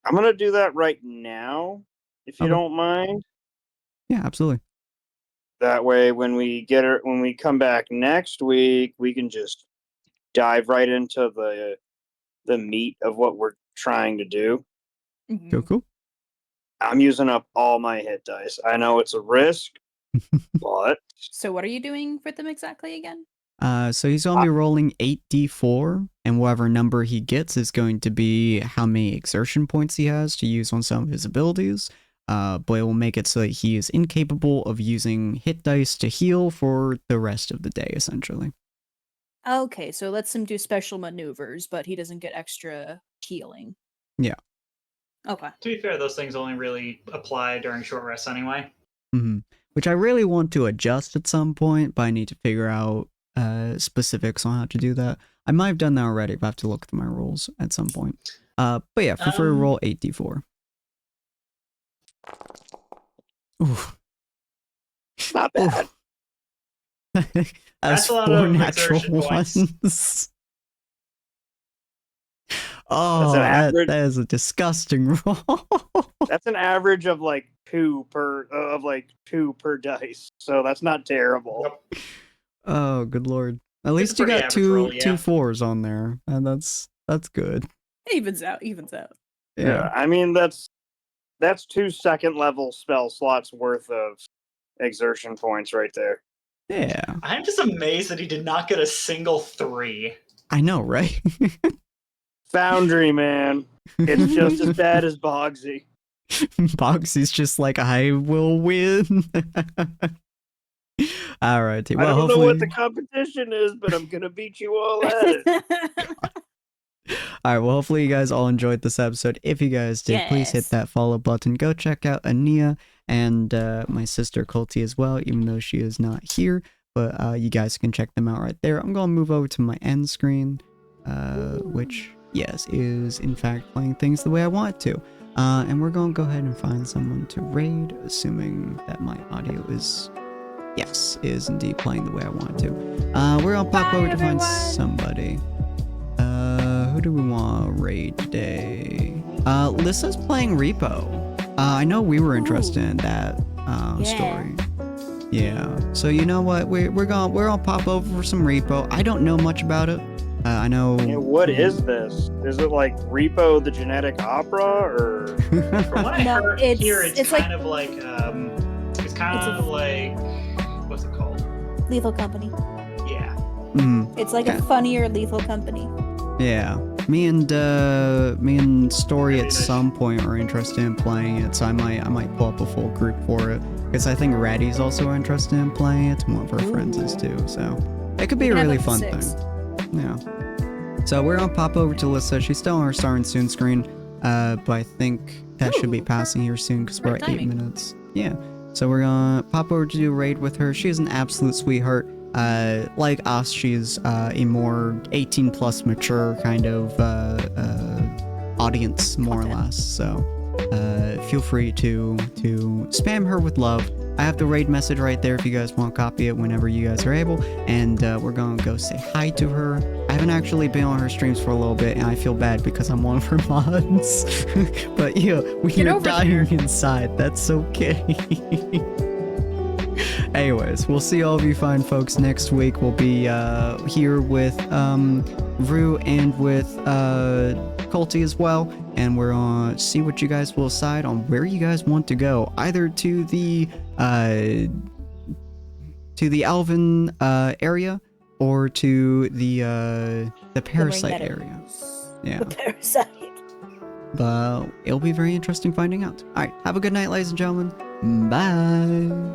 I'm gonna do that right now, if you Okay. don't mind. Yeah, absolutely. That way, when we come back next week, we can just dive right into the meat of what we're trying to do. Cool, cool. I'm using up all my hit dice. I know it's a risk, but So what are you doing with them exactly again? So he's going to be rolling 8d4, and whatever number he gets is going to be how many exertion points he has to use on some of his abilities. But it will make it so that he is incapable of using hit dice to heal for the rest of the day, essentially. Okay, so it lets him do special maneuvers, but he doesn't get extra healing. Yeah. Okay. To be fair, those things only really apply during short rests anyway. Mm-hmm. Which I really want to adjust at some point, but I need to figure out specifics on how to do that. I might have done that already, but I have to look through my rules at some point. But yeah, feel free to roll 8d4. Ooh. not bad. That's a lot 4 of natural exertion points. ones. Oh, that is a disgusting roll. That's an average of like two per dice, so that's not terrible. Yep. Oh, good lord! At least you pretty got average roll, yeah. two fours on there, and that's good. Evens out. Yeah, I mean that's 2 second level spell slots worth of exertion points right there. Yeah. I'm just amazed that he did not get a single 3. I know, right? Foundry, man. It's just as bad as Bogsy. Bogsy's just like, I will win. All right. Well, I don't hopefully... know what the competition is, but I'm gonna beat you all at it. All right, well, hopefully you guys all enjoyed this episode. If you guys did, please hit that follow button. Go check out Ania and my sister Colty as well, even though she is not here. But you guys can check them out right there. I'm going to move over to my end screen, which, yes, is in fact playing things the way I want it to. And we're going to go ahead and find someone to raid, assuming that my audio is... Yes, is indeed playing the way I want it to. We're going to pop over to find somebody. Who do we want to raid today? Lissa's playing Repo. I know we were interested in that story. Yeah. So you know what? We're gonna pop over for some Repo. I don't know much about it. I know. Yeah, what is this? Is it like Repo the Genetic Opera, or? From what I heard here, it's like, kind of like what's it called? Lethal Company. Yeah. It's like a funnier Lethal Company. Yeah. Me and Story at some point are interested in playing it, so I might pull up a full group for it. Because I think Ratty's also interested in playing it, and one of her friends is too. So it could be a really fun thing. Yeah. So we're gonna pop over to Lissa. She's still on her starting soon screen, but I think that should be passing here soon because we're at 8 minutes. Yeah. So we're gonna pop over to do a raid with her. She's an absolute sweetheart. Like us, she's a more 18 plus mature kind of audience, more or less. So feel free to spam her with love. I have the raid message right there if you guys want to copy it whenever you guys are able. And we're going to go say hi to her. I haven't actually been on her streams for a little bit, and I feel bad because I'm one of her mods. But yeah, we're dying inside. That's okay. Anyways, we'll see all of you fine folks next week. We'll be here with Rue and with Colty as well, and we're gonna see what you guys will decide on where you guys want to go, either to the Alvin area or to the Parasite area. Yeah. The Parasite. But it'll be very interesting finding out. All right, have a good night, ladies and gentlemen. Bye.